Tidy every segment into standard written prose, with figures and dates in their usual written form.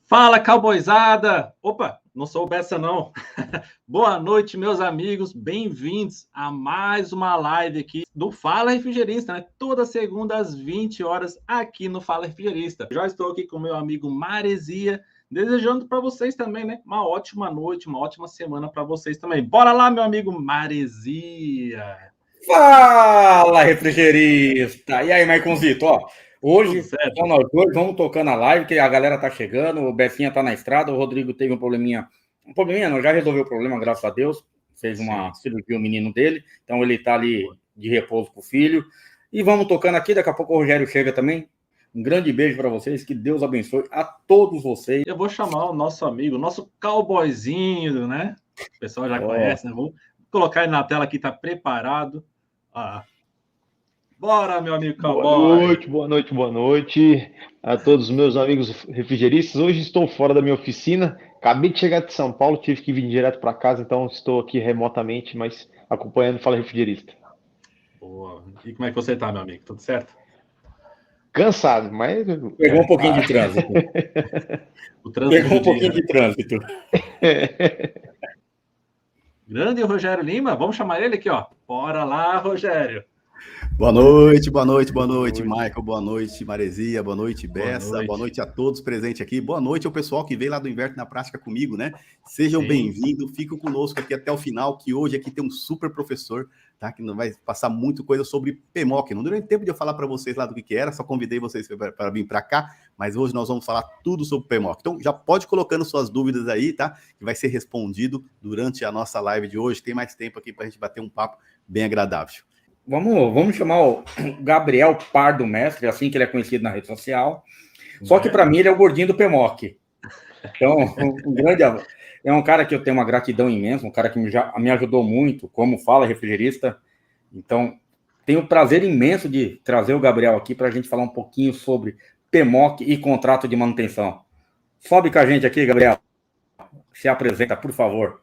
Fala, cowboyzada! Opa, não sou o Bessa, não. Boa noite, meus amigos. Bem-vindos a mais uma live aqui do Fala Refrigerista, né? Toda segunda às 20 horas aqui no Fala Refrigerista. Já estou aqui com meu amigo Maresia, desejando para vocês também, né? Uma ótima noite, uma ótima semana para vocês também. Bora lá, meu amigo Maresia! Fala, refrigerista! E aí, Marconzito, ó, Tudo hoje certo? só nós dois vamos tocando a live, que a galera tá chegando, o Becinha tá na estrada, o Rodrigo teve um probleminha não, já resolveu o problema, graças a Deus, fez uma cirurgia o menino dele, então ele tá ali de repouso com o filho, e vamos tocando aqui, daqui a pouco o Rogério chega também. Um grande beijo para vocês, que Deus abençoe a todos vocês. Eu vou chamar o nosso amigo, nosso cowboyzinho, né? O pessoal já conhece, né? Vou colocar ele na tela aqui, tá preparado. Bora, meu amigo cowboy. Boa noite a todos os meus amigos refrigeristas. Hoje estou fora da minha oficina, acabei de chegar de São Paulo, tive que vir direto para casa, então estou aqui remotamente, mas acompanhando o Fala Refrigerista. Boa. E como é que você tá, meu amigo? Tudo certo? Cansado, mas... Pegou um pouquinho de trânsito. Pegou um pouquinho de trânsito. Grande Rogério Lima, vamos chamar ele aqui, ó. Bora lá, Rogério. Boa noite, Michael, boa noite, Maresia, boa noite, Bessa, boa noite a todos presentes aqui, boa noite ao pessoal que veio lá do Inverte na Prática comigo, né? Sejam bem-vindos, fiquem conosco aqui até o final, que hoje aqui tem um super professor, tá? Que vai passar muito coisa sobre PMOC. Não deu nem tempo de eu falar para vocês lá do que era, só convidei vocês para vir para cá, mas hoje nós vamos falar tudo sobre PMOC. Então já pode colocando suas dúvidas aí, tá? Que vai ser respondido durante a nossa live de hoje, tem mais tempo aqui para a gente bater um papo bem agradável. Vamos chamar o Gabriel Pardo Mestre, assim que ele é conhecido na rede social. Só que para mim ele é o gordinho do PMOC. Então, é um cara que eu tenho uma gratidão imensa, um cara que me ajudou muito, como Fala Refrigerista. Então, tenho o prazer imenso de trazer o Gabriel aqui para a gente falar um pouquinho sobre PMOC e contrato de manutenção. Sobe com a gente aqui, Gabriel. Se apresenta, por favor.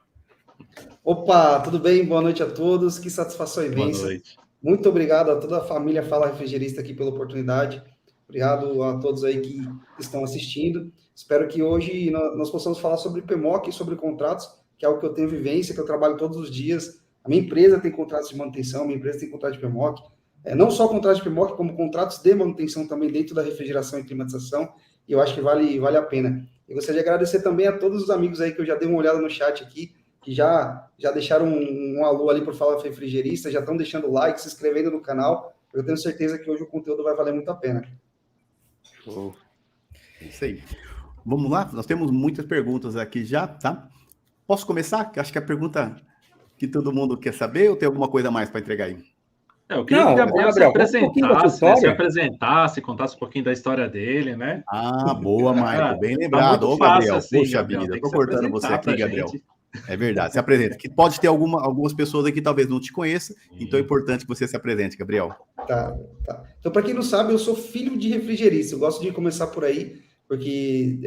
Opa, tudo bem? Boa noite a todos. Que satisfação imensa. Boa noite. Muito obrigado a toda a família Fala Refrigerista aqui pela oportunidade. Obrigado a todos aí que estão assistindo. Espero que hoje nós possamos falar sobre PMOC e sobre contratos, que é algo que eu tenho vivência, que eu trabalho todos os dias. A minha empresa tem contratos de manutenção, a minha empresa tem contrato de PMOC. Não só contratos de PMOC, como contratos de manutenção também dentro da refrigeração e climatização. E eu acho que vale a pena. Eu gostaria de agradecer também a todos os amigos aí que eu já dei uma olhada no chat aqui, que já deixaram um alô ali por Fala Refrigerista, já estão deixando like, se inscrevendo no canal. Eu tenho certeza que hoje o conteúdo vai valer muito a pena. É isso aí. Vamos lá? Nós temos muitas perguntas aqui já, tá? Posso começar? Que acho que é a pergunta que todo mundo quer saber, ou tem alguma coisa a mais para entregar aí? Eu queria que o Gabriel se apresentasse, contasse um pouquinho da história dele, né? Boa, Michael, bem lembrado. Ô, Gabriel, assim, poxa vida, tô cortando você aqui, Gabriel. É verdade, se apresenta. Que pode ter algumas pessoas aqui que talvez não te conheçam, então é importante que você se apresente, Gabriel. Tá. Então, para quem não sabe, eu sou filho de refrigerista. Eu gosto de começar por aí, porque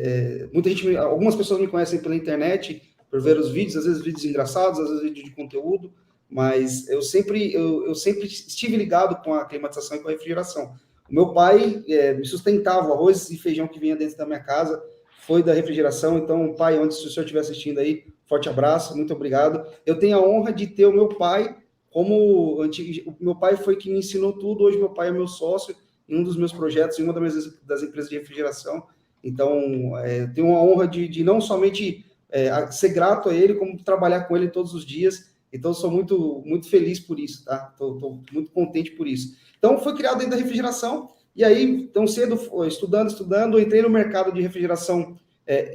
algumas pessoas me conhecem pela internet, por ver os vídeos, às vezes vídeos engraçados, às vezes vídeos de conteúdo, mas eu sempre estive ligado com a climatização e com a refrigeração. O meu pai me sustentava, o arroz e feijão que vinha dentro da minha casa foi da refrigeração. Então, pai, onde se o senhor estiver assistindo aí, forte abraço, muito obrigado. Eu tenho a honra de ter o meu pai como antigo. O meu pai foi que me ensinou tudo. Hoje meu pai é meu sócio em um dos meus projetos, em uma das empresas de refrigeração. Então, tenho a honra de não somente ser grato a ele, como trabalhar com ele todos os dias. Então, sou muito, muito feliz por isso, tá? Estou muito contente por isso. Então, foi criado dentro da refrigeração. E aí, tão cedo, estudando, entrei no mercado de refrigeração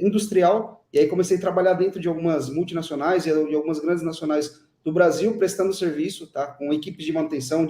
industrial, e aí comecei a trabalhar dentro de algumas multinacionais e de algumas grandes nacionais do Brasil, prestando serviço, tá? Com equipes de manutenção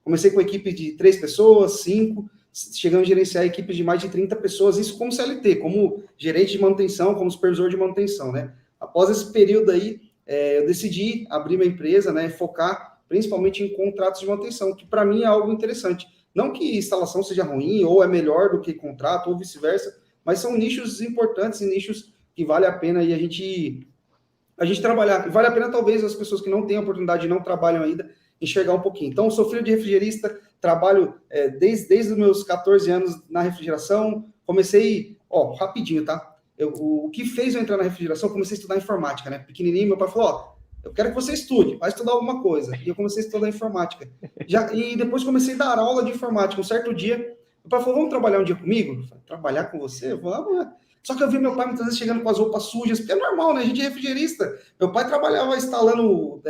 comecei com equipes de 3 pessoas, 5, chegando a gerenciar equipes de mais de 30 pessoas, isso como CLT, como gerente de manutenção, como supervisor de manutenção, né? Após esse período aí, eu decidi abrir minha empresa, né? Focar principalmente em contratos de manutenção, que para mim é algo interessante. Não que instalação seja ruim, ou é melhor do que contrato, ou vice-versa, mas são nichos importantes e nichos que vale a pena e a gente trabalhar. Vale a pena, talvez, as pessoas que não têm a oportunidade e não trabalham ainda, enxergar um pouquinho. Então, sou filho de refrigerista, trabalho desde os meus 14 anos na refrigeração. Comecei, rapidinho, tá? o que fez eu entrar na refrigeração, eu comecei a estudar informática, né? Pequenininho, meu pai falou, ó, eu quero que você estude, vai estudar alguma coisa. E eu comecei a estudar informática. E depois comecei a dar aula de informática. Um certo dia, meu pai falou, vamos trabalhar um dia comigo? Eu falei, trabalhar com você? Vamos, né? Só que eu vi meu pai muitas vezes chegando com as roupas sujas, porque é normal, né? A gente é refrigerista. Meu pai trabalhava instalando,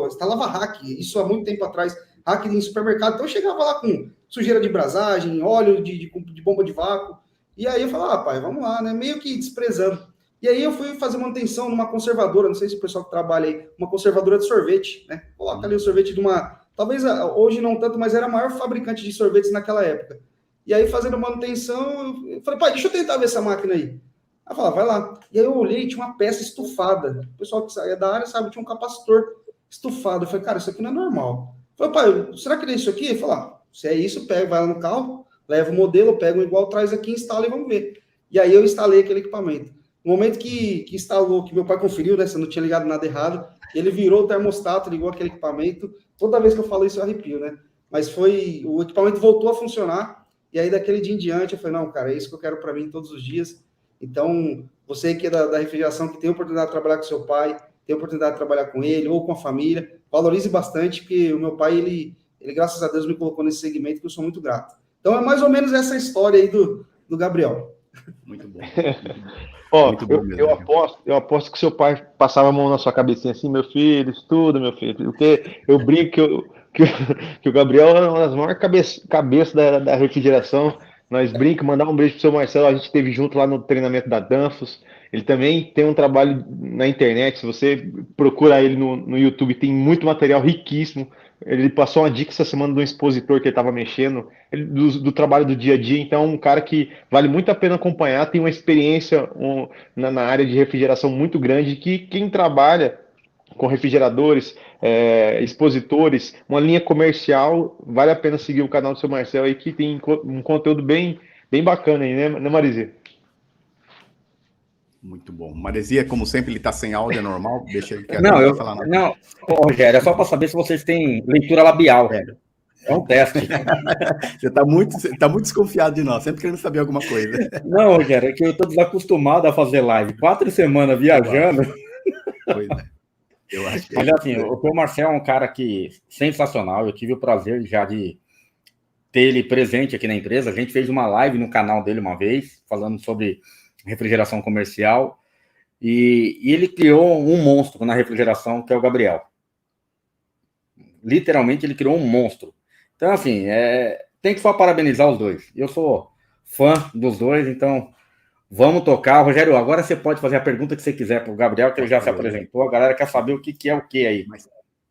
instalava hack, isso há muito tempo atrás, hack em supermercado. Então eu chegava lá com sujeira de brasagem, óleo de bomba de vácuo. E aí eu falava, pai, vamos lá, né? Meio que desprezando. E aí eu fui fazer manutenção numa conservadora, não sei se o pessoal que trabalha aí, uma conservadora de sorvete, né? Coloca ali o sorvete de uma, talvez hoje não tanto, mas era a maior fabricante de sorvetes naquela época. E aí fazendo manutenção, eu falei, pai, deixa eu tentar ver essa máquina aí. Aí falava, vai lá. E aí eu olhei, tinha uma peça estufada. O pessoal que saía da área sabe, tinha um capacitor estufado. Eu falei, cara, isso aqui não é normal. Eu falei, pai, será que é isso aqui? Ele falou, se é isso, pega, vai lá no carro, leva o modelo, pega um igual, traz aqui, instala e vamos ver. E aí eu instalei aquele equipamento. No momento que instalou, que meu pai conferiu, né, se eu não tinha ligado nada errado, ele virou o termostato, ligou aquele equipamento. Toda vez que eu falo isso, eu arrepio, né? Mas o equipamento voltou a funcionar, e aí daquele dia em diante eu falei, não, cara, é isso que eu quero para mim todos os dias. Então, você que é da refrigeração, que tem a oportunidade de trabalhar com seu pai, tem a oportunidade de trabalhar com ele ou com a família, valorize bastante, porque o meu pai, ele graças a Deus, me colocou nesse segmento que eu sou muito grato. Então, é mais ou menos essa história aí do Gabriel. Muito bom. Ó, eu aposto que seu pai passava a mão na sua cabecinha assim, meu filho, estuda, meu filho, porque eu brinco que o Gabriel é uma das maiores cabeças da refrigeração. Nós brincamos, mandar um beijo pro seu Marcelo, a gente esteve junto lá no treinamento da Danfoss. Ele também tem um trabalho na internet, se você procura ele no YouTube, tem muito material riquíssimo. Ele passou uma dica essa semana do expositor que ele estava mexendo, do trabalho do dia a dia. Então, um cara que vale muito a pena acompanhar, tem uma experiência na área de refrigeração muito grande, que quem trabalha com refrigeradores, expositores, uma linha comercial, vale a pena seguir o canal do seu Marcelo aí, que tem um conteúdo bem bacana aí, né Marizia? Muito bom. Maresia, como sempre, ele está sem áudio, é normal. Deixa ele quieto. Não, falar nada. Não, Rogério, é só para saber se vocês têm leitura labial. É um teste. Você está muito desconfiado de nós, sempre querendo saber alguma coisa. Não, Rogério, é que eu estou desacostumado a fazer live. 4 semanas viajando. Pois é. Eu acho que Mas assim, o Marcel é um cara que sensacional. Eu tive o prazer já de ter ele presente aqui na empresa. A gente fez uma live no canal dele uma vez, falando sobre refrigeração comercial, e ele criou um monstro na refrigeração, que é o Gabriel. Literalmente, ele criou um monstro. Então, assim, tem que só parabenizar os dois. Eu sou fã dos dois, então vamos tocar. Rogério, agora você pode fazer a pergunta que você quiser para o Gabriel, que ele já se apresentou. A galera quer saber o que é o que aí.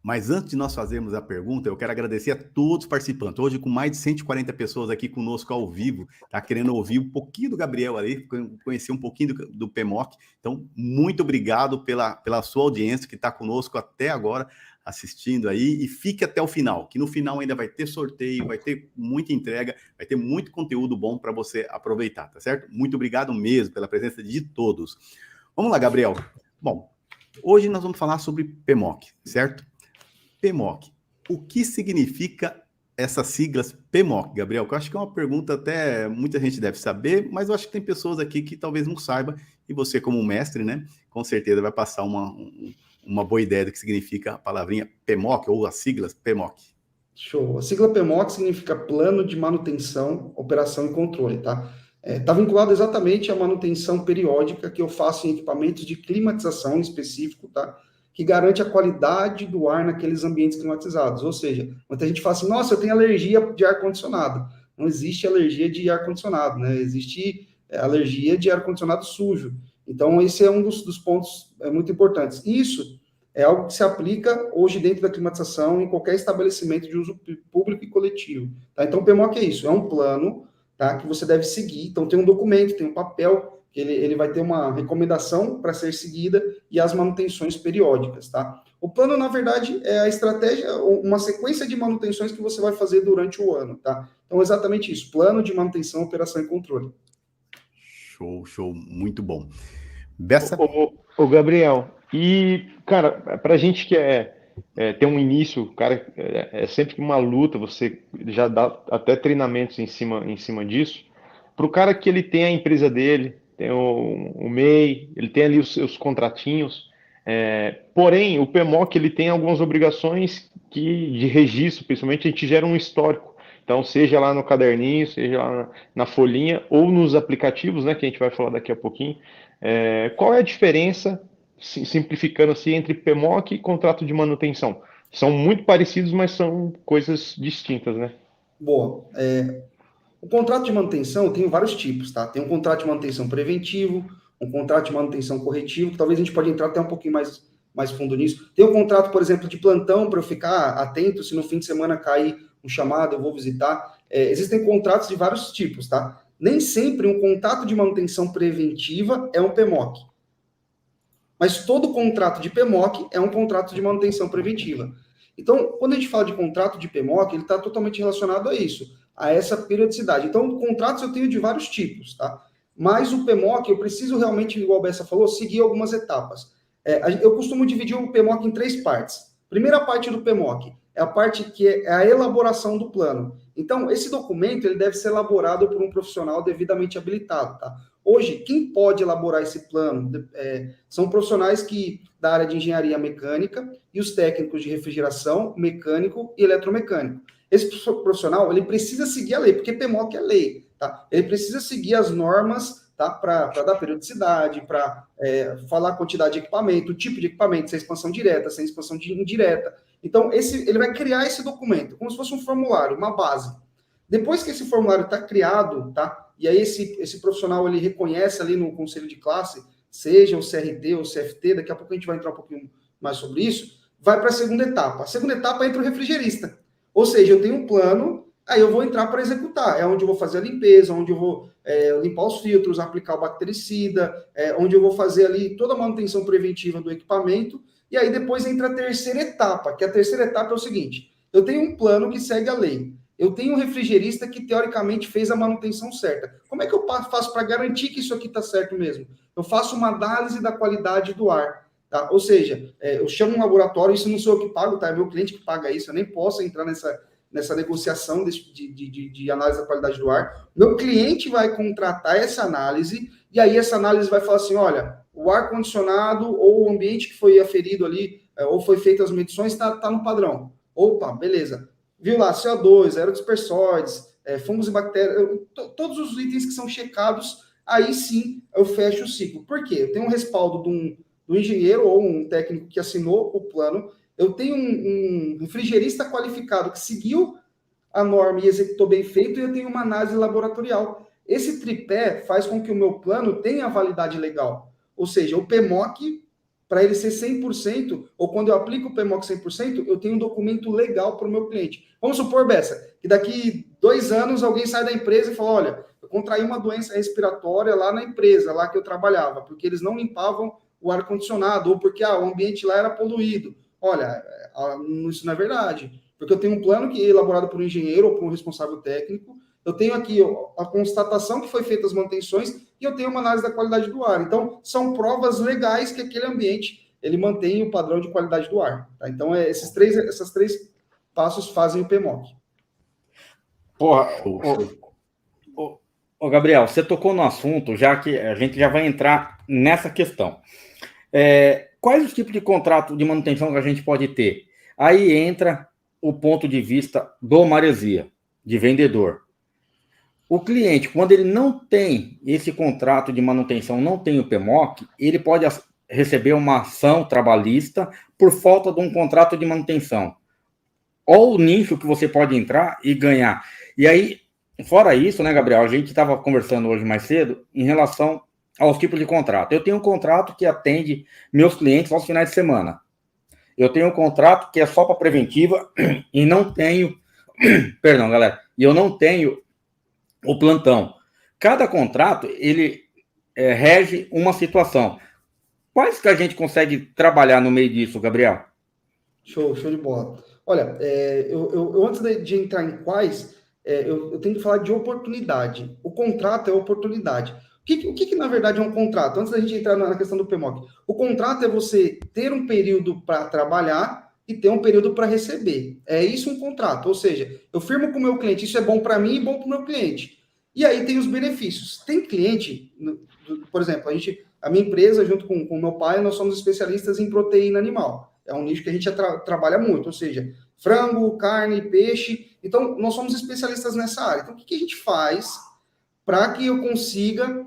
Mas antes de nós fazermos a pergunta, eu quero agradecer a todos os participantes. Hoje, com mais de 140 pessoas aqui conosco ao vivo, tá querendo ouvir um pouquinho do Gabriel ali, conhecer um pouquinho do PMOC. Então, muito obrigado pela sua audiência que está conosco até agora, assistindo aí. E fique até o final, que no final ainda vai ter sorteio, vai ter muita entrega, vai ter muito conteúdo bom para você aproveitar, tá certo? Muito obrigado mesmo pela presença de todos. Vamos lá, Gabriel. Bom, hoje nós vamos falar sobre PMOC, certo? PMOC. O que significa essas siglas PMOC, Gabriel? Que eu acho que é uma pergunta até muita gente deve saber, mas eu acho que tem pessoas aqui que talvez não saibam, e você como mestre, né, com certeza vai passar uma boa ideia do que significa a palavrinha PMOC, ou as siglas PMOC. Show. A sigla PMOC significa Plano de Manutenção, Operação e Controle, tá? Está vinculado exatamente à manutenção periódica que eu faço em equipamentos de climatização em específico, tá? Que garante a qualidade do ar naqueles ambientes climatizados. Ou seja, muita gente fala assim, nossa, eu tenho alergia de ar-condicionado. Não existe alergia de ar-condicionado, né? Existe alergia de ar-condicionado sujo. Então, esse é um dos pontos muito importantes. Isso é algo que se aplica hoje dentro da climatização em qualquer estabelecimento de uso público e coletivo. Tá? Então, o PMOC é isso, é um plano, tá, que você deve seguir. Então, tem um documento, tem um papel, que ele vai ter uma recomendação para ser seguida e as manutenções periódicas, tá? O plano, na verdade, é a estratégia, uma sequência de manutenções que você vai fazer durante o ano, tá? Então, exatamente isso, plano de manutenção, operação e controle. Show, muito bom. Bessa? Ô Gabriel, e, cara, pra gente que tem um início, cara, é sempre uma luta, você já dá até treinamentos em cima disso, pro cara que ele tem a empresa dele, tem o MEI, ele tem ali os seus contratinhos. Porém, o PMOC ele tem algumas obrigações de registro, principalmente a gente gera um histórico. Então, seja lá no caderninho, seja lá na folhinha, ou nos aplicativos, né, que a gente vai falar daqui a pouquinho. Qual é a diferença, simplificando assim, entre PMOC e contrato de manutenção? São muito parecidos, mas são coisas distintas, né? Boa. O contrato de manutenção tem vários tipos, tá? Tem um contrato de manutenção preventivo, um contrato de manutenção corretivo, que talvez a gente pode entrar até um pouquinho mais fundo nisso. Tem um contrato, por exemplo, de plantão, para eu ficar atento, se no fim de semana cair um chamado, eu vou visitar. Existem contratos de vários tipos, tá? Nem sempre um contrato de manutenção preventiva é um PMOC. Mas todo contrato de PMOC é um contrato de manutenção preventiva. Então, quando a gente fala de contrato de PMOC, ele está totalmente relacionado a isso, a essa periodicidade. Então, contratos eu tenho de vários tipos, tá? Mas o PMOC, eu preciso realmente, igual a Bessa falou, seguir algumas etapas. Eu costumo dividir o PMOC em 3 partes. Primeira parte do PMOC é a parte que é a elaboração do plano. Então, esse documento ele deve ser elaborado por um profissional devidamente habilitado, tá? Hoje, quem pode elaborar esse plano são profissionais da área de engenharia mecânica e os técnicos de refrigeração, mecânico e eletromecânico. Esse profissional, ele precisa seguir a lei, porque PMOC é lei, tá? Ele precisa seguir as normas, tá? Para dar periodicidade, para falar a quantidade de equipamento, o tipo de equipamento, se é expansão direta, se é expansão indireta. Então, ele vai criar esse documento, como se fosse um formulário, uma base. Depois que esse formulário está criado, tá? E aí esse profissional, ele reconhece ali no conselho de classe, seja o CRT ou o CFT, daqui a pouco a gente vai entrar um pouquinho mais sobre isso, vai para a segunda etapa. A segunda etapa entra o refrigerista. Ou seja, eu tenho um plano, aí eu vou entrar para executar. É onde eu vou fazer a limpeza, onde eu vou limpar os filtros, aplicar o bactericida, onde eu vou fazer ali toda a manutenção preventiva do equipamento. E aí depois entra a terceira etapa, que a terceira etapa é o seguinte: eu tenho um plano que segue a lei. Eu tenho um refrigerista que, teoricamente, fez a manutenção certa. Como é que eu faço para garantir que isso aqui está certo mesmo? Eu faço uma análise da qualidade do ar. Tá? Ou seja, eu chamo um laboratório, isso não sou eu que pago, tá? É meu cliente que paga isso, eu nem posso entrar nessa negociação de análise da qualidade do ar. Meu cliente vai contratar essa análise, e aí essa análise vai falar assim, olha, o ar-condicionado ou o ambiente que foi aferido ali, ou foi feito as medições, está no padrão. Opa, beleza. Viu lá, CO2, aerodispersóides, fungos e bactérias, todos os itens que são checados, aí sim eu fecho o ciclo. Por quê? Eu tenho um respaldo do engenheiro ou um técnico que assinou o plano, eu tenho um refrigerista qualificado que seguiu a norma e executou bem feito, e eu tenho uma análise laboratorial. Esse tripé faz com que o meu plano tenha validade legal. Ou seja, o PMOC, para ele ser 100%, ou quando eu aplico o PMOC 100%, eu tenho um documento legal para o meu cliente. Vamos supor, Bessa, que daqui 2 anos alguém sai da empresa e fala, olha, eu contraí uma doença respiratória lá na empresa, lá que eu trabalhava, porque eles não limpavam o ar-condicionado, ou porque o ambiente lá era poluído. Olha, isso não é verdade, porque eu tenho um plano que é elaborado por um engenheiro ou por um responsável técnico, eu tenho aqui a constatação que foi feita as manutenções e eu tenho uma análise da qualidade do ar. Então, são provas legais que aquele ambiente ele mantém o padrão de qualidade do ar. Tá? Então, esses três passos fazem o PMOC. Porra, Gabriel, você tocou no assunto, já que a gente já vai entrar nessa questão. Quais os tipos de contrato de manutenção que a gente pode ter? Aí entra o ponto de vista do Maresia, de vendedor. O cliente, quando ele não tem esse contrato de manutenção, não tem o PMOC, ele pode receber uma ação trabalhista por falta de um contrato de manutenção. Ou o nicho que você pode entrar e ganhar. E aí, fora isso, né, Gabriel, a gente estava conversando hoje mais cedo em relação aos tipos de contrato. Eu tenho um contrato que atende meus clientes aos finais de semana. Eu tenho um contrato que é só para preventiva e não tenho... Perdão, galera. E eu não tenho o plantão. Cada contrato, ele rege uma situação. Quais que a gente consegue trabalhar no meio disso, Gabriel? Show de bola. Olha, eu antes de entrar em quais, eu tenho que falar de oportunidade. O contrato é oportunidade. O que na verdade é um contrato? Antes da gente entrar na questão do PMOC. O contrato é você ter um período para trabalhar e ter um período para receber. É isso um contrato. Ou seja, eu firmo com o meu cliente, isso é bom para mim e bom para o meu cliente. E aí tem os benefícios. Tem cliente por exemplo, a minha empresa, junto com o meu pai, nós somos especialistas em proteína animal. É um nicho que a gente trabalha muito, ou seja, frango, carne, peixe. Então, nós somos especialistas nessa área. Então, o que a gente faz para que eu consiga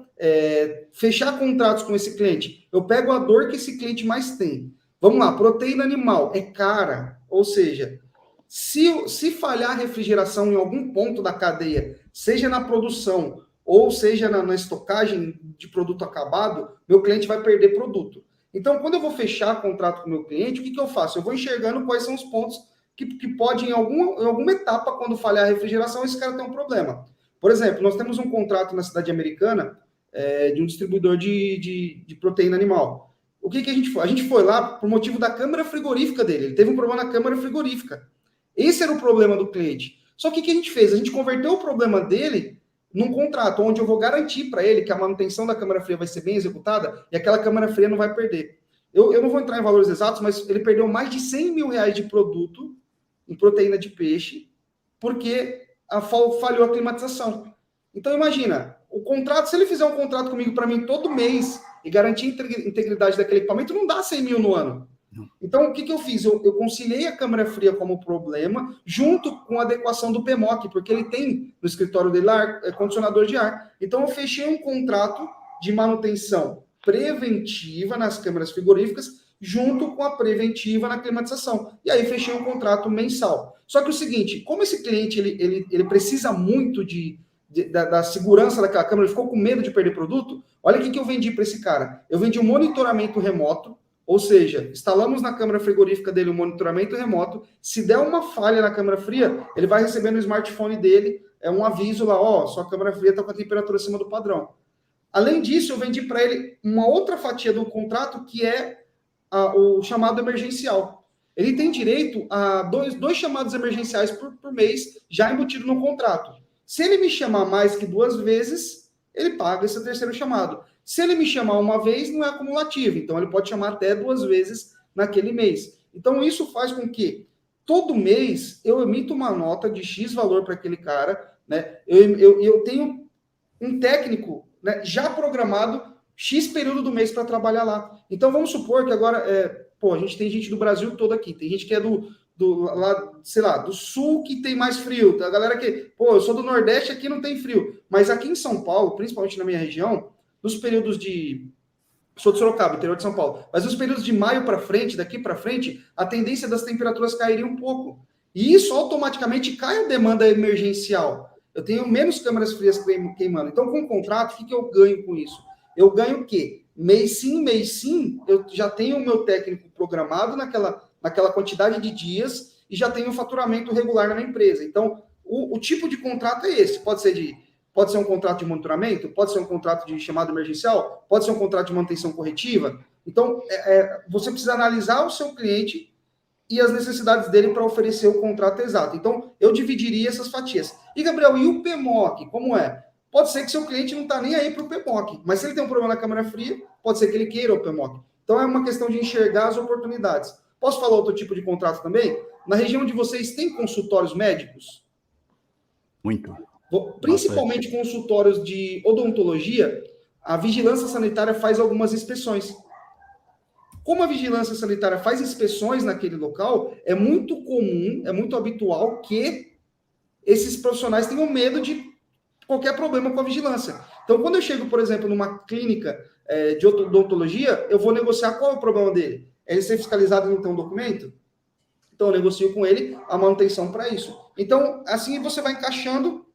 fechar contratos com esse cliente? Eu pego a dor que esse cliente mais tem. Vamos lá, proteína animal é cara, ou seja, se falhar a refrigeração em algum ponto da cadeia, seja na produção ou seja na estocagem de produto acabado, meu cliente vai perder produto. Então, quando eu vou fechar contrato com o meu cliente, o que eu faço? Eu vou enxergando quais são os pontos que pode, em alguma etapa, quando falhar a refrigeração, esse cara tem um problema. Por exemplo, nós temos um contrato na cidade americana de um distribuidor de proteína animal. O que a gente foi? A gente foi lá por motivo da câmara frigorífica dele. Ele teve um problema na câmara frigorífica. Esse era o problema do cliente. Só que o que a gente fez? A gente converteu o problema dele num contrato, onde eu vou garantir para ele que a manutenção da câmara fria vai ser bem executada e aquela câmara fria não vai perder. Eu não vou entrar em valores exatos, mas ele perdeu mais de 100 mil reais de produto em proteína de peixe porque falhou a climatização. Então, imagina, o contrato, se ele fizer um contrato comigo para mim todo mês e garantir a integridade daquele equipamento, não dá 100 mil no ano. Então, o que eu fiz? Eu conciliei a câmara fria como problema, junto com a adequação do PMOC, porque ele tem no escritório dele lá condicionador de ar. Então, eu fechei um contrato de manutenção preventiva nas câmaras frigoríficas, junto com a preventiva na climatização. E aí, fechei um contrato mensal. Só que o seguinte, como esse cliente ele precisa muito da segurança daquela câmara, ele ficou com medo de perder produto, olha o que eu vendi para esse cara. Eu vendi um monitoramento remoto, ou seja, instalamos na câmara frigorífica dele um monitoramento remoto. Se der uma falha na câmara fria, ele vai receber no smartphone dele um aviso lá, sua câmara fria está com a temperatura acima do padrão. Além disso, eu vendi para ele uma outra fatia do contrato, que é o chamado emergencial. Ele tem direito a dois chamados emergenciais por mês, já embutido no contrato. Se ele me chamar mais que 2 vezes, ele paga esse terceiro chamado. Se ele me chamar uma vez, não é acumulativo. Então, ele pode chamar até 2 vezes naquele mês. Então, isso faz com que todo mês eu emito uma nota de X valor para aquele cara, né? Eu tenho um técnico, né, já programado X período do mês para trabalhar lá. Então, vamos supor que agora, a gente tem gente do Brasil todo aqui. Tem gente que é do sul que tem mais frio. A galera que, eu sou do Nordeste, aqui não tem frio. Mas aqui em São Paulo, principalmente na minha região, nos períodos sou de Sorocaba, interior de São Paulo, mas nos períodos de maio para frente, daqui para frente, a tendência das temperaturas caírem um pouco. E isso automaticamente cai a demanda emergencial. Eu tenho menos câmaras frias queimando. Então, com o contrato, o que eu ganho com isso? Eu ganho o quê? Mês sim, eu já tenho o meu técnico programado naquela quantidade de dias e já tenho um faturamento regular na minha empresa. Então, o tipo de contrato é esse. Pode ser um contrato de monitoramento, pode ser um contrato de chamada emergencial, pode ser um contrato de manutenção corretiva. Então, você precisa analisar o seu cliente e as necessidades dele para oferecer o contrato exato. Então, eu dividiria essas fatias. E, Gabriel, e o PMOC, como é? Pode ser que seu cliente não está nem aí para o PMOC, mas se ele tem um problema na câmara fria, pode ser que ele queira o PMOC. Então, é uma questão de enxergar as oportunidades. Posso falar outro tipo de contrato também? Na região de vocês, tem consultórios médicos? Muito. Principalmente consultórios de odontologia, a vigilância sanitária faz algumas inspeções. Como a vigilância sanitária faz inspeções naquele local, é muito comum, é muito habitual que esses profissionais tenham medo de qualquer problema com a vigilância. Então, quando eu chego, por exemplo, numa clínica de odontologia, eu vou negociar qual é o problema dele. É ele ser fiscalizado e não ter um documento? Então, eu negocio com ele a manutenção para isso. Então, assim você vai encaixando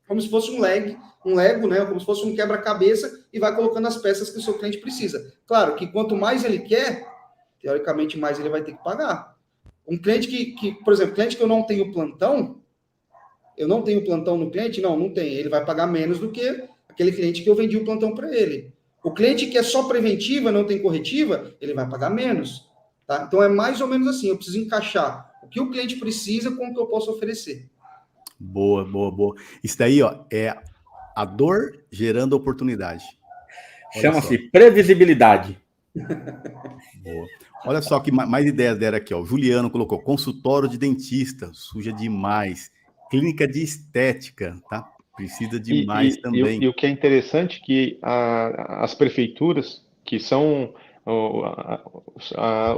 como se fosse um Lego, né? Como se fosse um quebra-cabeça e vai colocando as peças que o seu cliente precisa. Claro que quanto mais ele quer, teoricamente, mais ele vai ter que pagar. Um cliente por exemplo, cliente que eu não tenho plantão no cliente? Não tem. Ele vai pagar menos do que aquele cliente que eu vendi o plantão para ele. O cliente que é só preventiva, não tem corretiva, ele vai pagar menos. Tá? Então, é mais ou menos assim. Eu preciso encaixar o que o cliente precisa com o que eu posso oferecer. Boa. Isso daí, é a dor gerando oportunidade. Chama-se previsibilidade. Boa. Olha só que mais ideias deram aqui, ó. O Juliano colocou consultório de dentista, suja demais. Clínica de estética, tá? Precisa demais também. E o que é interessante é que as prefeituras, que são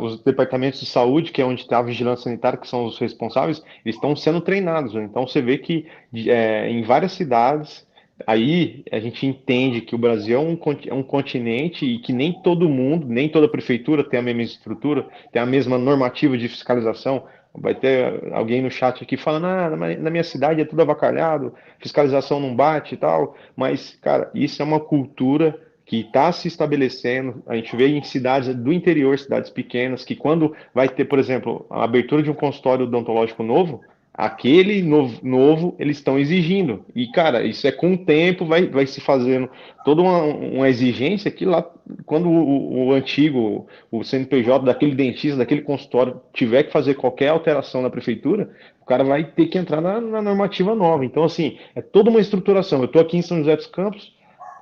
os departamentos de saúde, que é onde está a vigilância sanitária, que são os responsáveis, eles estão sendo treinados, né? Então você vê que em várias cidades, aí a gente entende que o Brasil é um continente e que nem todo mundo, nem toda prefeitura tem a mesma estrutura, tem a mesma normativa de fiscalização. Vai ter alguém no chat aqui falando, na minha cidade é tudo avacalhado, fiscalização não bate e tal, mas, cara, isso é uma cultura que está se estabelecendo. A gente vê em cidades do interior, cidades pequenas, que quando vai ter, por exemplo, a abertura de um consultório odontológico novo, aquele novo eles estão exigindo. E, cara, isso é com o tempo, vai se fazendo toda uma exigência que lá, quando o antigo, o CNPJ daquele dentista, daquele consultório, tiver que fazer qualquer alteração na prefeitura, o cara vai ter que entrar na normativa nova. Então, assim, é toda uma estruturação. Eu estou aqui em São José dos Campos,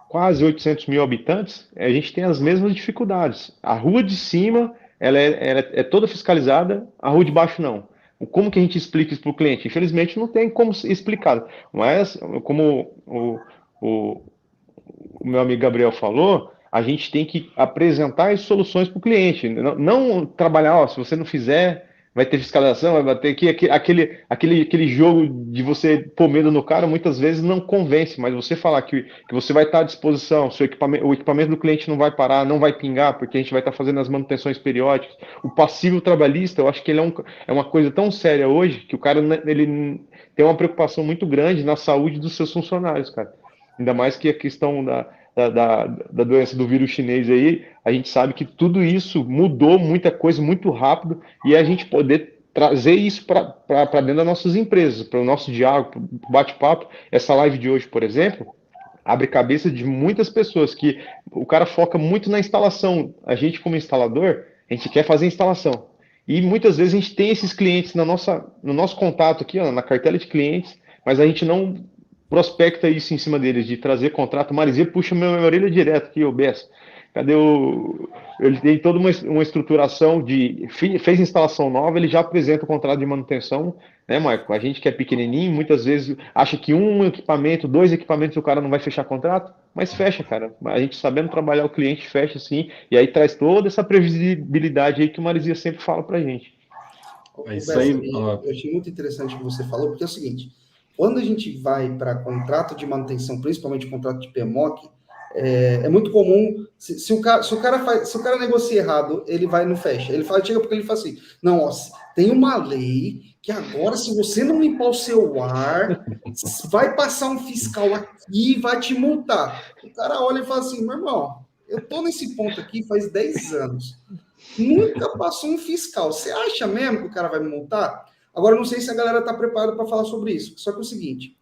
quase 800 mil habitantes, a gente tem as mesmas dificuldades. A rua de cima ela é toda fiscalizada, a rua de baixo não. Como que a gente explica isso para o cliente? Infelizmente não tem como explicar, mas como o meu amigo Gabriel falou, a gente tem que apresentar as soluções para o cliente, não trabalhar, se você não fizer, vai ter fiscalização, vai bater aqui, aquele jogo de você pôr medo no cara, muitas vezes não convence, mas você falar que você vai estar à disposição, o equipamento do cliente não vai parar, não vai pingar, porque a gente vai estar fazendo as manutenções periódicas. O passivo trabalhista, eu acho que ele é uma coisa tão séria hoje, que o cara ele tem uma preocupação muito grande na saúde dos seus funcionários, cara. Ainda mais que a questão da doença do vírus chinês aí, a gente sabe que tudo isso mudou muita coisa muito rápido e a gente poder trazer isso para dentro das nossas empresas, para o nosso diálogo, para o bate-papo. Essa live de hoje, por exemplo, abre cabeça de muitas pessoas que o cara foca muito na instalação. A gente, como instalador, a gente quer fazer instalação. E muitas vezes a gente tem esses clientes no nosso contato aqui, ó, na cartela de clientes, mas a gente não prospecta isso em cima deles, de trazer contrato. Marizia puxa minha orelha direto aqui, ô Bess. Cadê ele tem toda uma estruturação fez instalação nova, ele já apresenta o contrato de manutenção, né, Marco? A gente que é pequenininho, muitas vezes acha que um equipamento, 2 equipamentos, o cara não vai fechar contrato, mas fecha, cara. A gente sabendo trabalhar o cliente, fecha sim, e aí traz toda essa previsibilidade aí que o Marizia sempre fala pra gente. É isso aí. Eu achei muito interessante o que você falou, porque é o seguinte, quando a gente vai para contrato de manutenção, principalmente contrato de PMOC, é muito comum, se o cara negocia errado, ele vai e não fecha. Chega porque ele fala assim, não, ó, tem uma lei que agora, se você não limpar o seu ar, vai passar um fiscal aqui e vai te multar. O cara olha e fala assim, meu irmão, eu tô nesse ponto aqui faz 10 anos, nunca passou um fiscal. Você acha mesmo que o cara vai me multar? Agora, eu não sei se a galera está preparada para falar sobre isso. Só que é o seguinte,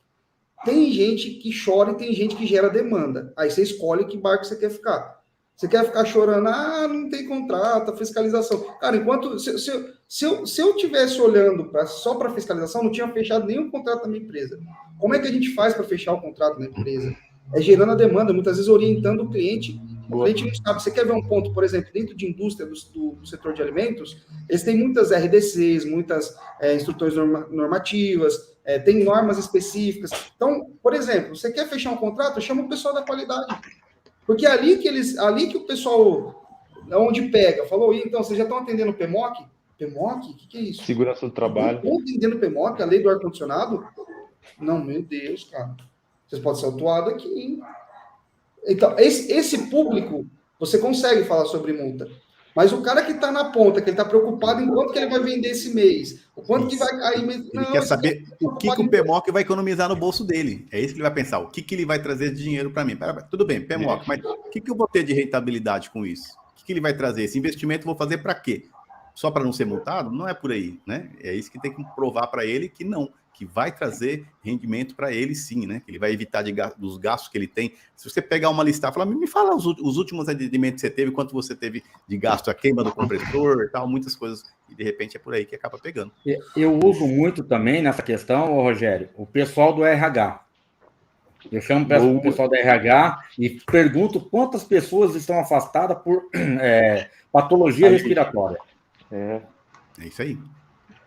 tem gente que chora e tem gente que gera demanda. Aí você escolhe que barco você quer ficar. Você quer ficar chorando, não tem contrato, fiscalização. Cara, enquanto... Se eu tivesse olhando só para fiscalização, não tinha fechado nenhum contrato na minha empresa. Como é que a gente faz para fechar o contrato na empresa? É gerando a demanda, muitas vezes orientando o cliente. O cliente não sabe. Você quer ver um ponto, por exemplo, dentro de indústria do setor de alimentos, eles têm muitas RDCs, muitas instruções normativas, tem normas específicas. Então, por exemplo, você quer fechar um contrato, chama o pessoal da qualidade. Porque ali que o pessoal, onde pega, falou, então, vocês já estão atendendo o PMOC? PMOC? O que é isso? Segurança do trabalho. Estão atendendo o PMOC, a lei do ar-condicionado? Não, meu Deus, cara. Vocês podem ser autuados aqui, hein? Então, esse público, você consegue falar sobre multa. Mas o cara que está na ponta, que ele está preocupado em quanto que ele vai vender esse mês, o quanto que vai cair... Ele quer saber o que o PMOC vai economizar no bolso dele. É isso que ele vai pensar. O que ele vai trazer de dinheiro para mim? Tudo bem, PMOC, mas o que eu vou ter de rentabilidade com isso? O que ele vai trazer? Esse investimento eu vou fazer para quê? Só para não ser multado? Não é por aí, né? É isso que tem que provar para ele que não, que vai trazer rendimento para ele sim, né? Que ele vai evitar dos gastos que ele tem. Se você pegar uma lista e falar, me fala os últimos atendimentos que você teve, quanto você teve de gasto, a queima do compressor e tal, muitas coisas, e de repente é por aí que acaba pegando. Eu uso muito também nessa questão, Rogério, o pessoal do RH. Eu chamo o pessoal do RH e pergunto quantas pessoas estão afastadas por patologia respiratória. É isso aí.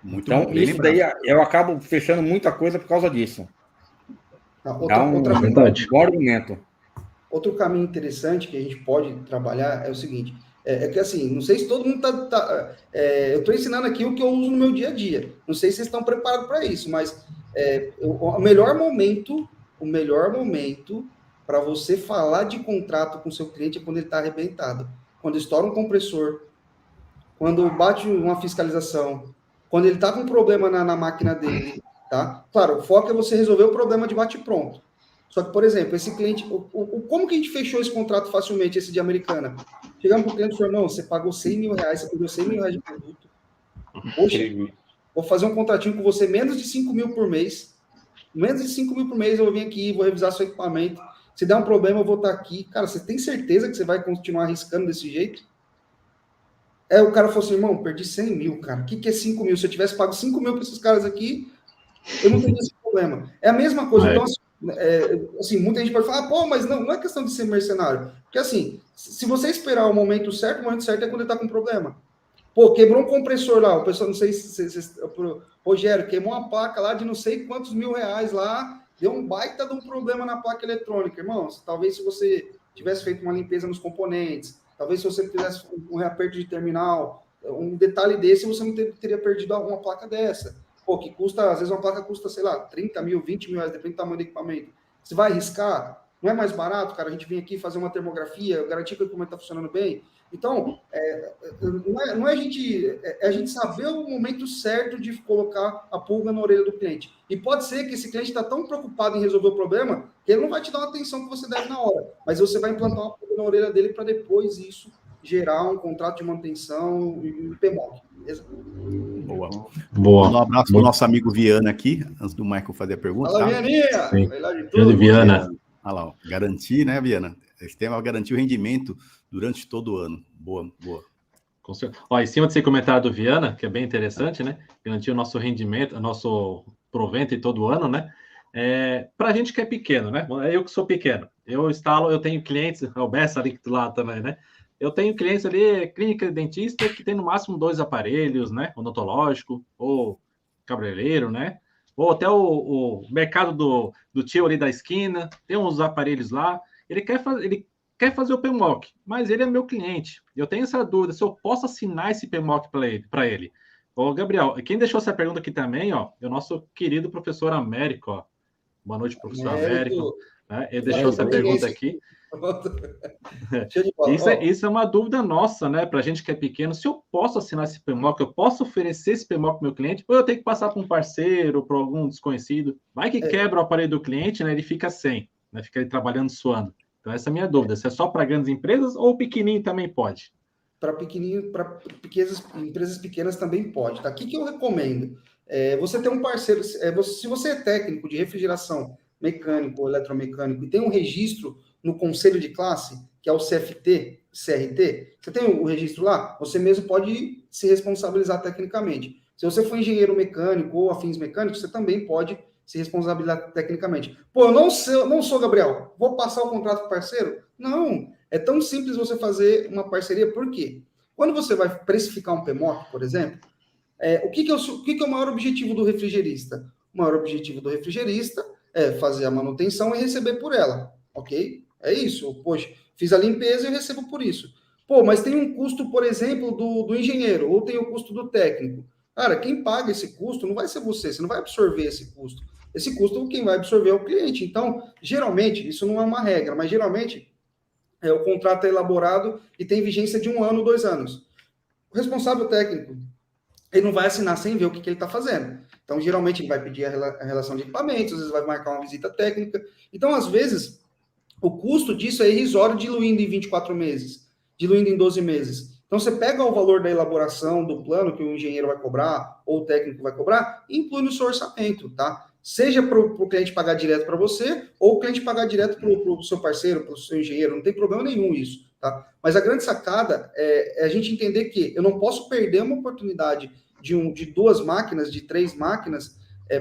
Muito então, bom, isso daí eu acabo fechando muita coisa por causa disso. Bom argumento. Outro caminho interessante que a gente pode trabalhar é o seguinte, é que assim, não sei se todo mundo eu estou ensinando aqui o que eu uso no meu dia a dia, não sei se vocês estão preparados para isso, mas o melhor momento para você falar de contrato com seu cliente é quando ele está arrebentado, quando estoura um compressor, quando bate uma fiscalização, quando ele está com um problema na máquina dele, tá? Claro, o foco é você resolver o problema de bate-pronto. Só que, por exemplo, esse cliente, como que a gente fechou esse contrato facilmente, esse de Americana? Chegamos para o cliente e falou, não, você pagou 100 mil reais, você pagou 100 mil reais de produto. Poxa, vou fazer um contratinho com você, menos de 5 mil por mês. Menos de 5 mil por mês eu vou vir aqui, vou revisar seu equipamento. Se der um problema, eu vou estar aqui. Cara, você tem certeza que você vai continuar arriscando desse jeito? O cara falou assim, irmão, perdi 100 mil, cara. O que é 5 mil? Se eu tivesse pago 5 mil para esses caras aqui, eu não teria esse problema. É a mesma coisa. Então, assim, muita gente pode falar, pô, mas não é questão de ser mercenário. Porque, assim, se você esperar o momento certo é quando ele tá com problema. Pô, quebrou um compressor lá, o pessoal, não sei se Rogério, queimou uma placa lá de não sei quantos mil reais lá, deu um baita de um problema na placa eletrônica. Irmão, talvez se você tivesse feito uma limpeza nos componentes, talvez se você fizesse um reaperto de terminal, um detalhe desse, você não teria perdido uma placa dessa. Pô, que custa, às vezes uma placa custa, sei lá, 30 mil, 20 mil reais, depende do tamanho do equipamento. Você vai arriscar? Não é mais barato, cara, a gente vem aqui fazer uma termografia, garantir que o equipamento está funcionando bem. Então, não é a gente saber o momento certo de colocar a pulga na orelha do cliente. E pode ser que esse cliente está tão preocupado em resolver o problema que ele não vai te dar uma atenção que você deve na hora, mas você vai implantar uma pulga na orelha dele para depois isso gerar um contrato de manutenção e um PMOC, beleza? Boa. Boa. Um abraço para o nosso amigo Viana aqui, antes do Michael fazer a pergunta. Fala, tá? Vianinha! Grande Viana. Olha lá, garantir, né, Viana? Esse tema vai garantir o rendimento durante todo o ano. Boa, boa. Ó, em cima desse comentário do Viana, que é bem interessante, né? Garantir o nosso rendimento, o nosso provento em todo ano, né? Para a gente que é pequeno, né? Eu que sou pequeno, eu tenho clientes, o Bessa ali do lado também, né? Eu tenho clientes ali, clínica de dentista, que tem no máximo 2 aparelhos, né? Odontológico, ou cabeleireiro, né? Ou até o mercado do tio ali da esquina, tem uns aparelhos lá. Ele quer fazer o PMOC, mas ele é meu cliente. Eu tenho essa dúvida se eu posso assinar esse PMOC para ele. Ô, Gabriel, quem deixou essa pergunta aqui também, ó, é o nosso querido professor Américo, ó. Boa noite, professor Américo. Né? Ele deixou essa pergunta aqui. Isso é uma dúvida nossa, né? Para a gente que é pequeno, se eu posso assinar esse PMOC, eu posso oferecer esse PMOC para o meu cliente, ou eu tenho que passar para um parceiro, para algum desconhecido. Vai que quebra o aparelho do cliente, né? Ele fica sem, né? Fica aí trabalhando, suando. Então, essa é a minha dúvida. Se é só para grandes empresas ou o pequenininho também pode? Para empresas pequenas também pode. Tá? O que eu recomendo? Você ter um parceiro, se você é técnico de refrigeração, mecânico ou eletromecânico e tem um registro no conselho de classe, que é o CRT, você tem o registro lá? Você mesmo pode se responsabilizar tecnicamente. Se você for engenheiro mecânico ou afins mecânicos, você também pode se responsabilizar tecnicamente. Pô, eu não sou Gabriel, vou passar o contrato para o parceiro? Não, é tão simples você fazer uma parceria, por quê? Quando você vai precificar um PMOC, por exemplo, o que é o maior objetivo do refrigerista? O maior objetivo do refrigerista é fazer a manutenção e receber por ela, ok? É isso, poxa, fiz a limpeza e recebo por isso. Pô, mas tem um custo, por exemplo, do engenheiro, ou tem o custo do técnico. Cara, quem paga esse custo não vai ser você não vai absorver esse custo. Esse custo quem vai absorver é o cliente. Então, geralmente, isso não é uma regra, mas geralmente o contrato é elaborado e tem vigência de 1 ano, 2 anos. O responsável técnico, ele não vai assinar sem ver o que ele está fazendo. Então, geralmente, ele vai pedir a relação de equipamentos, às vezes vai marcar uma visita técnica. Então, às vezes, o custo disso é irrisório, diluindo em 24 meses, diluindo em 12 meses. Então, você pega o valor da elaboração do plano que o engenheiro vai cobrar, ou o técnico vai cobrar, e inclui no seu orçamento, tá? Seja para o cliente pagar direto para você, ou o cliente pagar direto para o seu parceiro, para o seu engenheiro, não tem problema nenhum isso, tá? Mas a grande sacada é a gente entender que eu não posso perder uma oportunidade de 2 máquinas, de 3 máquinas,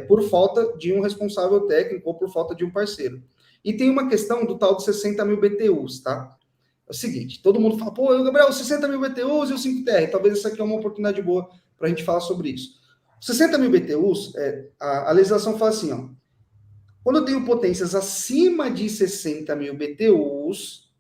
por falta de um responsável técnico ou por falta de um parceiro. E tem uma questão do tal de 60 mil BTUs, tá? É o seguinte, todo mundo fala, pô, Gabriel, 60 mil BTUs e o 5TR, talvez essa aqui é uma oportunidade boa para a gente falar sobre isso. 60 mil BTUs, a legislação fala assim, ó, Quando eu tenho potências acima de 60 mil BTUs,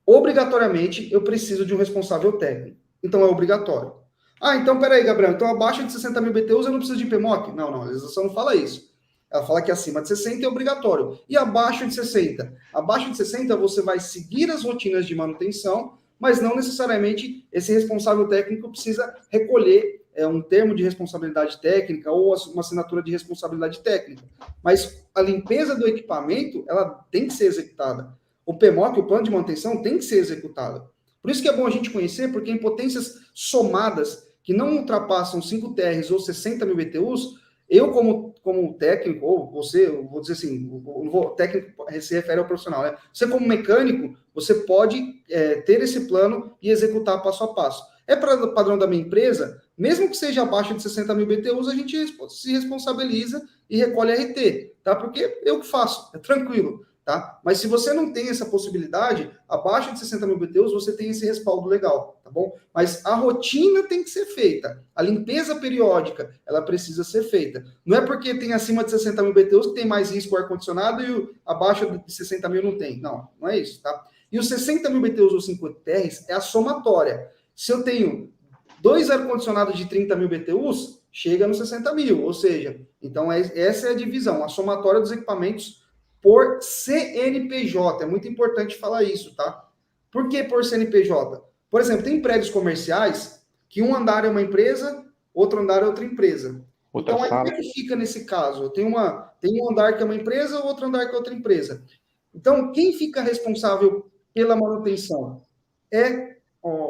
obrigatoriamente eu preciso de um responsável técnico. Então é obrigatório. Ah, então peraí, Gabriel, então abaixo de 60 mil BTUs eu não preciso de PMOC? Não, a legislação não fala isso. Ela fala que acima de 60 é obrigatório. E abaixo de 60? Abaixo de 60 você vai seguir as rotinas de manutenção, mas não necessariamente esse responsável técnico precisa recolher um termo de responsabilidade técnica ou uma assinatura de responsabilidade técnica. Mas a limpeza do equipamento, ela tem que ser executada. O PMOC, o plano de manutenção, tem que ser executado. Por isso que é bom a gente conhecer, porque em potências somadas que não ultrapassam 5 TRs ou 60 mil BTUs, eu, como técnico, ou você, eu vou dizer assim, o técnico se refere ao profissional, né? Você, como mecânico, você pode ter esse plano e executar passo a passo. É para o padrão da minha empresa, mesmo que seja abaixo de 60 mil BTUs, a gente se responsabiliza e recolhe RT, tá? Porque eu que faço, é tranquilo, tá? Mas se você não tem essa possibilidade, abaixo de 60 mil BTUs, você tem esse respaldo legal, tá bom? Mas a rotina tem que ser feita. A limpeza periódica, ela precisa ser feita. Não é porque tem acima de 60 mil BTUs que tem mais risco o ar-condicionado e abaixo de 60 mil não tem. Não é isso, tá? E os 60 mil BTUs ou 5 TRs é a somatória. Se eu tenho 2 ar-condicionados de 30 mil BTUs, chega nos 60 mil. Ou seja, então essa é a divisão, a somatória dos equipamentos por CNPJ. É muito importante falar isso, tá? Por que por CNPJ? Por exemplo, tem prédios comerciais que um andar é uma empresa, outro andar é outra empresa. Então, aí como é que fica nesse caso? Tem um andar que é uma empresa, outro andar que é outra empresa. Então, quem fica responsável pela manutenção? É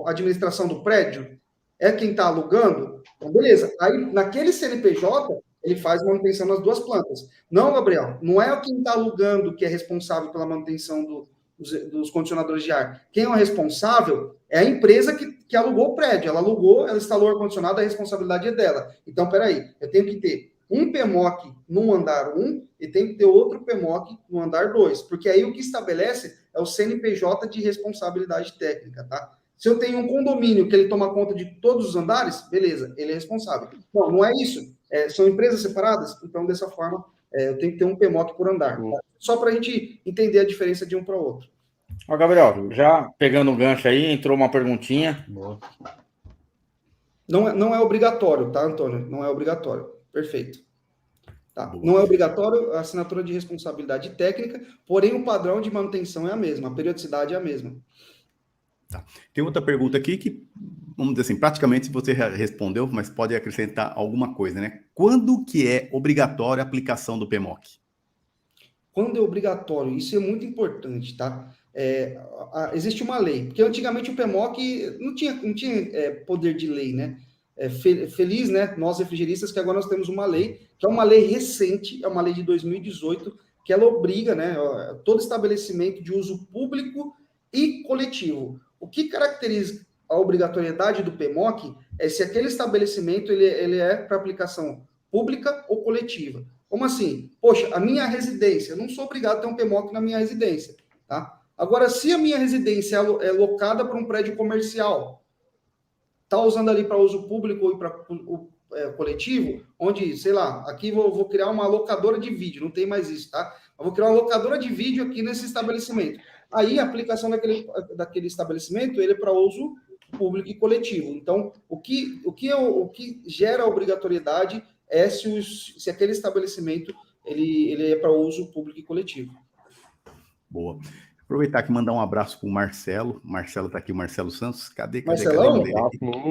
a administração do prédio? É quem está alugando? Então, beleza. Aí, naquele CNPJ, ele faz manutenção nas duas plantas. Não, Gabriel, não é quem está alugando que é responsável pela manutenção dos condicionadores de ar. Quem é o responsável é a empresa que alugou o prédio. Ela alugou, ela instalou o ar-condicionado, a responsabilidade é dela. Então, peraí, eu tenho que ter um PMOC no andar 1 e tem que ter outro PMOC no andar 2, porque aí o que estabelece é o CNPJ de responsabilidade técnica, tá? Se eu tenho um condomínio que ele toma conta de todos os andares, beleza, ele é responsável. Não é isso. São empresas separadas, então dessa forma eu tenho que ter um PMOC por andar. Tá? Só para a gente entender a diferença de um para o outro. Ó, Gabriel, já pegando o gancho aí, entrou uma perguntinha. Boa. Não é obrigatório, tá, Antônio? Não é obrigatório. Perfeito. Tá. Não é obrigatório a assinatura de responsabilidade técnica, porém o padrão de manutenção é a mesma, a periodicidade é a mesma. Tá. Tem outra pergunta aqui que, vamos dizer assim, praticamente você já respondeu, mas pode acrescentar alguma coisa, né? Quando que é obrigatória a aplicação do PMOC? Quando é obrigatório, isso é muito importante, tá? Existe uma lei, porque antigamente o PMOC não tinha poder de lei, né? Feliz, né? Nós refrigeristas, que agora nós temos uma lei, que é uma lei recente, é uma lei de 2018, que ela obriga, né? Todo estabelecimento de uso público e coletivo. O que caracteriza a obrigatoriedade do PMOC é se aquele estabelecimento ele é para aplicação pública ou coletiva. Como assim? Poxa, a minha residência, eu não sou obrigado a ter um PMOC na minha residência, tá? Agora, se a minha residência é locada para um prédio comercial, está usando ali para uso público ou para coletivo, onde, sei lá, aqui vou criar uma locadora de vídeo, não tem mais isso, tá? Eu vou criar uma locadora de vídeo aqui nesse estabelecimento. Aí, a aplicação daquele estabelecimento, ele é para uso público e coletivo. Então, o que gera a obrigatoriedade é se aquele estabelecimento ele é para uso público e coletivo. Boa. Aproveitar aqui e mandar um abraço para o Marcelo. O Marcelo está aqui, o Marcelo Santos. Cadê Marcelão?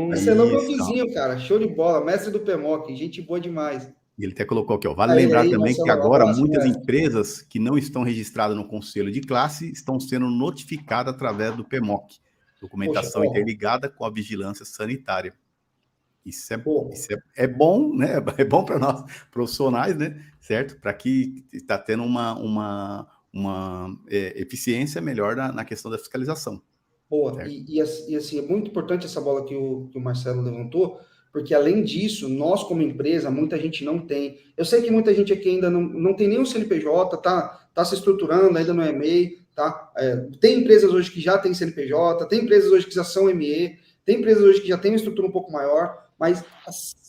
Marcelão é meu Isso, vizinho, cara. Show de bola. Mestre do PMOC. Gente boa demais. E ele até colocou aqui, ó. Vale lembrar também Marcelo, que agora abraço, muitas mestre. empresas que não estão registradas no Conselho de Classe estão sendo notificadas através do PMOC. Documentação interligada com a vigilância sanitária. Isso é bom, né? É bom para nós profissionais, né? Certo? Para que está tendo uma eficiência melhor na questão da fiscalização. Boa. E assim, é muito importante essa bola que o Marcelo levantou, porque além disso, nós como empresa, muita gente não tem. Eu sei que muita gente aqui ainda não tem nem o CNPJ, tá se estruturando, ainda não é MEI, tá? Tem empresas hoje que já tem CNPJ, tem empresas hoje que já são ME, tem empresas hoje que já tem uma estrutura um pouco maior, Mas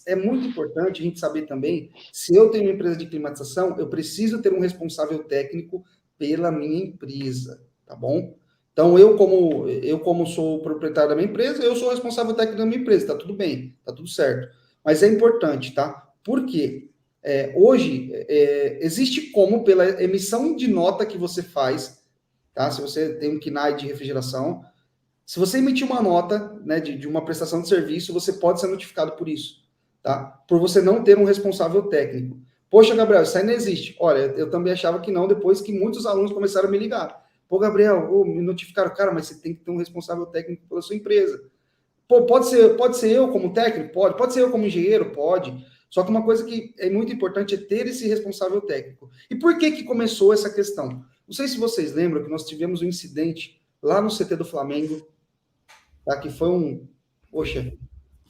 é muito importante a gente saber também, se eu tenho uma empresa de climatização, eu preciso ter um responsável técnico pela minha empresa, tá bom? Então, eu como sou o proprietário da minha empresa, eu sou o responsável técnico da minha empresa, tá tudo bem, tá tudo certo. Mas é importante, tá? Por quê? Hoje, existe como, pela emissão de nota que você faz, tá? Se você tem um KNAI de refrigeração, se você emitir uma nota, né, de uma prestação de serviço, você pode ser notificado por isso, tá? Por você não ter um responsável técnico. Poxa, Gabriel, isso aí não existe. Olha, eu também achava que não, depois que muitos alunos começaram a me ligar. Pô, Gabriel, me notificaram, cara, mas você tem que ter um responsável técnico pela sua empresa. Pô, pode ser eu como técnico? Pode ser eu como engenheiro? Pode. Só que uma coisa que é muito importante é ter esse responsável técnico. E por que começou essa questão? Não sei se vocês lembram que nós tivemos um incidente lá no CT do Flamengo, tá? Que foi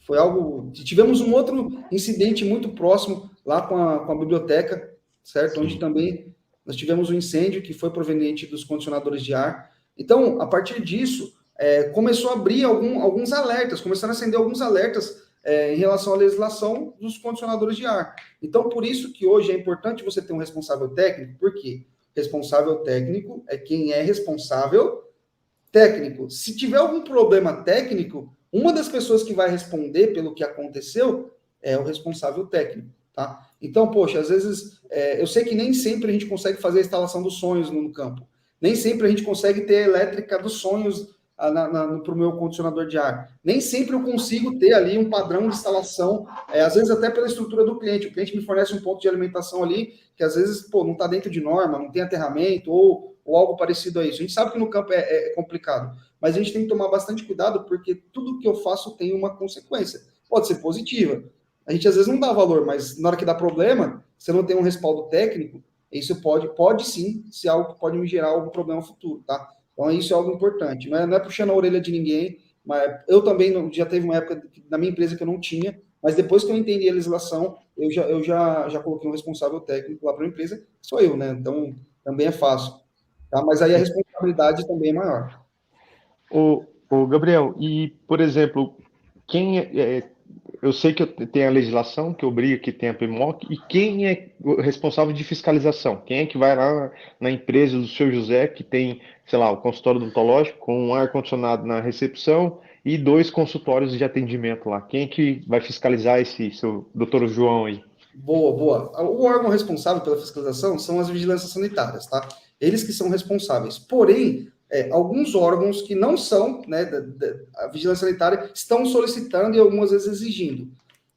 foi algo... Tivemos um outro incidente muito próximo lá com a biblioteca, certo? Sim. Onde também nós tivemos um incêndio que foi proveniente dos condicionadores de ar. Então, a partir disso, começou a abrir alguns alertas, começaram a acender alguns alertas em relação à legislação dos condicionadores de ar. Então, por isso que hoje é importante você ter um responsável técnico, porque responsável técnico é quem é responsável técnico. Se tiver algum problema técnico, uma das pessoas que vai responder pelo que aconteceu é o responsável técnico, tá? Então, poxa, às vezes, eu sei que nem sempre a gente consegue fazer a instalação dos sonhos no campo. Nem sempre a gente consegue ter a elétrica dos sonhos para o meu condicionador de ar. Nem sempre eu consigo ter ali um padrão de instalação, às vezes até pela estrutura do cliente. O cliente me fornece um ponto de alimentação ali, que às vezes, não está dentro de norma, não tem aterramento, ou algo parecido a isso. A gente sabe que no campo é complicado, mas a gente tem que tomar bastante cuidado, porque tudo que eu faço tem uma consequência. Pode ser positiva. A gente às vezes não dá valor, mas na hora que dá problema, você não tem um respaldo técnico, isso pode sim ser algo que pode me gerar algum problema futuro, tá? Então isso é algo importante. Não é puxando a orelha de ninguém, mas eu também já teve uma época na minha empresa que eu não tinha, mas depois que eu entendi a legislação, eu já coloquei um responsável técnico lá para a empresa, sou eu, né? Então também é fácil. Tá? Mas aí a responsabilidade também é maior. O Gabriel, e, por exemplo, eu sei que tem a legislação que obriga que tenha PMOC, e quem é o responsável de fiscalização? Quem é que vai lá na empresa do seu José, que tem, sei lá, o consultório odontológico com um ar-condicionado na recepção e 2 consultórios de atendimento lá? Quem é que vai fiscalizar esse seu doutor João aí? Boa. O órgão responsável pela fiscalização são as vigilâncias sanitárias, tá? Eles que são responsáveis. Porém, alguns órgãos que não são, né, a vigilância sanitária, estão solicitando e algumas vezes exigindo.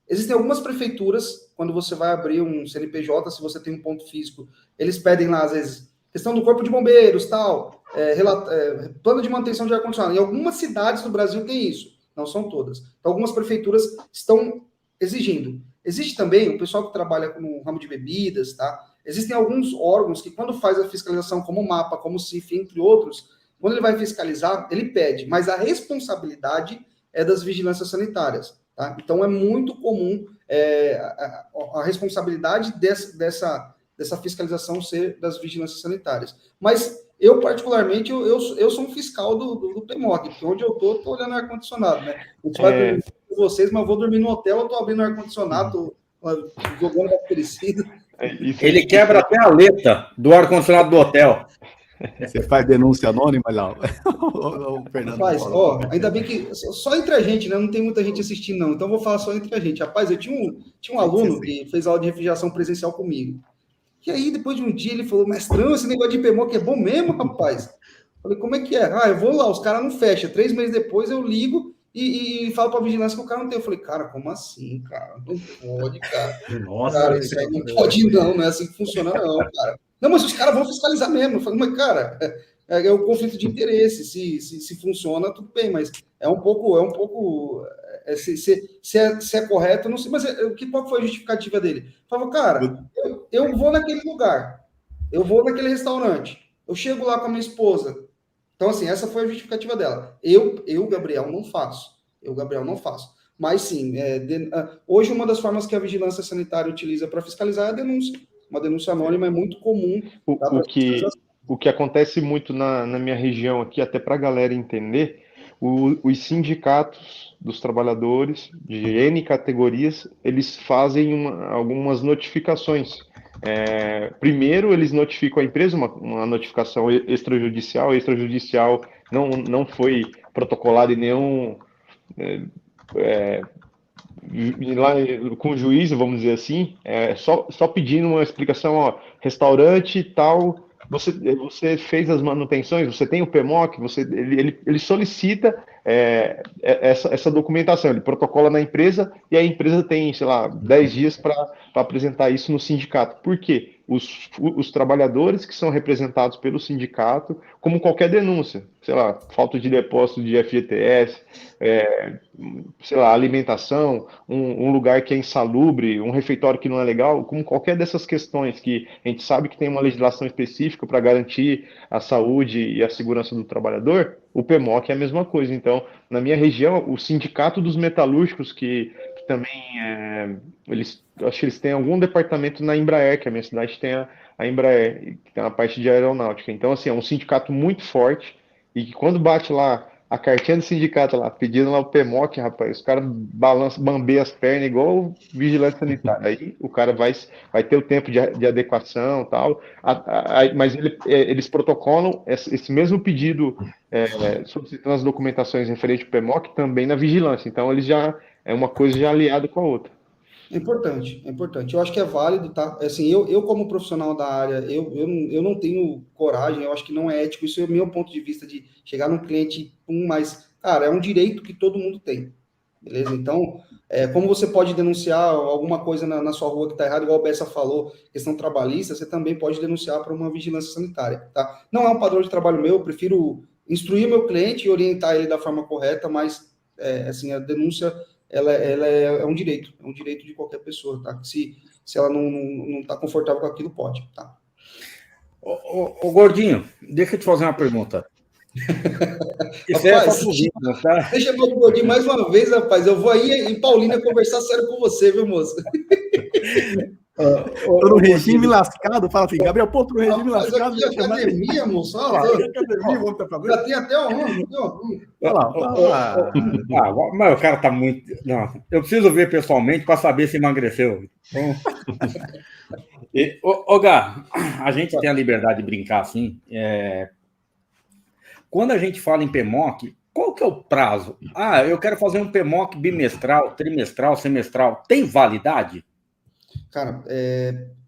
Existem algumas prefeituras, quando você vai abrir um CNPJ, se você tem um ponto físico, eles pedem lá, às vezes, questão do corpo de bombeiros, tal, plano de manutenção de ar-condicionado. Em algumas cidades do Brasil tem isso, não são todas. Então, algumas prefeituras estão exigindo. Existe também o pessoal que trabalha no ramo de bebidas, tá? Existem alguns órgãos que, quando faz a fiscalização, como o MAPA, como o CIF, entre outros, quando ele vai fiscalizar, ele pede, mas a responsabilidade é das vigilâncias sanitárias, tá? Então, é muito comum a responsabilidade dessa fiscalização ser das vigilâncias sanitárias. Mas eu, particularmente, eu sou um fiscal do PMOC, porque onde eu tô olhando ar-condicionado, né? A gente vai dormir com vocês, mas eu vou dormir no hotel, eu tô abrindo ar-condicionado, tô jogando bactericida. Ele quebra até a letra do ar-condicionado do hotel. Você faz denúncia anônima, Léo? Rapaz, ainda bem que só entre a gente, né? Não tem muita gente assistindo, não. Então, vou falar só entre a gente. Rapaz, eu tinha um aluno que fez aula de refrigeração presencial comigo. E aí, depois de um dia, ele falou, mestrão, esse negócio de PMOC é bom mesmo, rapaz? Falei, como é que é? Eu vou lá, os caras não fecham. 3 meses depois, eu ligo e falo pra vigilância que o cara não tem. Eu falei, cara, como assim, cara? Não pode, cara. Nossa, cara, isso aí não pode não é assim que funciona não, cara. Não, mas os caras vão fiscalizar mesmo. Eu falei, mas, cara, é o conflito de interesse. Se funciona, tudo bem, mas é um pouco se é correto, eu não sei. Mas qual foi a justificativa dele? Falou, cara, eu vou naquele lugar, eu vou naquele restaurante, eu chego lá com a minha esposa. Então, assim, essa foi a justificativa dela. Gabriel, não faço. Mas, sim, hoje uma das formas que a vigilância sanitária utiliza para fiscalizar é a denúncia. Uma denúncia anônima é muito comum. O que acontece muito na minha região aqui, até para a galera entender, os sindicatos dos trabalhadores de N categorias, eles fazem algumas notificações. Primeiro, eles notificam a empresa, uma notificação extrajudicial. Extrajudicial não foi protocolado em nenhum... lá com o juiz, vamos dizer assim, só pedindo uma explicação, ó, restaurante tal, você fez as manutenções, você tem o PMOC, ele solicita essa documentação, ele protocola na empresa e a empresa tem, sei lá, 10 dias para apresentar isso no sindicato. Por quê? Os trabalhadores que são representados pelo sindicato, como qualquer denúncia, sei lá, falta de depósito de FGTS, sei lá, alimentação, um lugar que é insalubre, um refeitório que não é legal, como qualquer dessas questões que a gente sabe que tem uma legislação específica para garantir a saúde e a segurança do trabalhador, o PMOC é a mesma coisa. Então, na minha região, o Sindicato dos Metalúrgicos, que também acho que eles têm algum departamento na Embraer, que a minha cidade tem a Embraer, que tem uma parte de aeronáutica. Então, assim, é um sindicato muito forte e que quando bate lá a cartinha do sindicato lá, pedindo lá o PMOC, rapaz, os caras bambeiam as pernas igual o vigilante sanitário. Aí o cara vai ter o tempo de adequação e tal, mas eles protocolam esse mesmo pedido solicitando as documentações referentes ao PMOC também na vigilância. Então, eles já é uma coisa já aliada com a outra. É importante. Eu acho que é válido, tá? Assim, eu como profissional da área, eu não tenho coragem, eu acho que não é ético, isso é o meu ponto de vista de chegar num cliente, mas, cara, é um direito que todo mundo tem, beleza? Então, como você pode denunciar alguma coisa na sua rua que está errado, igual o Bessa falou, questão trabalhista, você também pode denunciar para uma vigilância sanitária, tá? Não é um padrão de trabalho meu, eu prefiro instruir meu cliente e orientar ele da forma correta, mas, assim, a denúncia... Ela é um direito de qualquer pessoa, tá? Se ela não está confortável com aquilo, pode, tá? Ô, Gordinho, deixa eu te fazer uma pergunta. Isso rapaz, tá? Deixa eu o Gordinho mais uma vez, rapaz. Eu vou aí em Paulínia conversar sério com você, viu, moço? Tô no regime lascado, fala assim, Gabriel, pô, tô no regime lascado. Aqui a academia, moço. Já tem até mas o cara tá muito... Não, eu preciso ver pessoalmente para saber se emagreceu. Então... Ô, Gá, a gente tem a liberdade de brincar assim. Quando a gente fala em PMOC, qual que é o prazo? Eu quero fazer um PMOC bimestral, trimestral, semestral. Tem validade? Cara,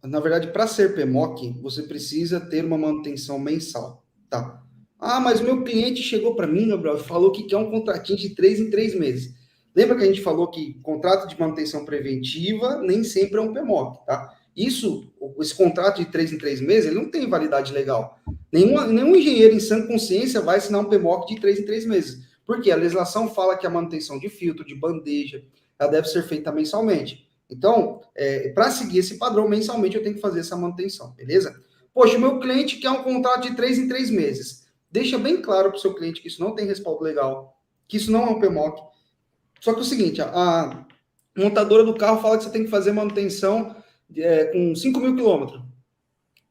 na verdade, para ser PMOC, você precisa ter uma manutenção mensal, tá? Mas o meu cliente chegou para mim, Gabriel, e falou que quer um contratinho de 3 em 3 meses. Lembra que a gente falou que contrato de manutenção preventiva nem sempre é um PMOC, tá? Esse contrato de 3 em 3 meses, ele não tem validade legal. Nenhum engenheiro em sã consciência vai assinar um PMOC de 3 em 3 meses. Porque a legislação fala que a manutenção de filtro, de bandeja, ela deve ser feita mensalmente. Então, para seguir esse padrão, mensalmente eu tenho que fazer essa manutenção, beleza? Poxa, o meu cliente quer um contrato de 3 em 3 meses. Deixa bem claro para o seu cliente que isso não tem respaldo legal, que isso não é um PMOC. Só que é o seguinte, a montadora do carro fala que você tem que fazer manutenção com 5 mil quilômetros.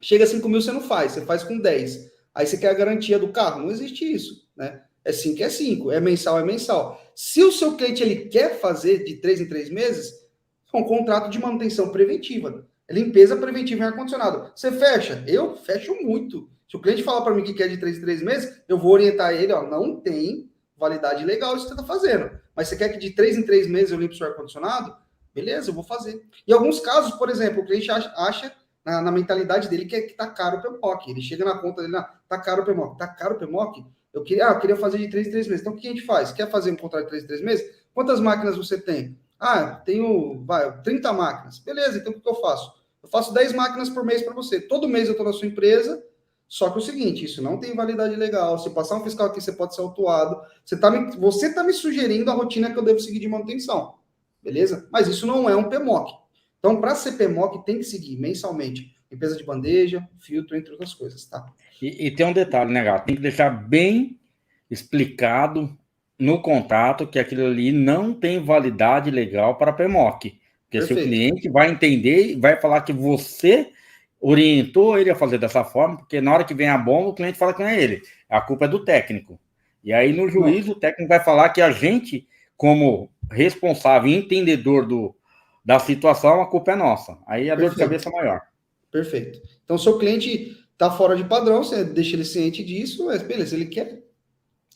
Chega a 5 mil, você não faz, você faz com 10. Aí você quer a garantia do carro. Não existe isso, né? É 5, é 5. É mensal, é mensal. Se o seu cliente ele quer fazer de 3 em 3 meses... um contrato de manutenção preventiva. Limpeza preventiva em ar-condicionado. Você fecha? Eu fecho muito. Se o cliente falar para mim que quer de 3 em 3 meses, eu vou orientar ele, não tem validade legal isso que você está fazendo. Mas você quer que de 3 em 3 meses eu limpe o seu ar-condicionado? Beleza, eu vou fazer. Em alguns casos, por exemplo, o cliente acha na mentalidade dele que tá caro o PMOC. Ele chega na conta dele, tá caro o PMOC. Tá caro o PMOC? Eu queria fazer de 3 em 3 meses. Então, o que a gente faz? Quer fazer um contrato de 3 em 3 meses? Quantas máquinas você tem? Tenho 30 máquinas. Beleza, então o que eu faço? Eu faço 10 máquinas por mês para você. Todo mês eu estou na sua empresa, só que é o seguinte, isso não tem validade legal. Se passar um fiscal aqui, você pode ser autuado. Você tá me sugerindo a rotina que eu devo seguir de manutenção. Beleza? Mas isso não é um PMOC. Então, para ser PMOC, tem que seguir mensalmente. Limpeza de bandeja, filtro, entre outras coisas, tá? E tem um detalhe, né, Gato? Tem que deixar bem explicado no contrato que aquilo ali não tem validade legal para PMOC. Porque se o cliente vai entender e vai falar que você orientou ele a fazer dessa forma, porque na hora que vem a bomba, o cliente fala que não é ele. A culpa é do técnico. E aí, no juízo, o técnico vai falar que a gente, como responsável e entendedor da situação, a culpa é nossa. Aí a dor de cabeça é maior. Perfeito. Então, seu cliente está fora de padrão, você deixa ele ciente disso, mas beleza, ele quer,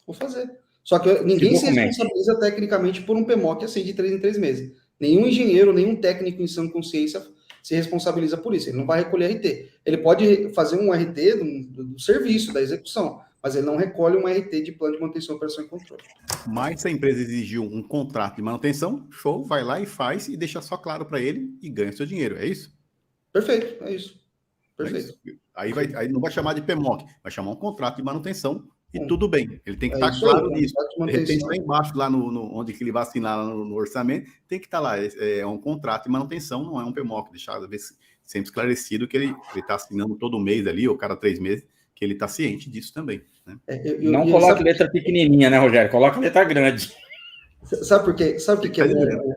vou fazer. Só que ninguém se responsabiliza tecnicamente por um PMOC assim de 3 em 3 meses. Nenhum engenheiro, nenhum técnico em sã consciência se responsabiliza por isso. Ele não vai recolher RT. Ele pode fazer um RT do serviço, da execução, mas ele não recolhe um RT de plano de manutenção, operação e controle. Mas se a empresa exigiu um contrato de manutenção, show, vai lá e faz e deixa só claro para ele e ganha seu dinheiro. É isso? Perfeito, é isso. Perfeito. É isso. Aí não vai chamar de PMOC, vai chamar um contrato de manutenção e tudo bem. Ele tem que estar claro nisso. De repente, lá embaixo, lá onde que ele vai assinar no orçamento, tem que estar lá. É um contrato de manutenção, não é um PMOC. Deixar sempre esclarecido que ele está assinando todo mês ali, ou cada 3 meses, que ele está ciente disso também. Né? Não coloque letra pequenininha, né, Rogério? Coloca letra grande. Sabe por quê? Sabe o que é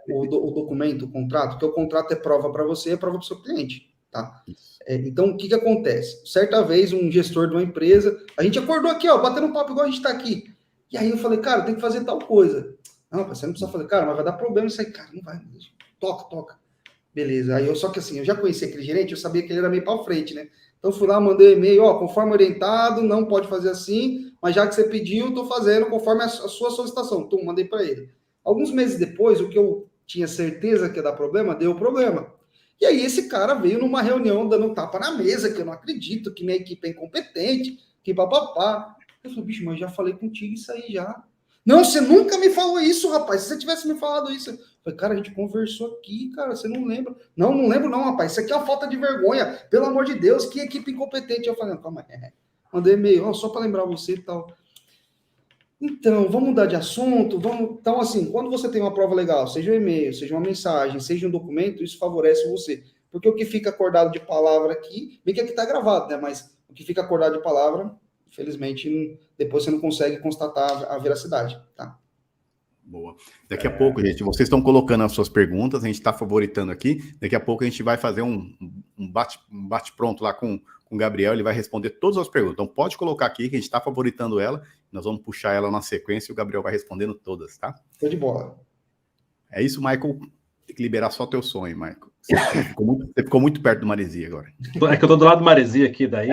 o documento, o contrato? Que o contrato é prova para você, é prova para o seu cliente. Tá? Então, o que acontece? Certa vez, um gestor de uma empresa, a gente acordou aqui, ó, batendo um papo igual a gente está aqui. E aí eu falei, cara, tem que fazer tal coisa. Não, você não precisa fazer, cara, mas vai dar problema isso aí. Cara, não vai, toca. Beleza. Aí só que assim, eu já conheci aquele gerente, eu sabia que ele era meio para frente, né? Então, fui lá, mandei um e-mail, ó, conforme orientado, não pode fazer assim, mas já que você pediu, estou fazendo conforme a sua solicitação. Então, mandei para ele. Alguns meses depois, o que eu tinha certeza que ia dar problema, deu problema. E aí esse cara veio numa reunião dando tapa na mesa, que eu não acredito, que minha equipe é incompetente, que papapá. Eu falei, bicho, mas já falei contigo isso aí já. Não, você nunca me falou isso, rapaz. Se você tivesse me falado isso... Eu falei, cara, a gente conversou aqui, cara, você não lembra? Não lembro não, rapaz. Isso aqui é uma falta de vergonha. Pelo amor de Deus, que equipe incompetente. Eu falei, calma aí. Mandei e-mail, só para lembrar você e tal. Então, vamos mudar de assunto, Então, assim, quando você tem uma prova legal, seja um e-mail, seja uma mensagem, seja um documento, isso favorece você. Porque o que fica acordado de palavra aqui, bem que aqui está gravado, né? Mas o que fica acordado de palavra, infelizmente, depois você não consegue constatar a veracidade, tá? Boa. Daqui a pouco, gente, vocês estão colocando as suas perguntas, a gente está favoritando aqui. Daqui a pouco a gente vai fazer um bate-pronto lá com o Gabriel, ele vai responder todas as perguntas. Então pode colocar aqui que a gente está favoritando ela, nós vamos puxar ela na sequência e o Gabriel vai respondendo todas, tá? Tô de bola. É isso, Michael. Tem que liberar só teu sonho, Michael. Você ficou muito perto do Maresia agora. É que eu tô do lado do Maresia aqui, daí...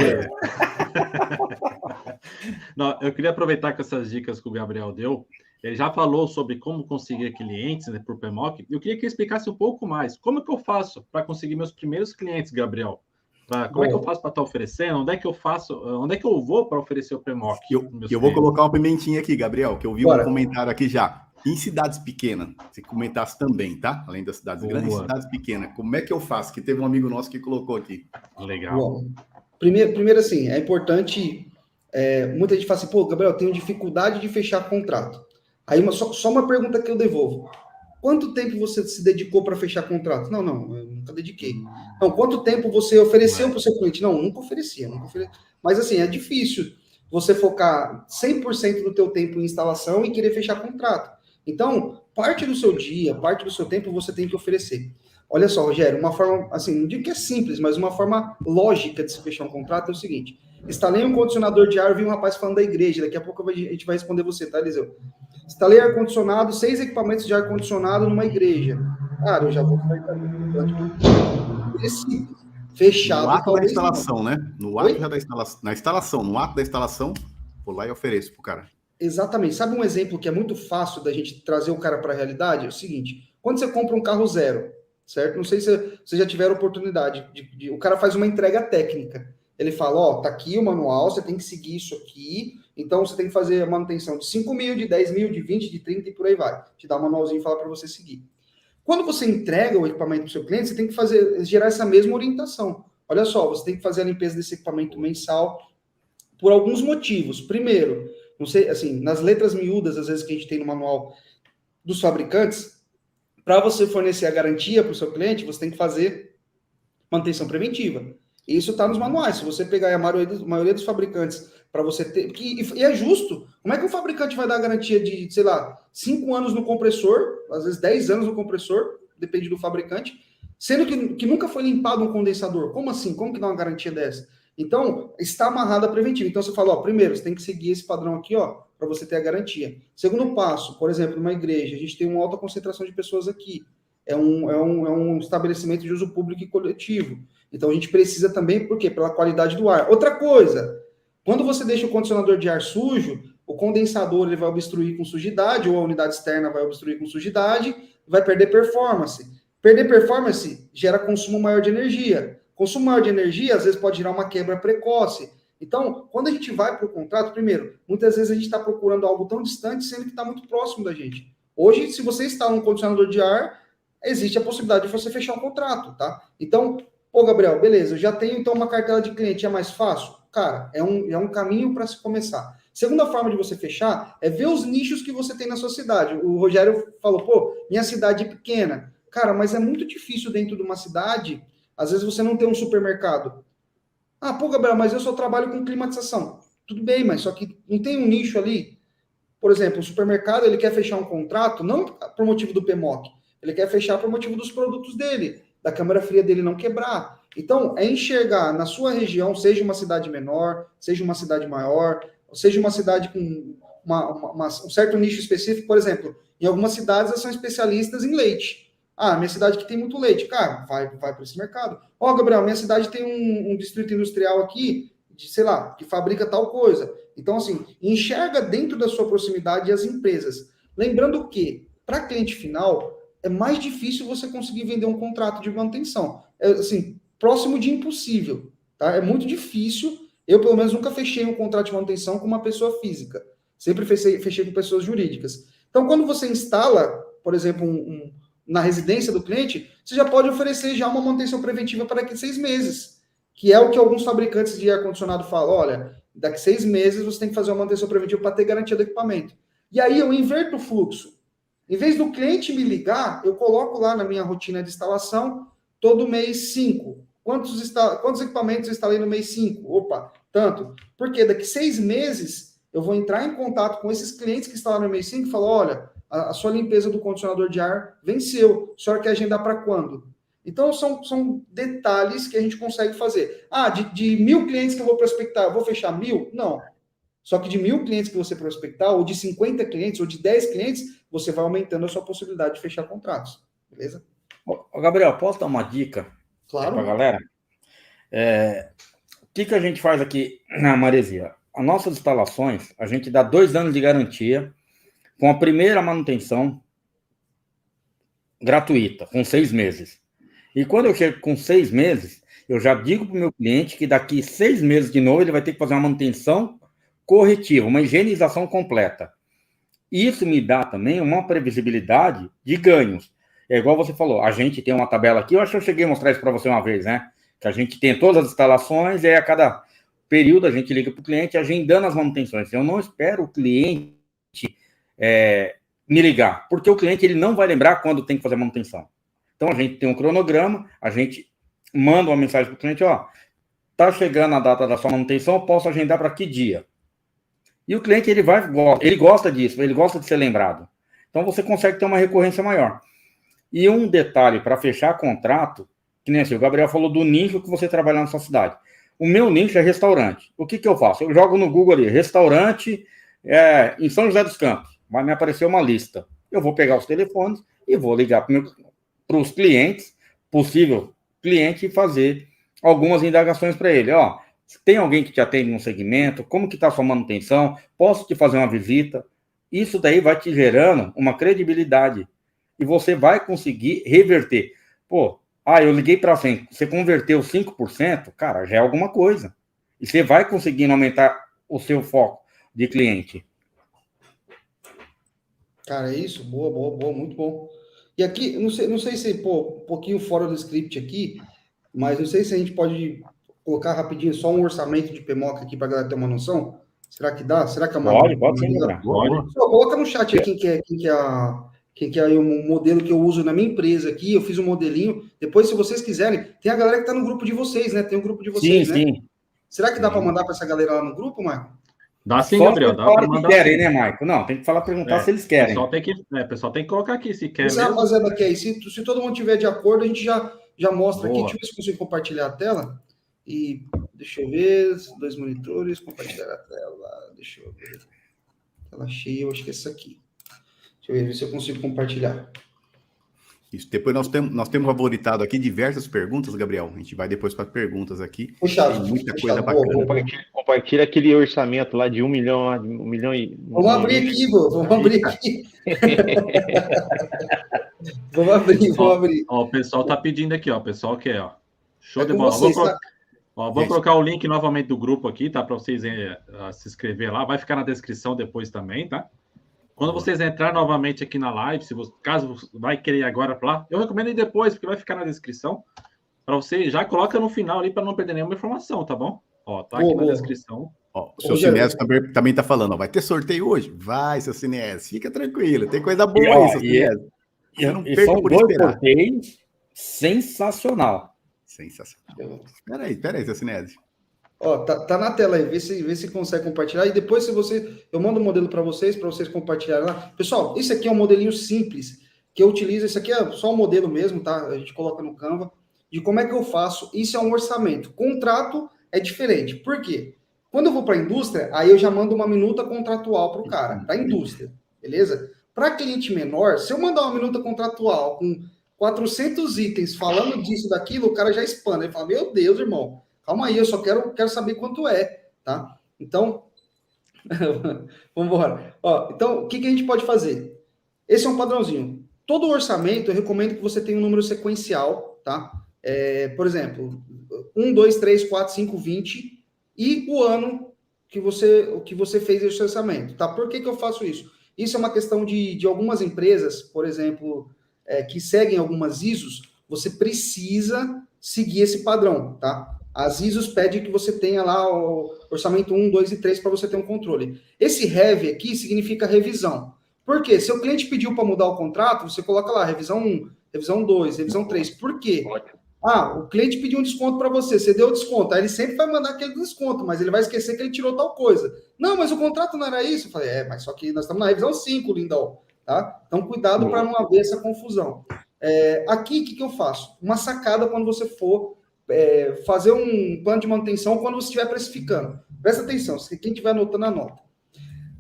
Não, eu queria aproveitar com essas dicas que o Gabriel deu. Ele já falou sobre como conseguir clientes, né, por PMOC. Eu queria que ele explicasse um pouco mais. Como que eu faço para conseguir meus primeiros clientes, Gabriel? Como é que eu faço para estar oferecendo? Onde é que eu vou para oferecer o PMOC? Eu vou colocar uma pimentinha aqui, Gabriel, que eu vi um comentário aqui já. Em cidades pequenas, se comentasse também, tá? Além das cidades grandes, cidades pequenas. Como é que eu faço? Que teve um amigo nosso que colocou aqui. Legal. Bom, primeiro assim, é importante... muita gente fala assim, pô, Gabriel, eu tenho dificuldade de fechar contrato. Aí só uma pergunta que eu devolvo. Quanto tempo você se dedicou para fechar contrato? Não, eu nunca dediquei. Não, quanto tempo você ofereceu para o seu cliente? Não, nunca oferecia. Mas assim, é difícil você focar 100% do teu tempo em instalação e querer fechar contrato. Então, parte do seu dia, parte do seu tempo você tem que oferecer. Olha só, Rogério, uma forma, assim, não digo que é simples, mas uma forma lógica de se fechar um contrato é o seguinte: instalei um condicionador de ar, vi um rapaz falando da igreja, daqui a pouco a gente vai responder você, tá, Eliseu? Instalei ar-condicionado, 6 equipamentos de ar-condicionado numa igreja. Cara, eu já vou fechado. No ato da instalação, né? No ato já da instalação, na instalação, no ato da instalação, vou lá e ofereço pro cara. Exatamente. Sabe um exemplo que é muito fácil da gente trazer o cara para a realidade? É o seguinte: quando você compra um carro zero, certo? Não sei se vocês já tiveram oportunidade o cara faz uma entrega técnica. Ele fala, ó, tá aqui o manual, você tem que seguir isso aqui, então você tem que fazer a manutenção de 5 mil, de 10 mil, de 20, de 30 e por aí vai. Te dá um manualzinho e fala para você seguir. Quando você entrega o equipamento para o seu cliente, você tem que gerar essa mesma orientação. Olha só, você tem que fazer a limpeza desse equipamento mensal por alguns motivos. Primeiro, não sei, assim, nas letras miúdas, às vezes, que a gente tem no manual dos fabricantes, para você fornecer a garantia para o seu cliente, você tem que fazer manutenção preventiva. Isso está nos manuais. Se você pegar a maioria dos fabricantes, para você ter... E é justo. Como é que o fabricante vai dar a garantia de, sei lá, 5 anos no compressor, às vezes 10 anos no compressor, depende do fabricante, sendo que nunca foi limpado um condensador? Como assim? Como que dá uma garantia dessa? Então, está amarrado a preventiva. Então, você fala, ó, primeiro, você tem que seguir esse padrão aqui, ó, para você ter a garantia. Segundo passo, por exemplo, numa igreja, a gente tem uma alta concentração de pessoas aqui. É um estabelecimento de uso público e coletivo. Então, a gente precisa também, por quê? Pela qualidade do ar. Outra coisa, quando você deixa o condicionador de ar sujo, o condensador ele vai obstruir com sujidade, ou a unidade externa vai obstruir com sujidade, vai perder performance. Perder performance gera consumo maior de energia. Consumo maior de energia, às vezes, pode gerar uma quebra precoce. Então, quando a gente vai para o contrato, primeiro, muitas vezes a gente está procurando algo tão distante, sendo que está muito próximo da gente. Hoje, se você instala um condicionador de ar, existe a possibilidade de você fechar um contrato, tá? Então, pô, Gabriel, beleza, eu já tenho então uma cartela de cliente, é mais fácil? Cara, é um caminho para se começar. Segunda forma de você fechar é ver os nichos que você tem na sua cidade. O Rogério falou, pô, minha cidade é pequena. Cara, mas é muito difícil dentro de uma cidade, às vezes você não tem um supermercado. Ah, pô, Gabriel, mas eu só trabalho com climatização. Tudo bem, mas só que não tem um nicho ali. Por exemplo, o supermercado, ele quer fechar um contrato, não por motivo do PMOC, ele quer fechar por motivo dos produtos dele, da câmara fria dele não quebrar. Então, é enxergar na sua região, seja uma cidade menor, seja uma cidade maior, seja uma cidade com um certo nicho específico. Por exemplo, em algumas cidades elas são especialistas em leite. Ah, minha cidade que tem muito leite. Cara, vai para esse mercado. Ó, Gabriel, minha cidade tem um distrito industrial aqui, sei lá, que fabrica tal coisa. Então, assim, enxerga dentro da sua proximidade as empresas. Lembrando que, para cliente final, é mais difícil você conseguir vender um contrato de manutenção. É, assim, próximo de impossível, tá? É muito difícil. Eu, pelo menos, nunca fechei um contrato de manutenção com uma pessoa física. Sempre fechei com pessoas jurídicas. Então, quando você instala, por exemplo, na residência do cliente, você já pode oferecer já uma manutenção preventiva para daqui a 6 meses, que é o que alguns fabricantes de ar-condicionado falam, olha, daqui a 6 meses você tem que fazer uma manutenção preventiva para ter garantia do equipamento. E aí eu inverto o fluxo. Em vez do cliente me ligar, eu coloco lá na minha rotina de instalação, todo mês 5. Quantos equipamentos eu instalei no mês 5? Opa, tanto. Porque daqui a 6 meses eu vou entrar em contato com esses clientes que instalaram no mês 5 e falar, olha, a sua limpeza do condicionador de ar venceu. O senhor quer agendar para quando? Então, são detalhes que a gente consegue fazer. Ah, de 1.000 clientes que eu vou prospectar, eu vou fechar 1.000? Não. Só que de 1.000 clientes que você prospectar, ou de 50 clientes, ou de 10 clientes, você vai aumentando a sua possibilidade de fechar contratos. Beleza? Ô, Gabriel, posso dar uma dica Claro. para a galera? O que a gente faz aqui na Maresia? As nossas instalações, a gente dá 2 anos de garantia, com a primeira manutenção gratuita, com 6 meses. E quando eu chego com 6 meses, eu já digo para o meu cliente que daqui 6 meses de novo ele vai ter que fazer uma manutenção corretiva, uma higienização completa. Isso me dá também uma previsibilidade de ganhos. É igual você falou, a gente tem uma tabela aqui, eu acho que eu cheguei a mostrar isso para você uma vez, né? Que a gente tem todas as instalações e aí a cada período a gente liga para o cliente agendando as manutenções. Eu não espero o cliente me ligar, porque o cliente ele não vai lembrar quando tem que fazer a manutenção. Então, a gente tem um cronograma, a gente manda uma mensagem para o cliente, ó, tá chegando a data da sua manutenção, eu posso agendar para que dia? E o cliente, ele gosta disso, ele gosta de ser lembrado. Então, você consegue ter uma recorrência maior. E um detalhe, para fechar contrato, que nem assim, o Gabriel falou do nicho que você trabalha na sua cidade. O meu nicho é restaurante. O que eu faço? Eu jogo no Google ali, restaurante em São José dos Campos. Vai me aparecer uma lista. Eu vou pegar os telefones e vou ligar para os clientes, possível cliente, e fazer algumas indagações para ele. Ó, tem alguém que te atende no segmento? Como que está a sua manutenção? Posso te fazer uma visita? Isso daí vai te gerando uma credibilidade. E você vai conseguir reverter. Pô, eu liguei para 100. Você converteu 5%, cara, já é alguma coisa. E você vai conseguindo aumentar o seu foco de cliente. Cara, é isso? Boa, muito bom. E aqui, não sei se, um pouquinho fora do script aqui, mas não sei se a gente pode colocar rapidinho só um orçamento de PMOC aqui para a galera ter uma noção. Será que dá? Será que é uma... Pode sim, pode. Coloca no chat aí quem que é o modelo que eu uso na minha empresa aqui. Eu fiz um modelinho. Depois, se vocês quiserem, tem a galera que está no grupo de vocês, né? Tem um grupo de vocês, né? Sim. Será que dá para mandar para essa galera lá no grupo, Marco? Dá sim, Gabriel. Dá para mandar. Querem, né, Marco? Não, tem que perguntar se eles querem. O pessoal tem que colocar aqui se quer. Essa rapaziada aqui aí, se todo mundo tiver de acordo, a gente já mostra aqui. Deixa eu ver se eu consigo compartilhar a tela. E Deixa eu ver. 2 monitores, compartilhar a tela. Deixa eu ver. Tela cheia, eu acho que é essa aqui. Deixa eu ver se eu consigo compartilhar. Isso. Depois nós temos favoritado aqui diversas perguntas, Gabriel. A gente vai depois para perguntas aqui. Puxado. Tem muita coisa bacana. Compartilha aquele orçamento lá de 1 milhão, 1 milhão e... Vamos abrir aqui, Igor. Vamos abrir aqui. Vamos abrir. Ó, o pessoal tá pedindo aqui, ó. O pessoal quer, ó. Show É de com bola. vocês, tá? Vou colocar o link novamente do grupo aqui, tá? Para vocês se inscrever lá. Vai ficar na descrição depois também, tá? Quando vocês entrarem novamente aqui na live, caso vai querer agora para lá, eu recomendo ir depois, porque vai ficar na descrição. Para você, já coloca no final ali para não perder nenhuma informação, tá bom? Ó, tá aqui na descrição. Ó, o seu Sinésio também tá falando, ó, vai ter sorteio hoje? Vai, seu Sinésio, fica tranquilo, tem coisa boa aí, seu Sinésio. Eu não perco por esperar. Sorteios sensacional. Sensacional. Espera aí, seu Sinésio. Ó, tá na tela aí, vê se consegue compartilhar. E depois, eu mando o modelo para vocês compartilharem lá. Pessoal, esse aqui é um modelinho simples que eu utilizo. Esse aqui é só um modelo mesmo, tá? A gente coloca no Canva. De como é que eu faço? Isso é um orçamento. Contrato é diferente. Por quê? Quando eu vou para a indústria, aí eu já mando uma minuta contratual para o cara, para a indústria, beleza? Para cliente menor, se eu mandar uma minuta contratual com 400 itens falando disso, daquilo, o cara já espana. Ele fala, meu Deus, irmão. Calma aí, eu só quero saber quanto é, tá? Então, vamos embora. Ó, então, o que a gente pode fazer? Esse é um padrãozinho. Todo orçamento, eu recomendo que você tenha um número sequencial, tá? Por exemplo, 1, 2, 3, 4, 5, 20 e o ano que você fez esse orçamento, tá? Por que eu faço isso? Isso é uma questão de algumas empresas, por exemplo, que seguem algumas ISOs, você precisa seguir esse padrão, tá? As ISOs pedem que você tenha lá o orçamento 1, 2 e 3 para você ter um controle. Esse REV aqui significa revisão. Por quê? Se o cliente pediu para mudar o contrato, você coloca lá revisão 1, revisão 2, revisão 3. Por quê? O cliente pediu um desconto para você deu o desconto. Aí ele sempre vai mandar aquele desconto, mas ele vai esquecer que ele tirou tal coisa. Não, mas o contrato não era isso. Eu falei, mas só que nós estamos na revisão 5, lindão. Tá? Então, cuidado para não haver essa confusão. Aqui, o que eu faço? Uma sacada quando você for fazer um plano de manutenção quando você estiver precificando. Presta atenção, quem estiver anotando,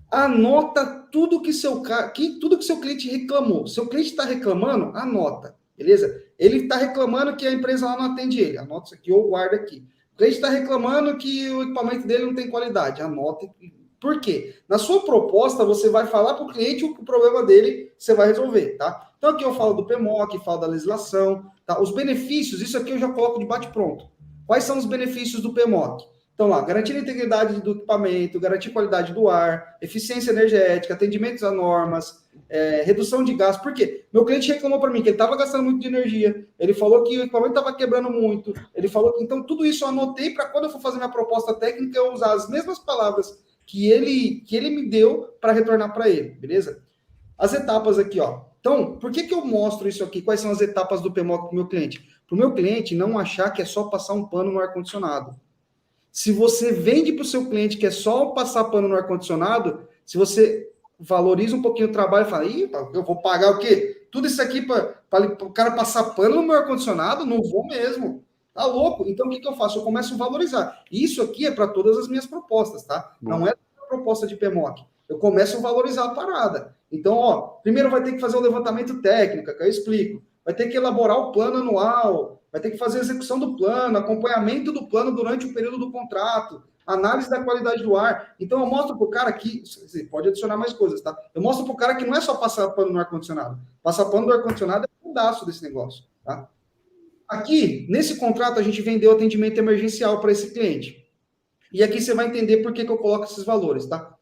anota tudo que seu cliente reclamou. Seu cliente está reclamando, anota, beleza? Ele está reclamando que a empresa lá não atende ele, anota isso aqui ou guarda aqui. O cliente está reclamando que o equipamento dele não tem qualidade, anota. Por quê? Na sua proposta, você vai falar para o cliente o problema dele, você vai resolver, tá? Então, aqui eu falo do PMOC, falo da legislação, tá? Os benefícios, isso aqui eu já coloco de bate-pronto. Quais são os benefícios do PMOC? Então, lá, garantir a integridade do equipamento, garantir a qualidade do ar, eficiência energética, atendimentos a normas, redução de gasto. Por quê? Meu cliente reclamou para mim que ele estava gastando muito de energia, ele falou que o equipamento estava quebrando muito, ele falou que... Então, tudo isso eu anotei para quando eu for fazer minha proposta técnica, eu usar as mesmas palavras que ele me deu para retornar para ele, beleza? As etapas aqui, ó. Então, por que eu mostro isso aqui? Quais são as etapas do PMOC para o meu cliente? Para o meu cliente não achar que é só passar um pano no ar-condicionado. Se você vende para o seu cliente que é só passar pano no ar-condicionado, se você valoriza um pouquinho o trabalho e fala, eu vou pagar o quê? Tudo isso aqui para o cara passar pano no meu ar-condicionado? Não vou mesmo. Tá louco? Então, o que eu faço? Eu começo a valorizar. Isso aqui é para todas as minhas propostas, tá? Bom. Não é proposta de PMOC. Eu começo a valorizar a parada. Então, primeiro vai ter que fazer o levantamento técnico, que eu explico. Vai ter que elaborar o plano anual, vai ter que fazer a execução do plano, acompanhamento do plano durante o período do contrato, análise da qualidade do ar. Então, eu mostro para o cara que... Você pode adicionar mais coisas, tá? Eu mostro para o cara que não é só passar pano no ar-condicionado. Passar pano no ar-condicionado é um pedaço desse negócio, tá? Aqui, nesse contrato, a gente vendeu atendimento emergencial para esse cliente. E aqui você vai entender por que eu coloco esses valores, tá?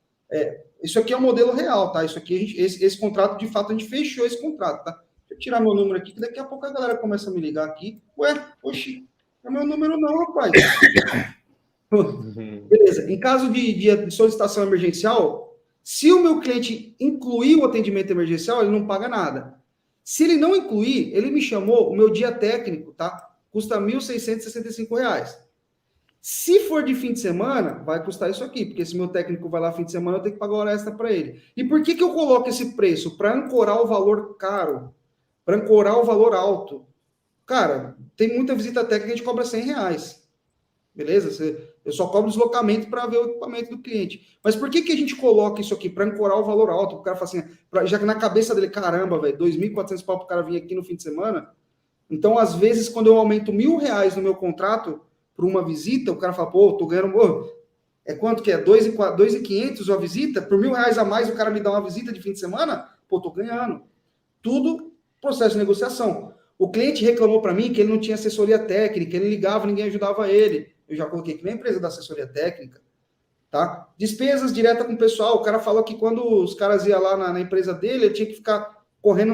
Isso aqui é um modelo real, tá? Isso aqui, esse contrato, de fato, a gente fechou esse contrato, tá? Deixa eu tirar meu número aqui, que daqui a pouco a galera começa a me ligar aqui. Oxi, não é meu número não, rapaz. Beleza. Em caso de solicitação emergencial, se o meu cliente incluir o atendimento emergencial, ele não paga nada. Se ele não incluir, ele me chamou, o meu dia técnico, tá? Custa R$ 1.665. Se for de fim de semana, vai custar isso aqui, porque se meu técnico vai lá fim de semana, eu tenho que pagar hora extra para ele. E por que eu coloco esse preço? Para ancorar o valor caro, para ancorar o valor alto. Cara, tem muita visita técnica que a gente cobra R$100. Beleza? Eu só cobro deslocamento para ver o equipamento do cliente. Mas por que a gente coloca isso aqui? Para ancorar o valor alto. O cara fala assim, já que na cabeça dele, caramba, velho, 2.400 pau para o cara vir aqui no fim de semana. Então, às vezes, quando eu aumento R$1.000 no meu contrato por uma visita, o cara fala, pô, tô ganhando, é quanto que é? 2.500 uma visita? Por R$1.000 a mais o cara me dá uma visita de fim de semana? Pô, tô ganhando. Tudo processo de negociação. O cliente reclamou para mim que ele não tinha assessoria técnica, ele ligava, ninguém ajudava ele. Eu já coloquei que nem empresa da assessoria técnica, tá? Despesas diretas com o pessoal. O cara falou que quando os caras iam lá na empresa dele, ele tinha que ficar correndo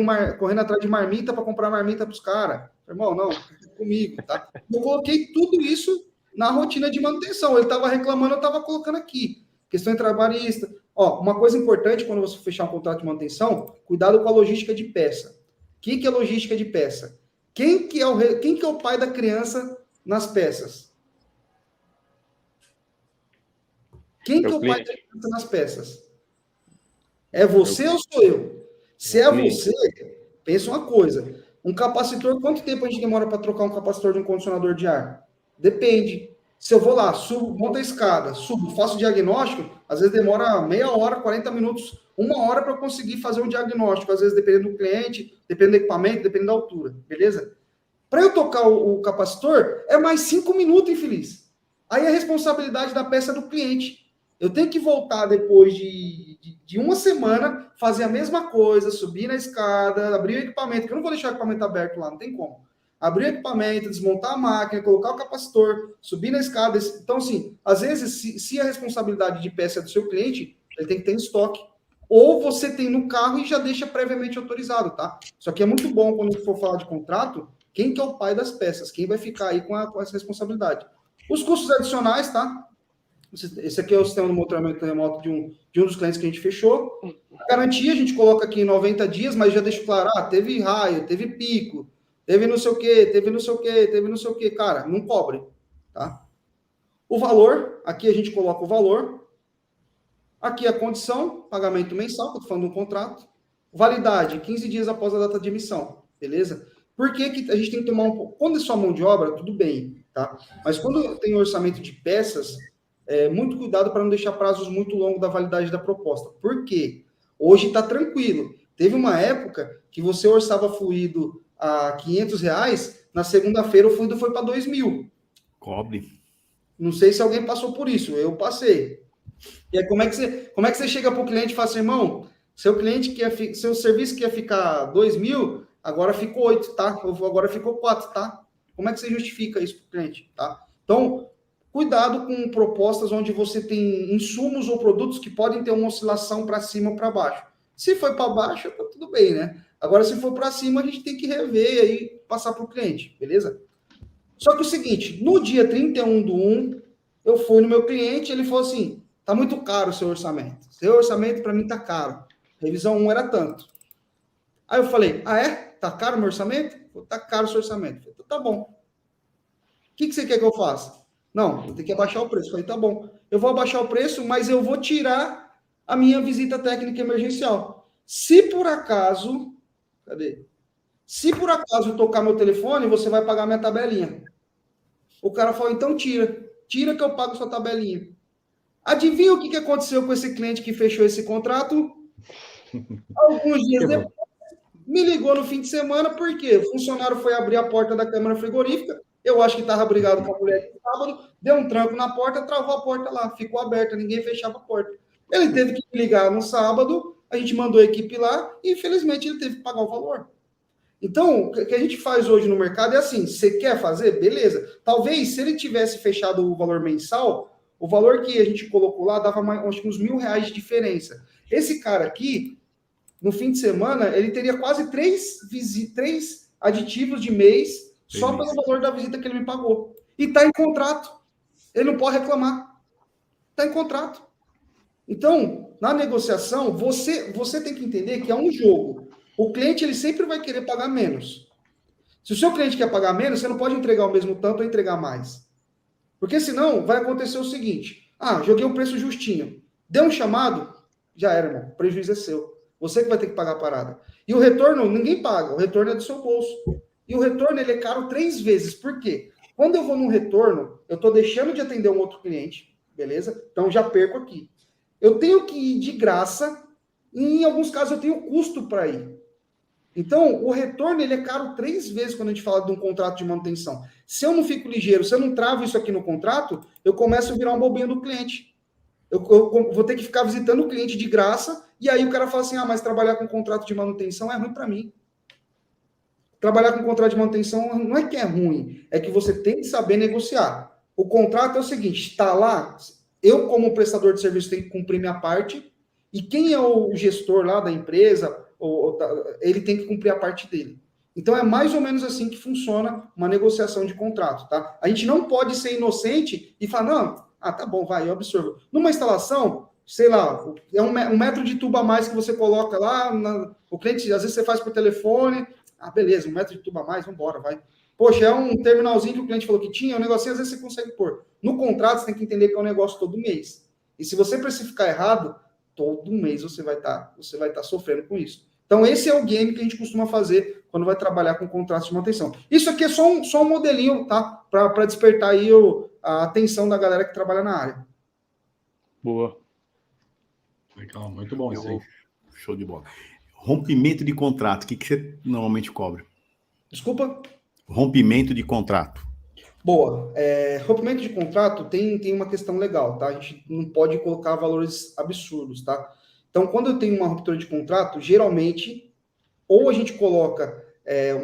atrás de marmita para comprar marmita para os caras. Irmão, não, comigo, tá? Eu coloquei tudo isso na rotina de manutenção. Ele estava reclamando, eu estava colocando aqui. Questão trabalhista. Ó, uma coisa importante quando você fechar um contrato de manutenção, cuidado com a logística de peça. O que é logística de peça? Quem que é o pai da criança nas peças? Quem que é o pai da criança nas peças? É você ou sou eu? Se é você, pensa uma coisa. Um capacitor, quanto tempo a gente demora para trocar um capacitor de um condicionador de ar? Depende. Se eu vou lá, subo, monto a escada, subo, faço diagnóstico, às vezes demora meia hora, 40 minutos, 1 hora para eu conseguir fazer um diagnóstico, às vezes dependendo do cliente, dependendo do equipamento, dependendo da altura, beleza? Para eu tocar o capacitor, é mais 5 minutos, infeliz. Aí a responsabilidade da peça é do cliente. Eu tenho que voltar depois de uma semana, fazer a mesma coisa, subir na escada, abrir o equipamento, porque eu não vou deixar o equipamento aberto lá, não tem como. Abrir o equipamento, desmontar a máquina, colocar o capacitor, subir na escada. Então, assim, às vezes, se a responsabilidade de peça é do seu cliente, ele tem que ter em estoque. Ou você tem no carro e já deixa previamente autorizado, tá? Isso aqui é muito bom quando for falar de contrato, quem que é o pai das peças, quem vai ficar aí com essa responsabilidade. Os custos adicionais, tá? Esse aqui é o sistema de monitoramento remoto de um dos clientes que a gente fechou. A garantia a gente coloca aqui em 90 dias, mas já deixo claro, teve raio, teve pico, teve não sei o quê, teve não sei o quê, teve não sei o quê. Cara, não cobre, tá? O valor, aqui a gente coloca o valor. Aqui a condição, pagamento mensal, que eu tô falando de um contrato. Validade, 15 dias após a data de emissão, beleza? Por que a gente tem que tomar um pouco... Quando é só mão de obra, tudo bem, tá? Mas quando tem orçamento de peças, muito cuidado para não deixar prazos muito longos da validade da proposta. Por quê? Hoje está tranquilo. Teve uma época que você orçava fluido a R$500, na segunda-feira o fluido foi para 2.000. Cobre. Não sei se alguém passou por isso, eu passei. E aí, como é que você chega para o cliente e fala assim, irmão, seu serviço que ia ficar 2.000, agora ficou 8, tá? Agora ficou 4, tá? Como é que você justifica isso para o cliente, tá? Então, cuidado com propostas onde você tem insumos ou produtos que podem ter uma oscilação para cima ou para baixo. Se foi para baixo, tá tudo bem, né? Agora, se for para cima, a gente tem que rever e aí passar para o cliente, beleza? Só que o seguinte, no dia 31/1, eu fui no meu cliente, ele falou assim, tá muito caro o seu orçamento. Seu orçamento para mim tá caro. Revisão 1 era tanto. Aí eu falei, tá caro o meu orçamento? Tá caro o seu orçamento. Falei, então tá bom. O que você quer que eu faça? Não, eu tenho que abaixar o preço. Falei, tá bom. Eu vou abaixar o preço, mas eu vou tirar a minha visita técnica emergencial. Se por acaso... Cadê? Se por acaso eu tocar meu telefone, você vai pagar minha tabelinha. O cara falou, então tira. Tira que eu pago sua tabelinha. Adivinha o que aconteceu com esse cliente que fechou esse contrato? Alguns dias depois, me ligou no fim de semana, por quê? O funcionário foi abrir a porta da câmara frigorífica, eu acho que estava brigado com a mulher no sábado, deu um tranco na porta, travou a porta lá, ficou aberta, ninguém fechava a porta. Ele teve que ligar no sábado, a gente mandou a equipe lá, e infelizmente ele teve que pagar o valor. Então, o que a gente faz hoje no mercado é assim, você quer fazer? Beleza. Talvez, se ele tivesse fechado o valor mensal, o valor que a gente colocou lá dava acho que uns R$1.000 de diferença. Esse cara aqui, no fim de semana, ele teria quase 3 aditivos de mês só pelo valor da visita que ele me pagou. E está em contrato. Ele não pode reclamar. Está em contrato. Então, na negociação, você tem que entender que é um jogo. O cliente ele sempre vai querer pagar menos. Se o seu cliente quer pagar menos, você não pode entregar o mesmo tanto ou entregar mais. Porque senão vai acontecer o seguinte. Joguei um preço justinho. Deu um chamado, já era, irmão. O prejuízo é seu. Você que vai ter que pagar a parada. E o retorno, ninguém paga. O retorno é do seu bolso. E o retorno, ele é caro 3 vezes. Por quê? Quando eu vou num retorno, eu estou deixando de atender um outro cliente, beleza? Então já perco aqui. Eu tenho que ir de graça, e em alguns casos eu tenho custo para ir. Então, o retorno ele é caro 3 vezes quando a gente fala de um contrato de manutenção. Se eu não fico ligeiro, se eu não travo isso aqui no contrato, eu começo a virar um bobinho do cliente. Eu vou ter que ficar visitando o cliente de graça, e aí o cara fala assim, mas trabalhar com contrato de manutenção é ruim para mim. Trabalhar com contrato de manutenção não é que é ruim, é que você tem que saber negociar. O contrato é o seguinte, está lá, eu como prestador de serviço tenho que cumprir minha parte, e quem é o gestor lá da empresa, ele tem que cumprir a parte dele. Então é mais ou menos assim que funciona uma negociação de contrato, tá? A gente não pode ser inocente e falar, não, tá bom, vai, eu absorvo. Numa instalação, sei lá, é um metro de tubo a mais que você coloca lá, o cliente, às vezes você faz por telefone, beleza, 1 metro de tubo a mais, vamos embora, vai. Poxa, é um terminalzinho que o cliente falou que tinha, um negocinho, às vezes você consegue pôr. No contrato, você tem que entender que é um negócio todo mês. E se você precificar errado, todo mês você vai estar sofrendo com isso. Então, esse é o game que a gente costuma fazer quando vai trabalhar com contratos de manutenção. Isso aqui é só um modelinho, tá? Para despertar aí a atenção da galera que trabalha na área. Boa. Legal, muito bom isso aí. Show de bola. Rompimento de contrato, o que você normalmente cobra? Desculpa? Rompimento de contrato. Boa. Rompimento de contrato tem uma questão legal, tá? A gente não pode colocar valores absurdos, tá? Então, quando eu tenho uma ruptura de contrato, geralmente, ou a gente coloca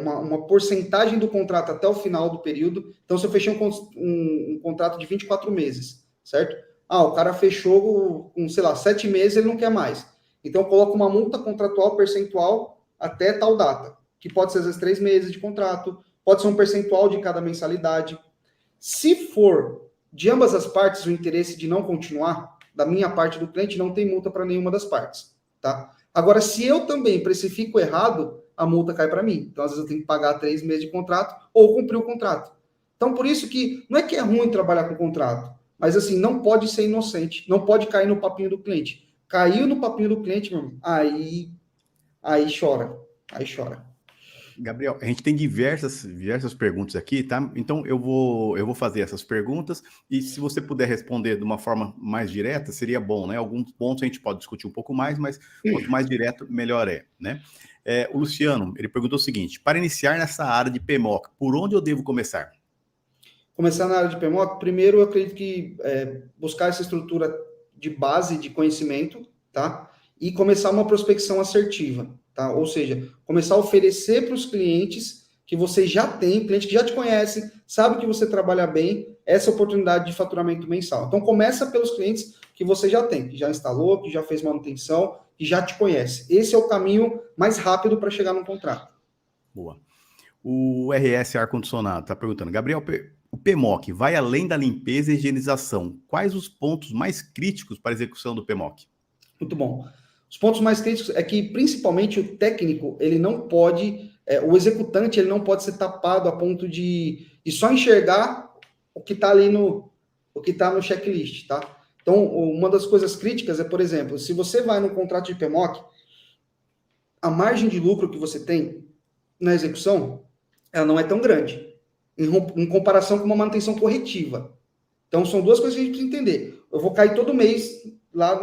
uma porcentagem do contrato até o final do período. Então, se eu fechei um contrato de 24 meses, certo? O cara fechou com, sei lá, 7 meses, ele não quer mais. Então, eu coloco uma multa contratual percentual até tal data, que pode ser, às vezes, 3 meses de contrato, pode ser um percentual de cada mensalidade. Se for de ambas as partes o interesse de não continuar, da minha parte do cliente, não tem multa para nenhuma das partes, tá? Agora, se eu também precifico errado, a multa cai para mim. Então, às vezes, eu tenho que pagar 3 meses de contrato ou cumprir o contrato. Então, por isso que não é que é ruim trabalhar com contrato, mas, assim, não pode ser inocente, não pode cair no papinho do cliente. Caiu no papinho do cliente, meu irmão, aí chora, aí chora. Gabriel, a gente tem diversas perguntas aqui, tá? Então eu vou fazer essas perguntas e se você puder responder de uma forma mais direta, seria bom, né? Alguns pontos a gente pode discutir um pouco mais, mas quanto mais direto, melhor né? O Luciano, ele perguntou o seguinte: para iniciar nessa área de PMOC, por onde eu devo começar? Começar na área de PMOC, primeiro eu acredito que buscar essa estrutura de base de conhecimento, tá? E começar uma prospecção assertiva. Tá? Ou seja, começar a oferecer para os clientes que você já tem, cliente que já te conhece, sabe que você trabalha bem, essa oportunidade de faturamento mensal. Então, começa pelos clientes que você já tem, que já instalou, que já fez manutenção, que já te conhece. Esse é o caminho mais rápido para chegar no contrato. Boa. O RS Ar-Condicionado está perguntando, Gabriel, o PMOC vai além da limpeza e higienização. Quais os pontos mais críticos para a execução do PMOC? Muito bom. Os pontos mais críticos é que, principalmente, o técnico, ele não pode, o executante, ele não pode ser tapado a ponto de só enxergar o que está ali no checklist, tá? Então, uma das coisas críticas é, por exemplo, se você vai no contrato de PMOC, a margem de lucro que você tem na execução, ela não é tão grande, em comparação com uma manutenção corretiva. Então, são duas coisas que a gente precisa entender. Eu vou cair todo mês... Lá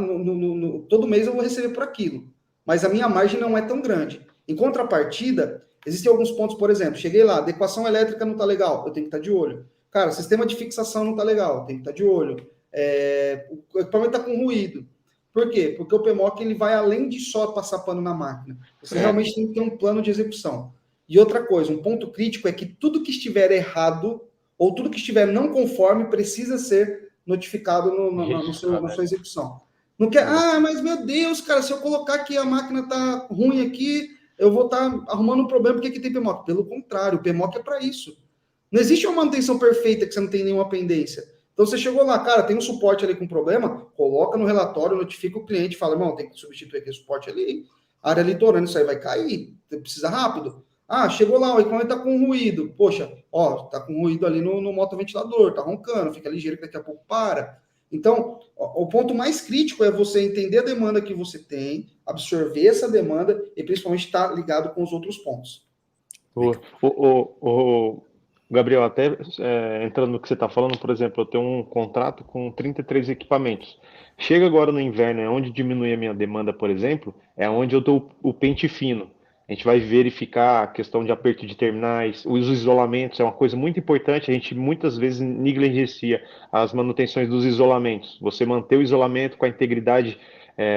todo mês eu vou receber por aquilo, mas a minha margem não é tão grande. Em contrapartida, existem alguns pontos, por exemplo, cheguei lá, adequação elétrica não está legal, eu tenho que estar de olho. Cara, o sistema de fixação não está legal, eu tenho que estar de olho. O equipamento está com ruído. Por quê? Porque o PMOC ele vai além de só passar pano na máquina. Você realmente tem que ter um plano de execução. E outra coisa, um ponto crítico é que tudo que estiver errado ou tudo que estiver não conforme precisa ser notificado na sua execução. Não quer, mas meu Deus, cara, se eu colocar que a máquina tá ruim aqui, eu vou estar arrumando um problema porque aqui tem PMOC. Pelo contrário, o PMOC é para isso. Não existe uma manutenção perfeita que você não tem nenhuma pendência. Então você chegou lá, cara, tem um suporte ali com problema, coloca no relatório, notifica o cliente, fala, irmão, tem que substituir aquele suporte ali, área litorânea, isso aí vai cair, precisa rápido. Chegou lá, o equipamento tá com ruído. Poxa, tá com ruído ali no motoventilador, tá roncando, fica ligeiro que daqui a pouco para. Então, o ponto mais crítico é você entender a demanda que você tem, absorver essa demanda e principalmente estar ligado com os outros pontos. Gabriel, até entrando no que você está falando, por exemplo, eu tenho um contrato com 33 equipamentos. Chega agora no inverno, é onde diminui a minha demanda, por exemplo, é onde eu dou o pente fino. A gente vai verificar a questão de aperto de terminais, os isolamentos, é uma coisa muito importante. A gente muitas vezes negligencia as manutenções dos isolamentos. Você manter o isolamento com a integridade,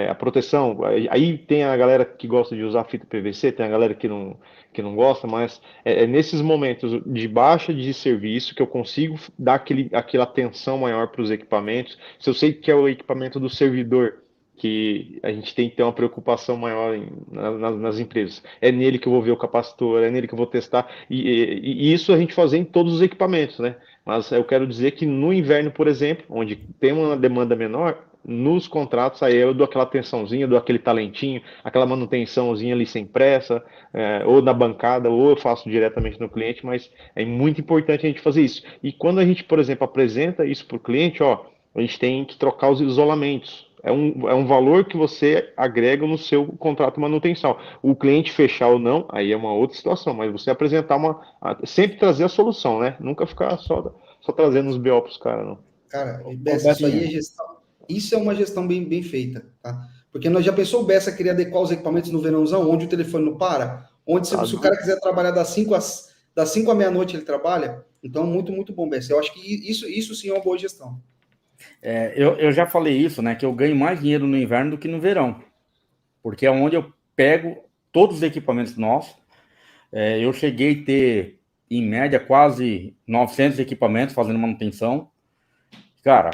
a proteção. Aí tem a galera que gosta de usar fita PVC, tem a galera que não gosta, mas é nesses momentos de baixa de serviço que eu consigo dar aquela atenção maior para os equipamentos. Se eu sei que é o equipamento do servidor, que a gente tem que ter uma preocupação maior nas empresas. É nele que eu vou ver o capacitor, é nele que eu vou testar, e isso a gente faz em todos os equipamentos, né? Mas eu quero dizer que no inverno, por exemplo, onde tem uma demanda menor, nos contratos aí eu dou aquela atençãozinha, dou aquele talentinho, aquela manutençãozinha ali sem pressa, ou na bancada, ou eu faço diretamente no cliente, mas é muito importante a gente fazer isso. E quando a gente, por exemplo, apresenta isso para o cliente, ó, a gente tem que trocar os isolamentos. É um valor que você agrega no seu contrato de manutenção. O cliente fechar ou não, aí é uma outra situação, mas você apresentar sempre trazer a solução, né? Nunca ficar só trazendo os BO para os caras, não. Cara, Bessa, isso aí é gestão. Isso é uma gestão bem feita, tá? Porque nós já pensou o Bessa querer adequar os equipamentos no verãozão, onde o telefone não para? Onde se o cara quiser trabalhar das 5 à meia-noite, ele trabalha? Então, muito bom, Bessa. Eu acho que isso sim é uma boa gestão. Eu já falei isso, né? Que eu ganho mais dinheiro no inverno do que no verão. Porque é onde eu pego todos os equipamentos nossos. Eu cheguei a ter, em média, quase 900 equipamentos fazendo manutenção. Cara,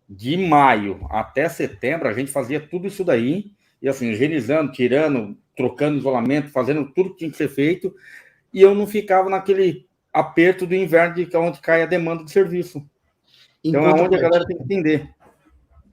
de maio até setembro, a gente fazia tudo isso daí. E assim, higienizando, tirando, trocando isolamento, fazendo tudo que tinha que ser feito. E eu não ficava naquele aperto do inverno, de onde cai a demanda de serviço. Então é onde a galera tem que entender.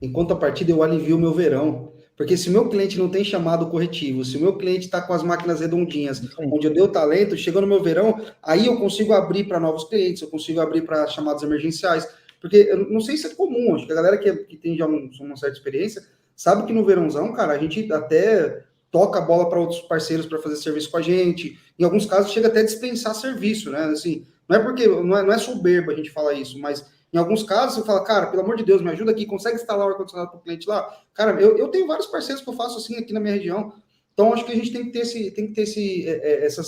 Em contrapartida, eu alivio o meu verão. Porque se o meu cliente não tem chamado corretivo, se o meu cliente está com as máquinas redondinhas, onde eu dei o talento, chegou no meu verão, aí eu consigo abrir para novos clientes, eu consigo abrir para chamadas emergenciais. Porque eu não sei se é comum, acho que a galera que tem já uma certa experiência sabe que no verãozão, cara, a gente até toca a bola para outros parceiros para fazer serviço com a gente. Em alguns casos, chega até a dispensar serviço, né? Assim, não é soberba a gente falar isso, mas em alguns casos, você fala, cara, pelo amor de Deus, me ajuda aqui, consegue instalar o ar-condicionado para o cliente lá? Cara, eu tenho vários parceiros que eu faço assim aqui na minha região. Então, acho que a gente tem que ter essa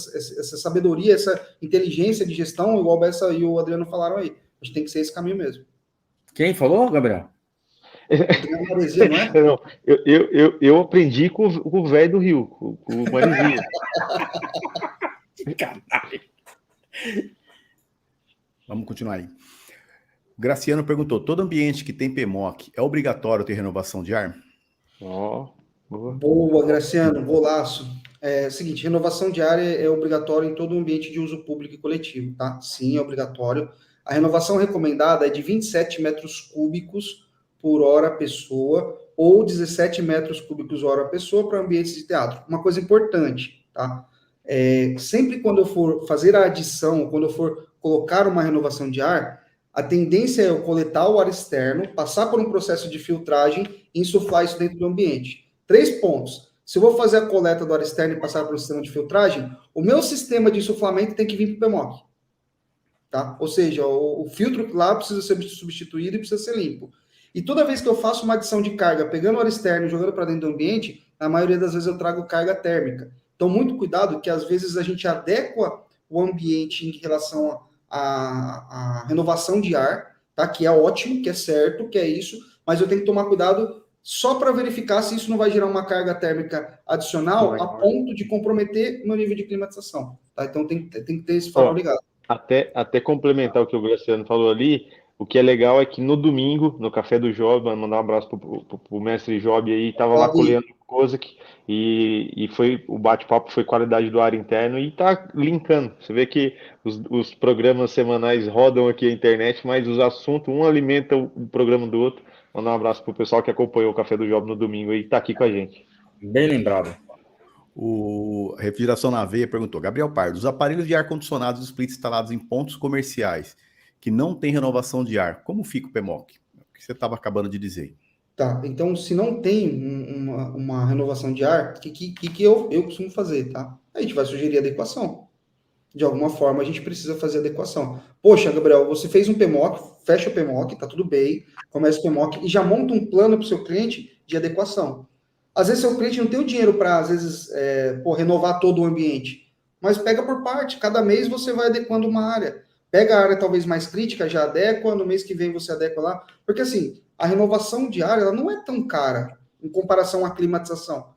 sabedoria, essa inteligência de gestão, igual o Bessa e o Adriano falaram aí. A gente tem que ser esse caminho mesmo. Quem falou, Gabriel? Maresia, não é? Não, eu aprendi com o velho do Rio, com o Maresia. Caralho. Vamos continuar aí. Graciano perguntou, todo ambiente que tem PMOC é obrigatório ter renovação de ar? Boa, Graciano, golaço. Seguinte, renovação de ar é obrigatório em todo ambiente de uso público e coletivo, tá? Sim, é obrigatório. A renovação recomendada é de 27 metros cúbicos por hora pessoa ou 17 metros cúbicos hora pessoa para ambientes de teatro. Uma coisa importante, tá? Sempre quando eu for fazer a adição, quando eu for colocar uma renovação de ar, a tendência é eu coletar o ar externo, passar por um processo de filtragem e insuflar isso dentro do ambiente. 3 pontos. Se eu vou fazer a coleta do ar externo e passar por um sistema de filtragem, o meu sistema de insuflamento tem que vir para o PMOC. Tá? Ou seja, o filtro lá precisa ser substituído e precisa ser limpo. E toda vez que eu faço uma adição de carga, pegando o ar externo e jogando para dentro do ambiente, na maioria das vezes eu trago carga térmica. Então, muito cuidado, que às vezes a gente adequa o ambiente em relação a renovação de ar, tá? Que é ótimo, que é certo, que é isso, mas eu tenho que tomar cuidado só para verificar se isso não vai gerar uma carga térmica adicional a ponto de comprometer meu nível de climatização, tá? Então tem que ter esse fator ligado. Até complementar o que o Graciano falou ali, o que é legal é que no domingo, no Café do Job, mandar um abraço pro mestre Job aí, tava lá colhendo coisa e o bate-papo foi qualidade do ar interno e tá linkando. Você vê que os programas semanais rodam aqui a internet, mas os assuntos, um alimenta o programa do outro. Mandar um abraço pro pessoal que acompanhou o Café do Job no domingo e tá aqui com a gente. Bem lembrado. O Refrigeração na Veia perguntou, Gabriel Pardo, os aparelhos de ar-condicionado splits instalados em pontos comerciais que não tem renovação de ar, como fica o PMOC? O que você estava acabando de dizer. Tá, então se não tem uma renovação de ar, o que eu costumo fazer, tá? A gente vai sugerir adequação. de alguma forma a gente precisa fazer adequação. Poxa, Gabriel, você fez um PMOC, fecha o PMOC, tá tudo bem, começa o PMOC e já monta um plano para o seu cliente de adequação. Às vezes, seu cliente não tem o dinheiro para, às vezes, renovar todo o ambiente, mas pega por parte, cada mês você vai adequando uma área. Pega a área talvez mais crítica, já adequa, no mês que vem você adequa lá, porque assim, a renovação de ar, ela não é tão cara em comparação à climatização.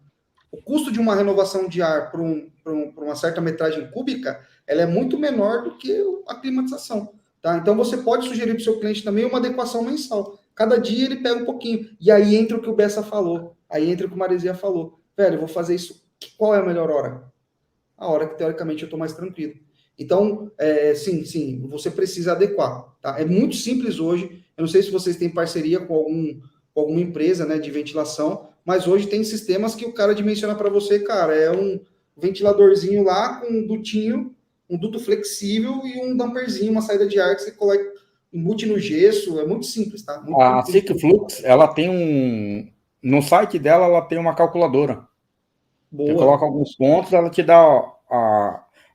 O custo de uma renovação de ar para uma certa metragem cúbica, ela é muito menor do que a climatização. Tá? Então, você pode sugerir para o seu cliente também uma adequação mensal. Cada dia ele pega um pouquinho. E aí entra o que o Bessa falou. Aí entra o que o Maresia falou. Velho, eu vou fazer isso. Qual é a melhor hora? A hora que, teoricamente, eu estou mais tranquilo. Então, sim, você precisa adequar. Tá? É muito simples hoje. Eu não sei se vocês têm parceria com alguma empresa, né, de ventilação, mas hoje tem sistemas que o cara dimensiona para você, cara, é um ventiladorzinho lá com um dutinho, um duto flexível e um damperzinho, uma saída de ar que você coloca, embute no gesso, é muito simples, tá? Muito a SicFlux, ela tem no site dela, ela tem uma calculadora. Boa. Você coloca alguns pontos, ela te dá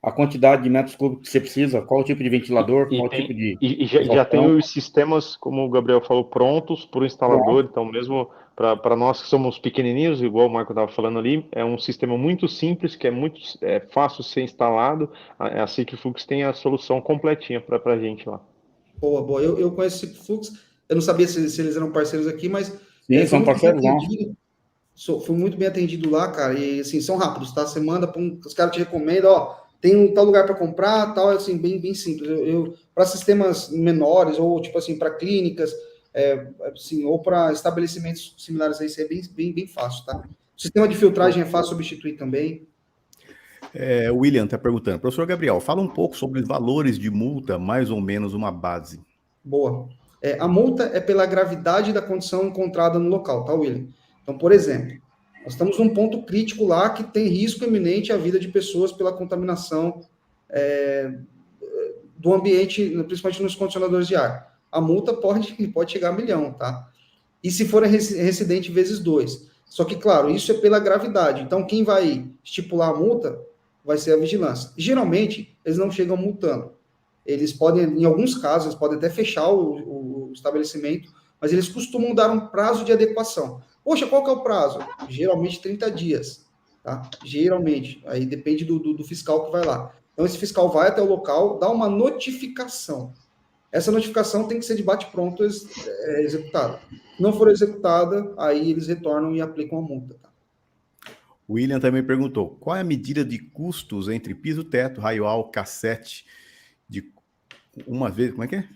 a quantidade de metros cúbicos que você precisa, qual o tipo de ventilador, qual o tipo de... E já tem os sistemas, como o Gabriel falou, prontos para o instalador. Então, mesmo para nós que somos pequenininhos, igual o Marco estava falando ali, é um sistema muito simples, que é muito fácil de ser instalado. A SicFlux tem a solução completinha para a gente lá. Boa. Eu conheço o SicFlux, eu não sabia se eles eram parceiros aqui, mas... Sim, são parceiros lá. Fui muito bem atendido lá, cara, e assim, são rápidos, tá? Você manda, os caras te recomendam, ó, tem um tal lugar para comprar, tal, assim, bem simples. Para sistemas menores, ou tipo assim, para clínicas, assim, ou para estabelecimentos similares a isso, é bem fácil, tá? O sistema de filtragem é fácil substituir também. O William está perguntando, professor Gabriel, fala um pouco sobre os valores de multa, mais ou menos uma base. Boa. A multa é pela gravidade da condição encontrada no local, tá, William? Então, por exemplo, nós estamos num ponto crítico lá que tem risco iminente à vida de pessoas pela contaminação do ambiente, principalmente nos condicionadores de ar. A multa pode chegar a 1 milhão, tá? E se for residente vezes 2. Só que, claro, isso é pela gravidade. Então, quem vai estipular a multa vai ser a vigilância. Geralmente, eles não chegam multando. Eles podem, em alguns casos, eles podem até fechar o estabelecimento, mas eles costumam dar um prazo de adequação. Poxa, qual que é o prazo? Geralmente 30 dias, tá? Geralmente. Aí depende do fiscal que vai lá. Então, esse fiscal vai até o local, dá uma notificação. Essa notificação tem que ser de bate-pronto executada. Se não for executada, aí eles retornam e aplicam a multa. Tá? O William também perguntou, qual é a medida de custos entre piso-teto, raio-alto, cassete, de uma vez, como é que é?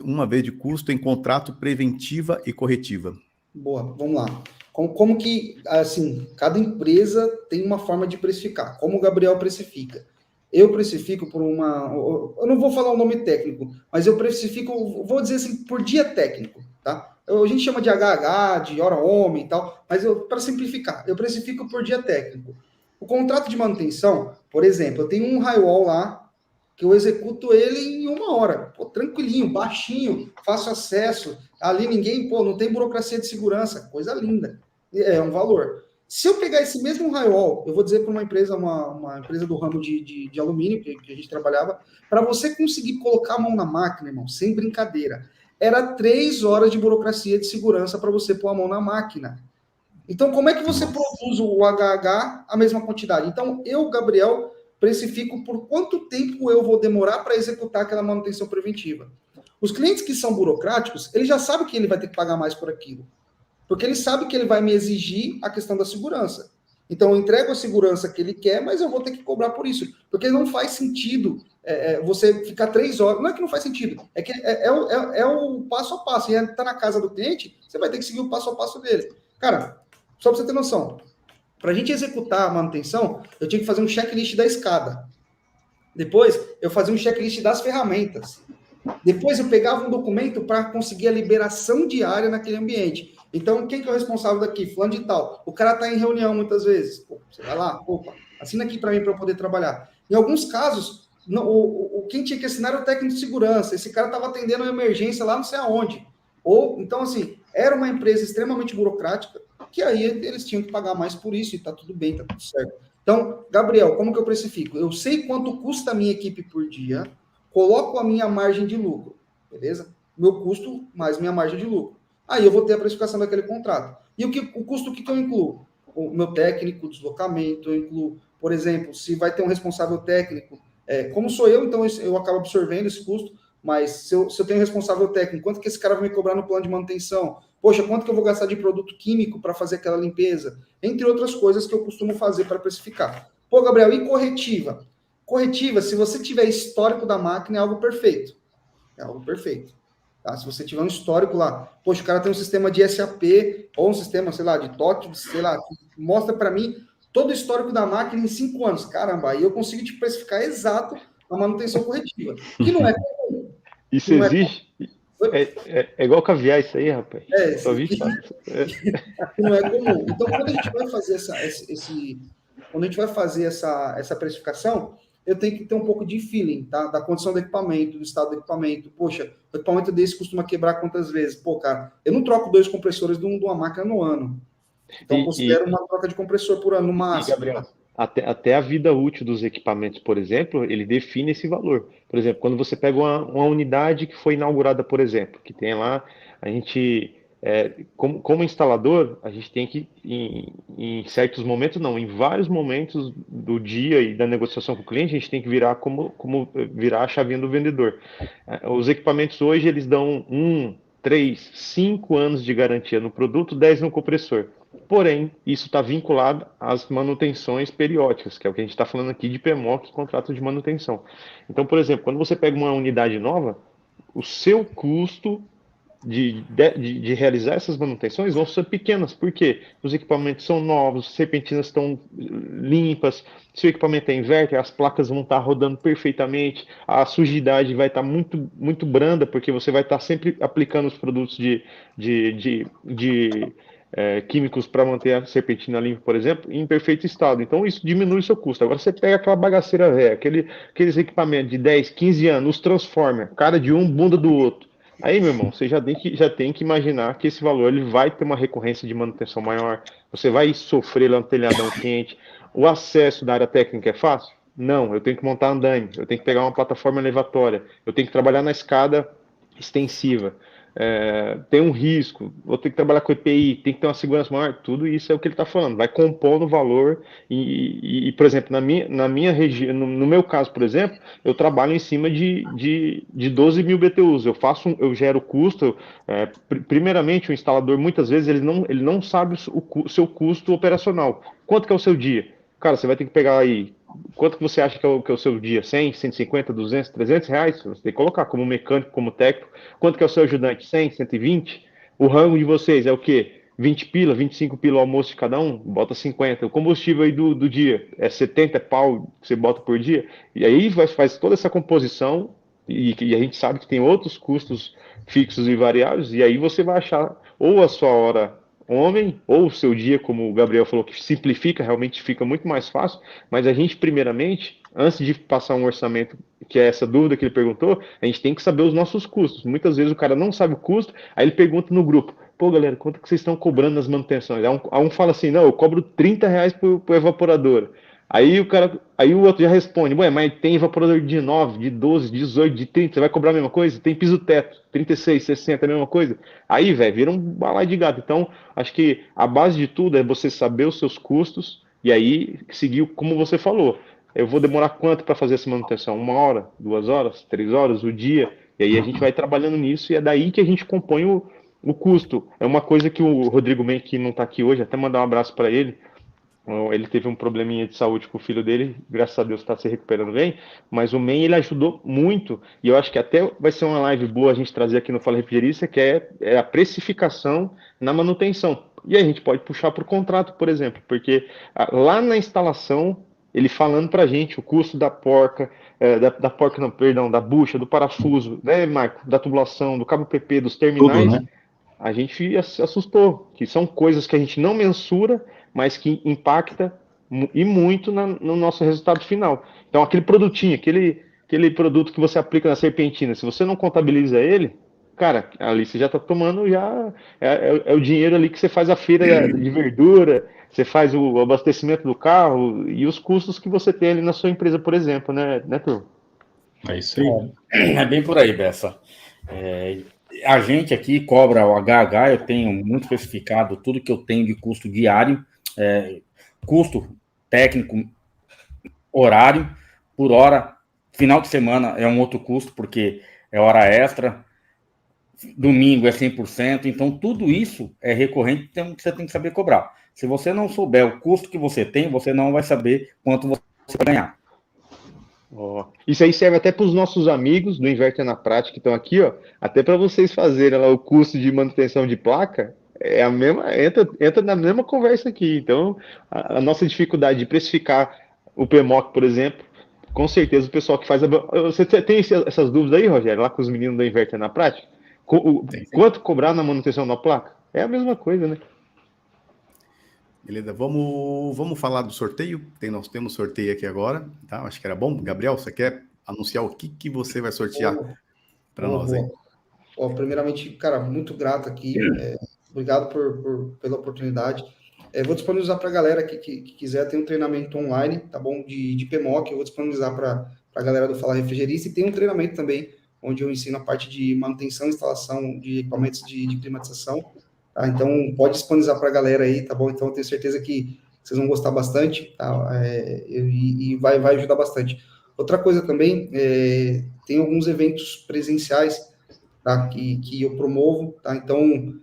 Uma vez de custo em contrato preventiva e corretiva? Boa, vamos lá. Como que, assim, cada empresa tem uma forma de precificar. Como o Gabriel precifica? Eu precifico por eu não vou falar o nome técnico, mas eu precifico, vou dizer assim, por dia técnico, tá? A gente chama de HH, de hora homem e tal, mas para simplificar, eu precifico por dia técnico. O contrato de manutenção, por exemplo, eu tenho um drywall lá, que eu executo ele em 1 hora, tranquilinho, baixinho, fácil acesso, ali ninguém, não tem burocracia de segurança, coisa linda, é um valor. Se eu pegar esse mesmo drywall, eu vou dizer para uma empresa, uma empresa do ramo de alumínio, que a gente trabalhava, para você conseguir colocar a mão na máquina, irmão, sem brincadeira, era 3 horas de burocracia de segurança para você pôr a mão na máquina. Então, como é que você produz o HH a mesma quantidade? Então, eu, Gabriel, precifico por quanto tempo eu vou demorar para executar aquela manutenção preventiva. Os clientes que são burocráticos, ele já sabe que ele vai ter que pagar mais por aquilo. Porque ele sabe que ele vai me exigir a questão da segurança. Então, eu entrego a segurança que ele quer, mas eu vou ter que cobrar por isso. Porque não faz sentido você ficar 3 horas. Não é que não faz sentido, é que é o passo a passo. E está na casa do cliente, você vai ter que seguir o passo a passo dele. Cara, só para você ter noção, para a gente executar a manutenção, eu tinha que fazer um checklist da escada. Depois, eu fazia um checklist das ferramentas. Depois, eu pegava um documento para conseguir a liberação diária naquele ambiente. Então, quem que é o responsável daqui? Fulano de tal. O cara está em reunião muitas vezes. Você vai lá, assina aqui para mim para eu poder trabalhar. Em alguns casos, quem tinha que assinar era o técnico de segurança. Esse cara estava atendendo uma emergência lá não sei aonde. Então, assim, era uma empresa extremamente burocrática, que aí eles tinham que pagar mais por isso, e está tudo bem, está tudo certo. Então, Gabriel, como que eu precifico? Eu sei quanto custa a minha equipe por dia, coloco a minha margem de lucro, beleza? Meu custo mais minha margem de lucro. Aí eu vou ter a precificação daquele contrato. E o custo, o que eu incluo? O meu técnico, o deslocamento, eu incluo, por exemplo, se vai ter um responsável técnico, como sou eu, então eu acabo absorvendo esse custo, mas se eu tenho um responsável técnico, quanto que esse cara vai me cobrar no plano de manutenção? Poxa, quanto que eu vou gastar de produto químico para fazer aquela limpeza? Entre outras coisas que eu costumo fazer para precificar. Pô, Gabriel, e corretiva? Corretiva, se você tiver histórico da máquina, é algo perfeito. É algo perfeito. Tá? Se você tiver um histórico lá, poxa, o cara tem um sistema de SAP, ou um sistema, sei lá, de TOC, sei lá, que mostra para mim todo o histórico da máquina em 5 anos. Caramba, aí eu consigo te precificar exato a manutenção corretiva. Que não é comum. Isso Não existe? É igual caviar isso aí, rapaz. Só vi falar. Que não é comum. Então, quando a gente vai fazer quando a gente vai fazer essa precificação, eu tenho que ter um pouco de feeling, tá? Da condição do equipamento, do estado do equipamento. Poxa, o equipamento desse costuma quebrar quantas vezes? Pô, cara, eu não troco 2 compressores de uma máquina no ano. Então, eu considero uma troca de compressor por ano, no máximo. Gabriel, até a vida útil dos equipamentos, por exemplo, ele define esse valor. Por exemplo, quando você pega uma unidade que foi inaugurada, por exemplo, que tem lá, a gente, como instalador, a gente tem que, em certos momentos, não, em vários momentos do dia e da negociação com o cliente, a gente tem que virar como virar a chavinha do vendedor. Os equipamentos hoje, eles dão 1, 3, 5 anos de garantia no produto, 10 no compressor. Porém, isso está vinculado às manutenções periódicas, que é o que a gente está falando aqui de PMOC, contrato de manutenção. Então, por exemplo, quando você pega uma unidade nova, o seu custo de realizar essas manutenções vão ser pequenas, porque os equipamentos são novos, as serpentinas estão limpas, se o equipamento é inverter, as placas vão estar rodando perfeitamente, a sujidade vai estar muito, muito branda, porque você vai estar sempre aplicando os produtos químicos para manter a serpentina limpa, por exemplo, em perfeito estado. Então, isso diminui o seu custo. Agora, você pega aquela bagaceira velha, aqueles equipamentos de 10, 15 anos, os transforma, cara de um, bunda do outro. Aí, meu irmão, você já tem que imaginar que esse valor ele vai ter uma recorrência de manutenção maior, você vai sofrer lá no telhadão quente. O acesso da área técnica é fácil? Não, eu tenho que montar andaime, eu tenho que pegar uma plataforma elevatória, eu tenho que trabalhar na escada extensiva. Tem um risco, vou ter que trabalhar com EPI, tem que ter uma segurança maior, tudo isso é o que ele está falando, vai compondo o valor por exemplo, na minha região, no meu caso, por exemplo, eu trabalho em cima de 12 mil BTUs, eu gero custo, primeiramente o instalador muitas vezes ele não sabe o seu custo operacional, quanto que é o seu dia? Cara, você vai ter que pegar aí, quanto que você acha que é o seu dia? 100, 150, 200, 300 reais? Você tem que colocar como mecânico, como técnico. Quanto que é o seu ajudante? 100, 120? O rango de vocês é o quê? 20 pila, 25 pila o almoço de cada um? Bota 50. O combustível aí do dia é 70 pau que você bota por dia? E aí faz toda essa composição e a gente sabe que tem outros custos fixos e variáveis e aí você vai achar ou a sua hora homem, ou o seu dia, como o Gabriel falou, que simplifica, realmente fica muito mais fácil, mas a gente, primeiramente, antes de passar um orçamento, que é essa dúvida que ele perguntou, a gente tem que saber os nossos custos. Muitas vezes o cara não sabe o custo, aí ele pergunta no grupo, pô, galera, quanto que vocês estão cobrando nas manutenções? Aí um fala assim, não, eu cobro 30 reais por evaporador. Aí o outro já responde, ué, mas tem evaporador de 9, de 12, de 18, de 30, você vai cobrar a mesma coisa? Tem piso-teto, 36, 60, a mesma coisa? Aí, velho, vira um balaio de gato. Então, acho que a base de tudo é você saber os seus custos e aí seguir como você falou. Eu vou demorar quanto para fazer essa manutenção? 1 hora, 2 horas, 3 horas, o dia? E aí a gente vai trabalhando nisso e é daí que a gente compõe o custo. É uma coisa que o Rodrigo Men, que não está aqui hoje, até mandar um abraço para ele. Ele teve um probleminha de saúde com o filho dele, graças a Deus está se recuperando bem, mas o Men ele ajudou muito, e eu acho que até vai ser uma live boa a gente trazer aqui no Fala Refrigerista, que é a precificação na manutenção. E aí a gente pode puxar para o contrato, por exemplo, porque lá na instalação, ele falando para a gente o custo da porca, da bucha, do parafuso, né, Marco, da tubulação, do cabo PP, dos terminais, tudo, né? A gente assustou, que são coisas que a gente não mensura, mas que impacta e muito no nosso resultado final. Então, aquele produtinho, aquele produto que você aplica na serpentina, se você não contabiliza ele, cara, ali você já está tomando, é o dinheiro ali que você faz a feira de verdura, você faz o abastecimento do carro e os custos que você tem ali na sua empresa, por exemplo, né, turma? É isso aí. É bem por aí, Bessa. A gente aqui cobra o HH, eu tenho muito especificado tudo que eu tenho de custo diário, custo técnico, horário, por hora. Final de semana é um outro custo, porque é hora extra. Domingo é 100%. Então, tudo isso é recorrente, então você tem que saber cobrar. Se você não souber o custo que você tem, você não vai saber quanto você vai ganhar. Isso aí serve até para os nossos amigos do Inverter na Prática que estão aqui, ó, até para vocês fazerem lá o custo de manutenção de placa, é a mesma, entra na mesma conversa aqui. Então, a nossa dificuldade de precificar o PMOC, por exemplo, com certeza o pessoal que faz... Você tem essas dúvidas aí, Rogério, lá com os meninos do Inverter na Prática? Quanto cobrar na manutenção da placa? É a mesma coisa, né? Beleza, vamos falar do sorteio. Nós temos sorteio aqui agora, tá? Acho que era bom. Gabriel, você quer anunciar o que você vai sortear para nós aí? Primeiramente, cara, muito grato aqui. Obrigado pela oportunidade. Vou disponibilizar para a galera que quiser, tem um treinamento online, tá bom? De PMOC, eu vou disponibilizar para a galera do Fala Refrigerista, e tem um treinamento também, onde eu ensino a parte de manutenção e instalação de equipamentos de climatização. Tá? Então, pode disponibilizar para a galera aí, tá bom? Então, eu tenho certeza que vocês vão gostar bastante, tá? E vai ajudar bastante. Outra coisa também, tem alguns eventos presenciais, tá? Que eu promovo, tá? Então,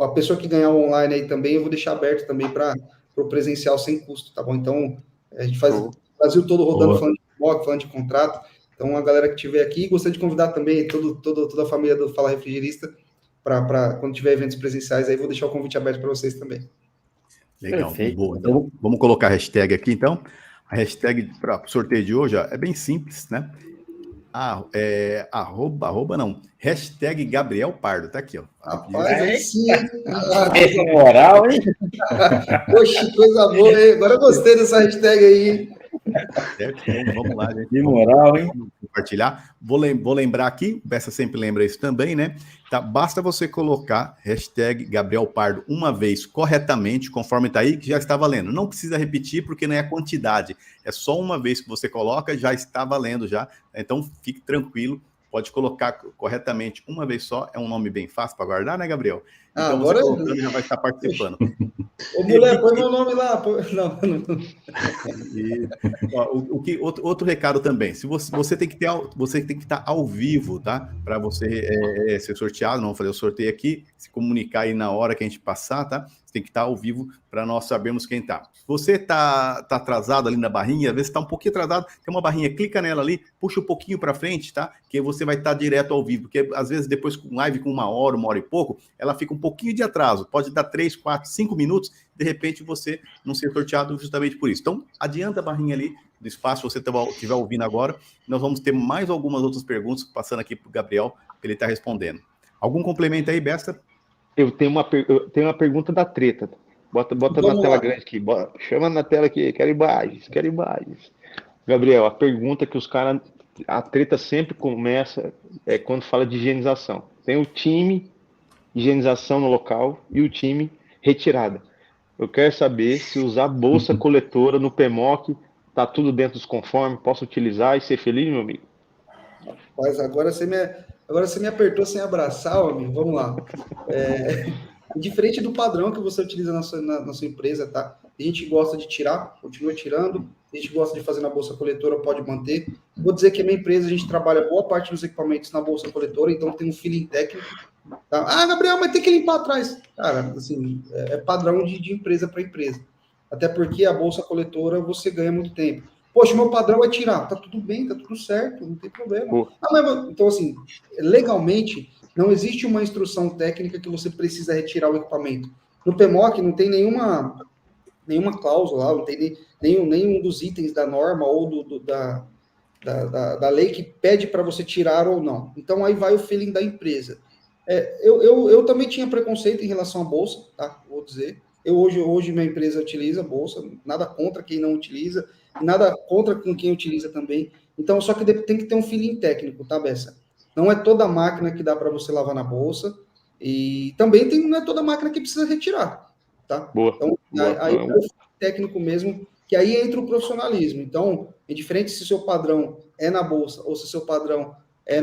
a pessoa que ganhar o online aí também, eu vou deixar aberto também para o presencial sem custo, tá bom? Então, a gente faz o Brasil todo rodando, falando de PMOC, falando de contrato. Então, a galera que estiver aqui, gostaria de convidar também toda a família do Fala Refrigerista, para quando tiver eventos presenciais, aí vou deixar o convite aberto para vocês também. Legal, boa. Então, vamos colocar a hashtag aqui, então. A hashtag para o sorteio de hoje é bem simples, né? Arroba não. Hashtag Gabriel Pardo, tá aqui, ó. Rapaz, aí sim. Essa moral, hein? Poxa, coisa boa, hein? Agora eu gostei dessa hashtag aí. Certo? Então, vamos lá, gente. Que moral, hein? Vamos compartilhar. Vou lembrar aqui, o Bessa sempre lembra isso também, né? Tá, basta você colocar hashtag Gabriel Pardo uma vez corretamente, conforme tá aí, que já está valendo. Não precisa repetir, porque não é a quantidade. É só uma vez que você coloca, já está valendo já. Então, fique tranquilo. Pode colocar corretamente uma vez só. É um nome bem fácil para guardar, né, Gabriel? Então, agora você colocando, já vai estar participando. Ô, mulher, põe meu nome lá. Não. E, outro recado também. Se você tem que estar ao vivo, tá? Para você ser sorteado, não vou fazer o sorteio aqui, se comunicar aí na hora que a gente passar, tá? Você tem que estar ao vivo para nós sabermos quem tá. Se você tá atrasado ali na barrinha, às vezes está um pouquinho atrasado, tem uma barrinha, clica nela ali, puxa um pouquinho para frente, tá? Que você vai estar direto ao vivo, porque às vezes depois com live com uma hora e pouco, ela fica um pouquinho de atraso, pode dar 3, 4, 5 minutos, de repente você não ser sorteado justamente por isso. Então, adianta a barrinha ali do espaço, se você estiver ouvindo agora, nós vamos ter mais algumas outras perguntas passando aqui para o Gabriel, para ele estar respondendo. Algum complemento aí, Besta? Eu tenho uma pergunta da treta. Bota na tela grande aqui. Chama na tela aqui. Quero imagens. Gabriel, a pergunta que os caras... A treta sempre começa quando fala de higienização. Tem o time higienização no local e o time retirada. Eu quero saber se usar bolsa coletora no PMOC tá tudo dentro dos conformes, posso utilizar e ser feliz, meu amigo? Mas agora você me apertou sem abraçar, amigo. Vamos lá. Diferente do padrão que você utiliza na sua empresa, tá? A gente gosta de tirar, continua tirando. A gente gosta de fazer na bolsa coletora, pode manter. Vou dizer que a minha empresa, a gente trabalha boa parte dos equipamentos na bolsa coletora, então tem um feeling técnico. Tá? Ah, Gabriel, mas tem que limpar atrás. Cara, assim, é padrão de empresa para empresa. Até porque a bolsa coletora você ganha muito tempo. Poxa, o meu padrão é tirar. Tá tudo bem, tá tudo certo, não tem problema. Então, assim, legalmente, não existe uma instrução técnica que você precisa retirar o equipamento. No PMOC não tem nenhuma cláusula, não tem nenhum dos itens da norma ou da lei que pede para você tirar ou não. Então, aí vai o feeling da empresa. Eu também tinha preconceito em relação à bolsa, tá? Vou dizer. Hoje minha empresa utiliza bolsa, nada contra quem não utiliza, nada contra quem utiliza também. Então, só que tem que ter um feeling técnico, tá, Bessa? Não é toda máquina que dá para você lavar na bolsa, e também não é toda máquina que precisa retirar, tá? Boa. Então, Boa. aí é o técnico mesmo, que aí entra o profissionalismo. Então, é diferente se o seu padrão é na bolsa ou se o seu padrão é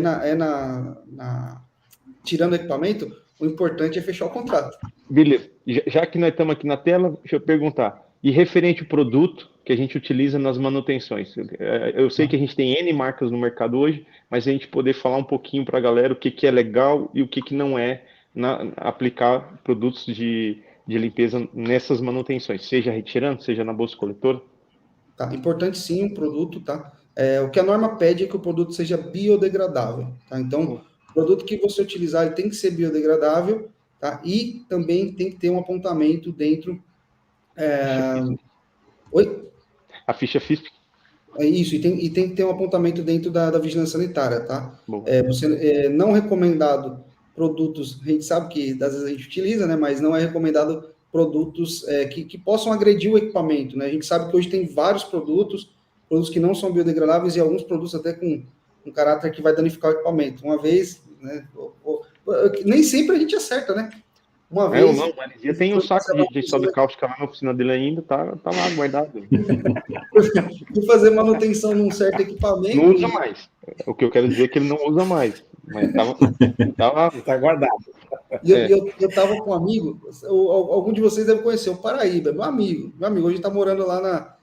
tirando equipamento, o importante é fechar o contrato. Beleza. Já que nós estamos aqui na tela, deixa eu perguntar. E referente ao produto que a gente utiliza nas manutenções? Eu sei que a gente tem N marcas no mercado hoje, mas a gente poder falar um pouquinho para a galera o que é legal e o que não é aplicar produtos de limpeza nessas manutenções, seja retirando, seja na bolsa coletora? Tá, importante sim o produto, tá? O que a norma pede é que o produto seja biodegradável, tá? Então, o produto que você utilizar ele tem que ser biodegradável, tá? E também tem que ter um apontamento dentro. Oi? A ficha FISP? É isso, e tem que ter um apontamento dentro da vigilância sanitária, tá? Bom. Não recomendado produtos, a gente sabe que às vezes a gente utiliza, né? Mas não é recomendado produtos que possam agredir o equipamento, né? A gente sabe que hoje tem vários produtos que não são biodegradáveis e alguns produtos até com um caráter que vai danificar o equipamento. Uma vez, né? Nem sempre a gente acerta, né? Uma vez... Não, Marizia tem um saco de soda cáustica lá na oficina dele ainda, tá lá guardado. Fui fazer manutenção num certo equipamento. Não usa mais. O que eu quero dizer é que ele não usa mais. Mas tá guardado. E eu tava com um amigo, algum de vocês deve conhecer, o Paraíba, meu amigo, hoje tá morando lá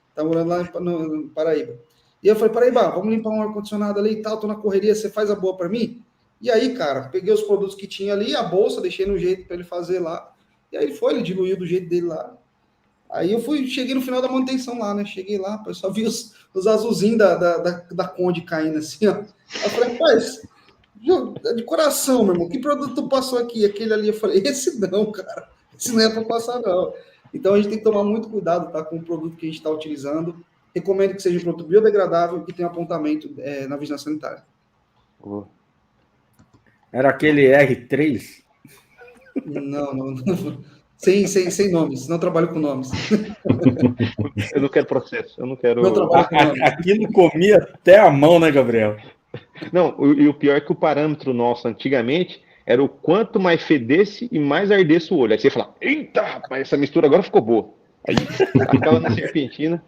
no Paraíba. E eu falei, Paraíba, vamos limpar um ar-condicionado ali e tal, tô na correria, você faz a boa para mim? E aí, cara, peguei os produtos que tinha ali, a bolsa, deixei no jeito para ele fazer lá, e aí ele diluiu do jeito dele lá. Aí cheguei no final da manutenção lá, né? Cheguei lá, eu só vi os azulzinhos da Conde caindo assim, ó. Aí eu falei, rapaz, de coração, meu irmão, que produto tu passou aqui? Aquele ali, eu falei, esse não, cara, esse não é para passar, não. Então a gente tem que tomar muito cuidado, tá, com o produto que a gente está utilizando. Recomendo que seja um produto biodegradável e tenha apontamento na vigilância sanitária. Era aquele R3? Não. Sem nomes, não trabalho com nomes. Eu não quero processo, eu não quero... Não trabalho com nomes. Aquilo comia até a mão, né, Gabriel? Não, e o pior é que o parâmetro nosso antigamente era o quanto mais fedesse e mais ardesse o olho. Aí você fala, eita, rapaz, essa mistura agora ficou boa. Aí aquela na serpentina.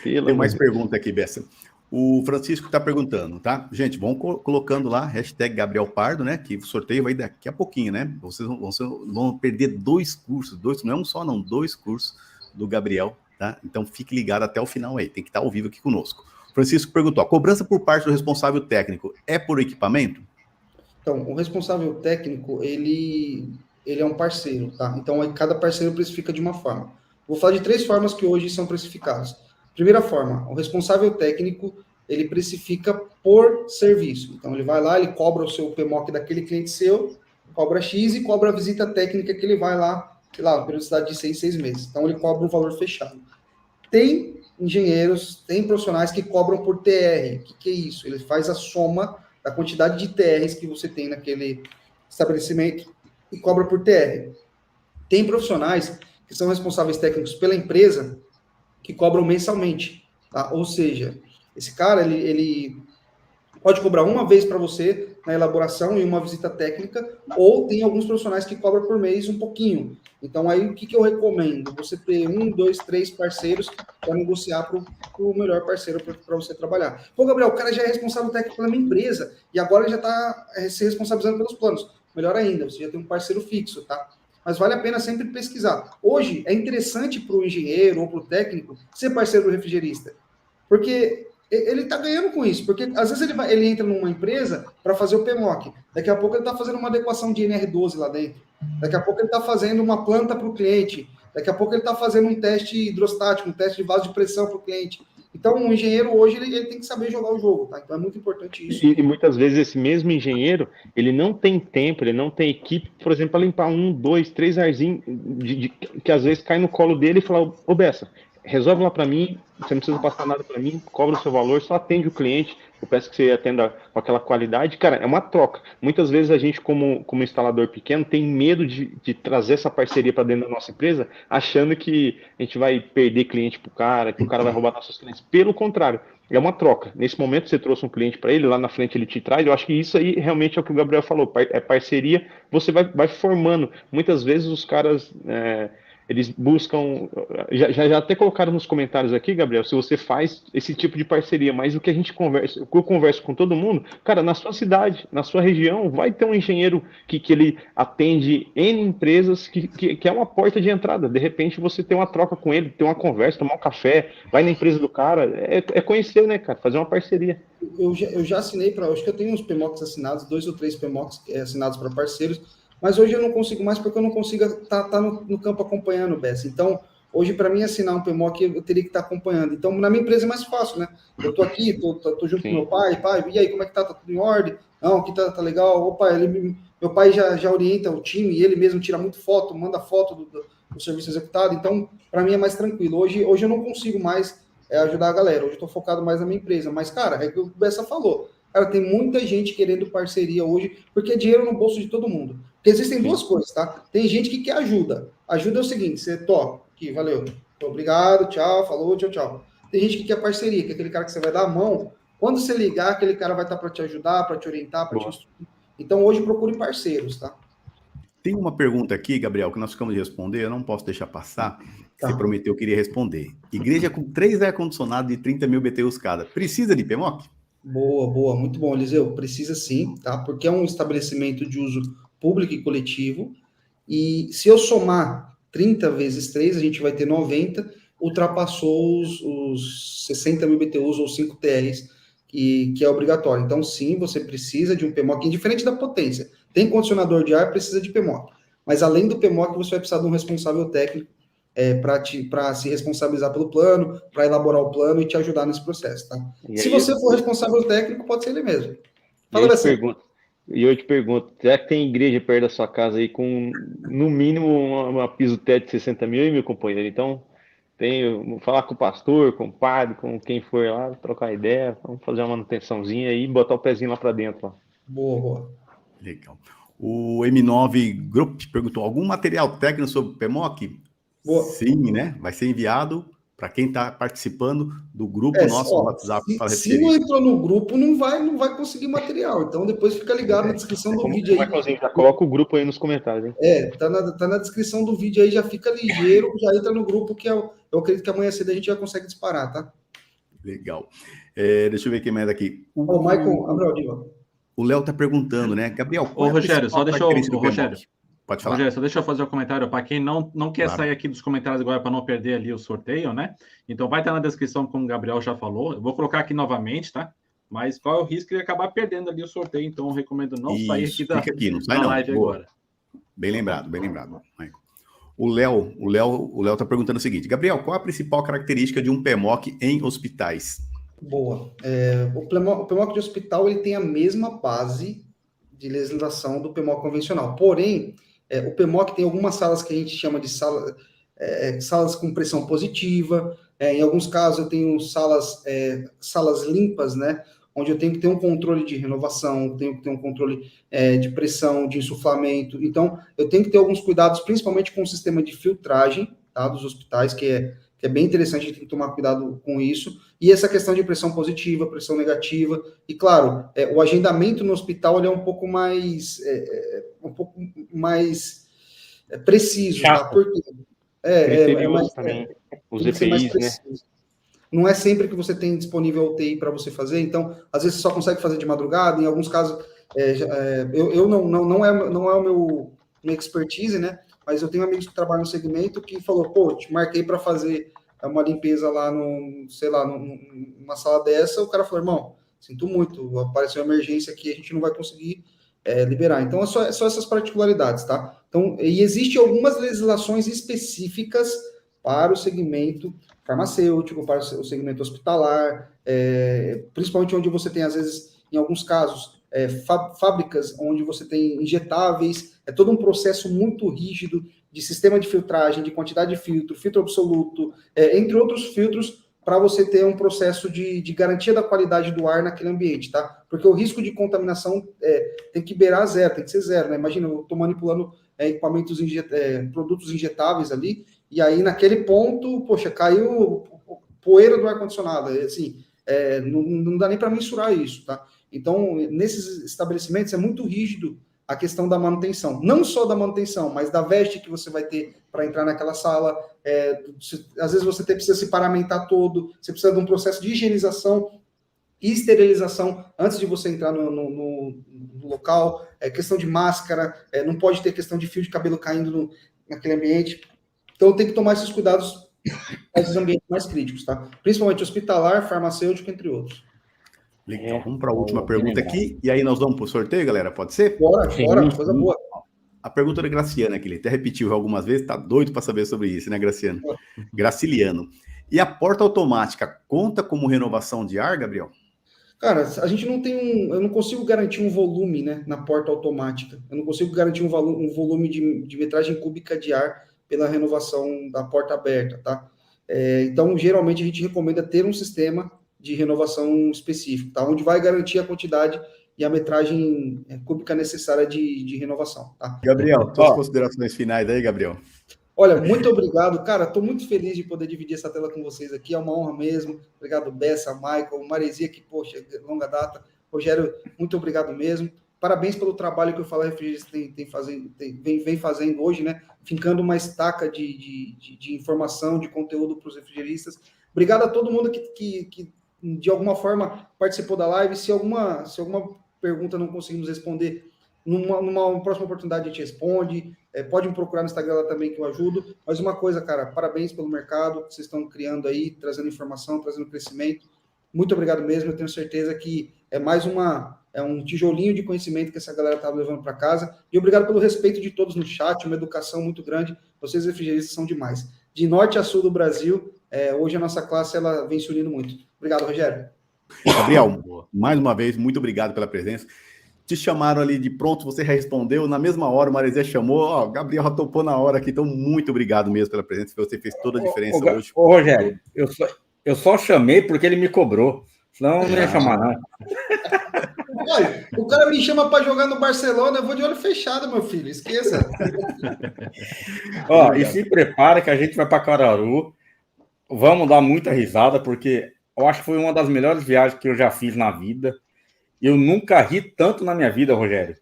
Tem mais pergunta aqui, Bessa. O Francisco está perguntando, tá? Gente, vão colocando lá, hashtag Gabriel Pardo, né? Que o sorteio vai daqui a pouquinho, né? Vocês vão perder 2 cursos, não é um só, não, 2 cursos do Gabriel, tá? Então fique ligado até o final aí, tem que estar ao vivo aqui conosco. Francisco perguntou, a cobrança por parte do responsável técnico é por equipamento? Então, o responsável técnico, ele é um parceiro, tá? Então, cada parceiro precifica de uma forma. Vou falar de 3 formas que hoje são precificadas. Primeira forma, o responsável técnico, ele precifica por serviço. Então, ele vai lá, ele cobra o seu PMOC daquele cliente seu, cobra X e cobra a visita técnica que ele vai lá, sei lá, periodicidade de 6 meses. Então, ele cobra um valor fechado. Tem engenheiros, tem profissionais que cobram por TR. O que é isso? Ele faz a soma da quantidade de TRs que você tem naquele estabelecimento e cobra por TR. Tem profissionais que são responsáveis técnicos pela empresa que cobram mensalmente, tá? Ou seja, esse cara, ele pode cobrar uma vez para você na elaboração e uma visita técnica, ou tem alguns profissionais que cobram por mês um pouquinho. Então, aí, o que eu recomendo? Você ter 1, 2, 3 parceiros para negociar para o melhor parceiro para você trabalhar. Pô, Gabriel, o cara já é responsável técnico pela minha empresa, e agora ele já está se responsabilizando pelos planos. Melhor ainda, você já tem um parceiro fixo, tá? Mas vale a pena sempre pesquisar. Hoje, é interessante para o engenheiro ou para o técnico ser parceiro do refrigerista, porque ele está ganhando com isso, porque às vezes ele entra numa empresa para fazer o PMOC, daqui a pouco ele está fazendo uma adequação de NR12 lá dentro, daqui a pouco ele está fazendo uma planta para o cliente, daqui a pouco ele está fazendo um teste hidrostático, um teste de vaso de pressão para o cliente. Então, o engenheiro hoje, ele tem que saber jogar o jogo, tá? Então, é muito importante isso. E muitas vezes esse mesmo engenheiro, ele não tem tempo, ele não tem equipe, por exemplo, para limpar 1, 2, 3 arzinhos, que às vezes cai no colo dele e fala, ô Bessa, resolve lá para mim, você não precisa passar nada para mim, cobra o seu valor, só atende o cliente, eu peço que você atenda com aquela qualidade. Cara, é uma troca. Muitas vezes a gente, como instalador pequeno, tem medo de trazer essa parceria para dentro da nossa empresa, achando que a gente vai perder cliente pro cara, que o cara vai roubar nossos clientes. Pelo contrário, é uma troca. Nesse momento você trouxe um cliente para ele, lá na frente ele te traz. Eu acho que isso aí realmente é o que o Gabriel falou, é parceria. Você vai formando. Muitas vezes os caras... eles buscam, já até colocaram nos comentários aqui, Gabriel, se você faz esse tipo de parceria, mas o que a gente conversa, o que eu converso com todo mundo, cara, na sua cidade, na sua região, vai ter um engenheiro que ele atende N empresas, que é uma porta de entrada. De repente você tem uma troca com ele, tem uma conversa, tomar um café, vai na empresa do cara, é conhecer, né, cara, fazer uma parceria. Eu já assinei acho que eu tenho uns PMOCs assinados, 2 ou 3 PMOCs assinados para parceiros, mas hoje eu não consigo mais porque eu não consigo estar no campo acompanhando o Bessa. Então, hoje, para mim, assinar um PMOC, eu teria que estar acompanhando. Então, na minha empresa é mais fácil, né? Eu estou aqui, estou junto com meu pai, e aí, como é que tá? Tá tudo em ordem? Não, aqui tá legal. Opa, meu pai já orienta o time, ele mesmo tira muito foto, manda foto do serviço executado. Então, para mim é mais tranquilo. Hoje eu não consigo mais ajudar a galera. Hoje eu estou focado mais na minha empresa. Mas, cara, é o que o Bessa falou. Cara, tem muita gente querendo parceria hoje, porque é dinheiro no bolso de todo mundo. Porque existem duas coisas, tá? Tem gente que quer ajuda. Ajuda é o seguinte, você toca, aqui, valeu. Obrigado, tchau, falou, tchau. Tem gente que quer parceria, que é aquele cara que você vai dar a mão. Quando você ligar, aquele cara vai estar para te ajudar, para te orientar, para te instruir. Então, hoje, procure parceiros, tá? Tem uma pergunta aqui, Gabriel, que nós ficamos de responder, eu não posso deixar passar, que você prometeu que iria responder. Igreja com 3 ar-condicionados de 30 mil BTUs cada, precisa de PMOC? Boa, muito bom, Eliseu. Precisa sim, tá? Porque é um estabelecimento de uso público e coletivo, e se eu somar 30 vezes 3, a gente vai ter 90, ultrapassou os 60 mil BTUs ou 5 TRs, que é obrigatório. Então, sim, você precisa de um PMOC, indiferente da potência. Tem condicionador de ar, precisa de PMOC. Mas, além do PMOC, você vai precisar de um responsável técnico para se responsabilizar pelo plano, para elaborar o plano e te ajudar nesse processo, tá? Se você for responsável técnico, pode ser ele mesmo. Fala assim. E eu te pergunto, será que tem igreja perto da sua casa aí com, no mínimo, uma piso teto de 60 mil, meu companheiro? Então, vou falar com o pastor, com o padre, com quem for lá, trocar ideia, vamos fazer uma manutençãozinha aí e botar o pezinho lá para dentro. Ó. Boa. Legal. O M9 Group perguntou, algum material técnico sobre PMOC? Boa. Sim, né? Vai ser enviado para quem está participando do grupo nosso no WhatsApp. Se não entrou no grupo, não vai conseguir material. Então, depois fica ligado na descrição do vídeo aí. Já coloca o grupo aí nos comentários, hein? Tá na descrição do vídeo aí, já fica ligeiro, já entra no grupo, que eu acredito que amanhã cedo a gente já consegue disparar, tá? Legal. Deixa eu ver quem mais aqui. O Michael, Gabriel, o Léo está perguntando, né? Gabriel, qual Rogério, só deixa eu... Rogério. Pode falar. Rogério, só deixa eu fazer um comentário para quem não quer sair aqui dos comentários agora para não perder ali o sorteio, né? Então vai estar na descrição, como o Gabriel já falou. Eu vou colocar aqui novamente, tá? Mas qual é o risco de acabar perdendo ali o sorteio? Então eu recomendo não sair aqui da live agora. Bem lembrado, Michael. O Léo está perguntando o seguinte: Gabriel, qual a principal característica de um PMOC em hospitais? Boa. O PMOC de hospital ele tem a mesma base de legislação do PMOC convencional. Porém, o PMOC tem algumas salas que a gente chama de salas com pressão positiva. Em alguns casos, eu tenho salas limpas, né? Onde eu tenho que ter um controle de renovação, tenho que ter um controle de pressão, de insuflamento. Então, eu tenho que ter alguns cuidados, principalmente com o sistema de filtragem, tá, dos hospitais, que é bem interessante, a gente tem que tomar cuidado com isso. E essa questão de pressão positiva, pressão negativa. E, claro, o agendamento no hospital ele é um pouco mais preciso, tá? Porque também, os EPIs, né? Não é sempre que você tem disponível UTI para você fazer, então, às vezes, você só consegue fazer de madrugada, em alguns casos, não é o meu expertise, né? Mas eu tenho amigos que trabalham no segmento que falou, pô, te marquei para fazer uma limpeza lá numa sala dessa, o cara falou, irmão, sinto muito, apareceu uma emergência aqui, a gente não vai conseguir liberar. Então, é só essas particularidades, tá? Então, e existem algumas legislações específicas para o segmento farmacêutico, para o segmento hospitalar, principalmente onde você tem, às vezes, em alguns casos, fábricas onde você tem injetáveis, é todo um processo muito rígido de sistema de filtragem, de quantidade de filtro absoluto, entre outros filtros, para você ter um processo de garantia da qualidade do ar naquele ambiente, tá? Porque o risco de contaminação tem que beirar zero, tem que ser zero, né? Imagina, eu estou manipulando equipamentos, produtos injetáveis ali, e aí naquele ponto, poxa, caiu poeira do ar-condicionado, assim, não dá nem para mensurar isso, tá? Então, nesses estabelecimentos é muito rígido a questão da manutenção. Não só da manutenção, mas da veste que você vai ter para entrar naquela sala. Às vezes você precisa se paramentar todo, você precisa de um processo de higienização e esterilização antes de você entrar no local. Questão de máscara, não pode ter questão de fio de cabelo caindo naquele ambiente. Então, tem que tomar esses cuidados nesses ambientes mais críticos, tá? Principalmente hospitalar, farmacêutico, entre outros. Legal. Vamos para a última pergunta aqui, e aí nós vamos para o sorteio, galera? Pode ser? Bora, coisa boa. A pergunta da Graciana, que ele até repetiu algumas vezes, tá doido para saber sobre isso, né, Graciano? Graciliano. E a porta automática conta como renovação de ar, Gabriel? Cara, a gente não tem eu não consigo garantir um volume, né, na porta automática. Eu não consigo garantir um volume de metragem cúbica de ar pela renovação da porta aberta, tá? Então, geralmente, a gente recomenda ter um sistema de renovação específico, tá? Onde vai garantir a quantidade e a metragem cúbica necessária de renovação, tá? Gabriel, suas considerações finais aí, Gabriel. Olha, muito obrigado, cara, estou muito feliz de poder dividir essa tela com vocês aqui, é uma honra mesmo. Obrigado, Bessa, Michael, Maresia, que, poxa, longa data. Rogério, muito obrigado mesmo. Parabéns pelo trabalho que o Fala Refrigerista vem fazendo hoje, né? Fincando uma estaca de informação, de conteúdo para os refrigeristas. Obrigado a todo mundo que de alguma forma participou da live. Se alguma pergunta não conseguimos responder, numa próxima oportunidade a gente responde. Pode me procurar no Instagram lá também que eu ajudo. Mas uma coisa, cara, parabéns pelo mercado que vocês estão criando aí, trazendo informação, trazendo crescimento. Muito obrigado mesmo. Eu tenho certeza que é mais um tijolinho de conhecimento que essa galera está levando para casa. E obrigado pelo respeito de todos no chat, uma educação muito grande. Vocês refrigeristas são demais. De norte a sul do Brasil, hoje a nossa classe ela vem se unindo muito. Obrigado, Rogério. Gabriel, mais uma vez, muito obrigado pela presença. Te chamaram ali de pronto, você respondeu. Na mesma hora, o Maresia chamou. Gabriel já topou na hora aqui, então muito obrigado mesmo pela presença. Você fez toda a diferença hoje. Ô, Rogério, eu só chamei porque ele me cobrou. Senão eu não ia chamar, não. Olha, o cara me chama para jogar no Barcelona, eu vou de olho fechado, meu filho. Esqueça. E se prepara que a gente vai para Caruaru. Vamos dar muita risada, porque eu acho que foi uma das melhores viagens que eu já fiz na vida. Eu nunca ri tanto na minha vida, Rogério.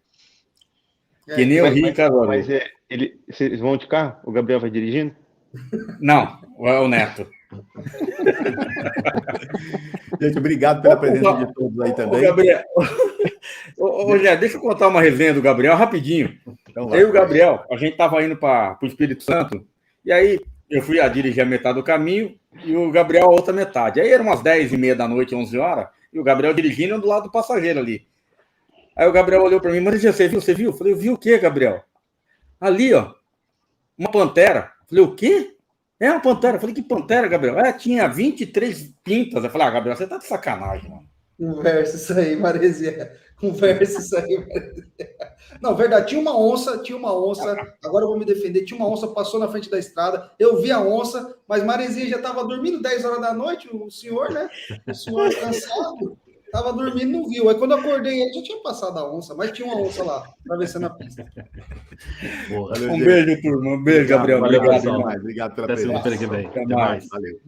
Que nem eu ri em Caruaru. Mas vocês vão de carro? O Gabriel vai dirigindo? Não, é o Neto. Gente, obrigado pela presença de todos aí também. Gabriel. Rogério, deixa eu contar uma resenha do Gabriel rapidinho. Então, eu e o Gabriel, a gente estava indo para o Espírito Santo, e aí eu fui a dirigir a metade do caminho e o Gabriel a outra metade. Aí eram umas 10h30 da noite, 11 horas, e o Gabriel dirigindo do lado do passageiro ali. Aí o Gabriel olhou para mim, mas você viu? Eu falei, eu vi o quê, Gabriel? Ali, ó, uma pantera. Eu falei, o quê? É uma pantera. Eu falei, que pantera, Gabriel? Tinha 23 pintas. Eu falei, Gabriel, você tá de sacanagem, mano. Conversa isso aí, Maresia. Não, verdade, tinha uma onça, agora eu vou me defender, tinha uma onça, passou na frente da estrada, eu vi a onça, mas Maresia já estava dormindo 10 horas da noite, o senhor, né? O senhor cansado, estava dormindo, não viu. Aí quando eu acordei, ele já tinha passado a onça, mas tinha uma onça lá, atravessando a pista. Um beijo, turma. Um beijo, Gabriel. Obrigado pela presença. Até mais. Valeu.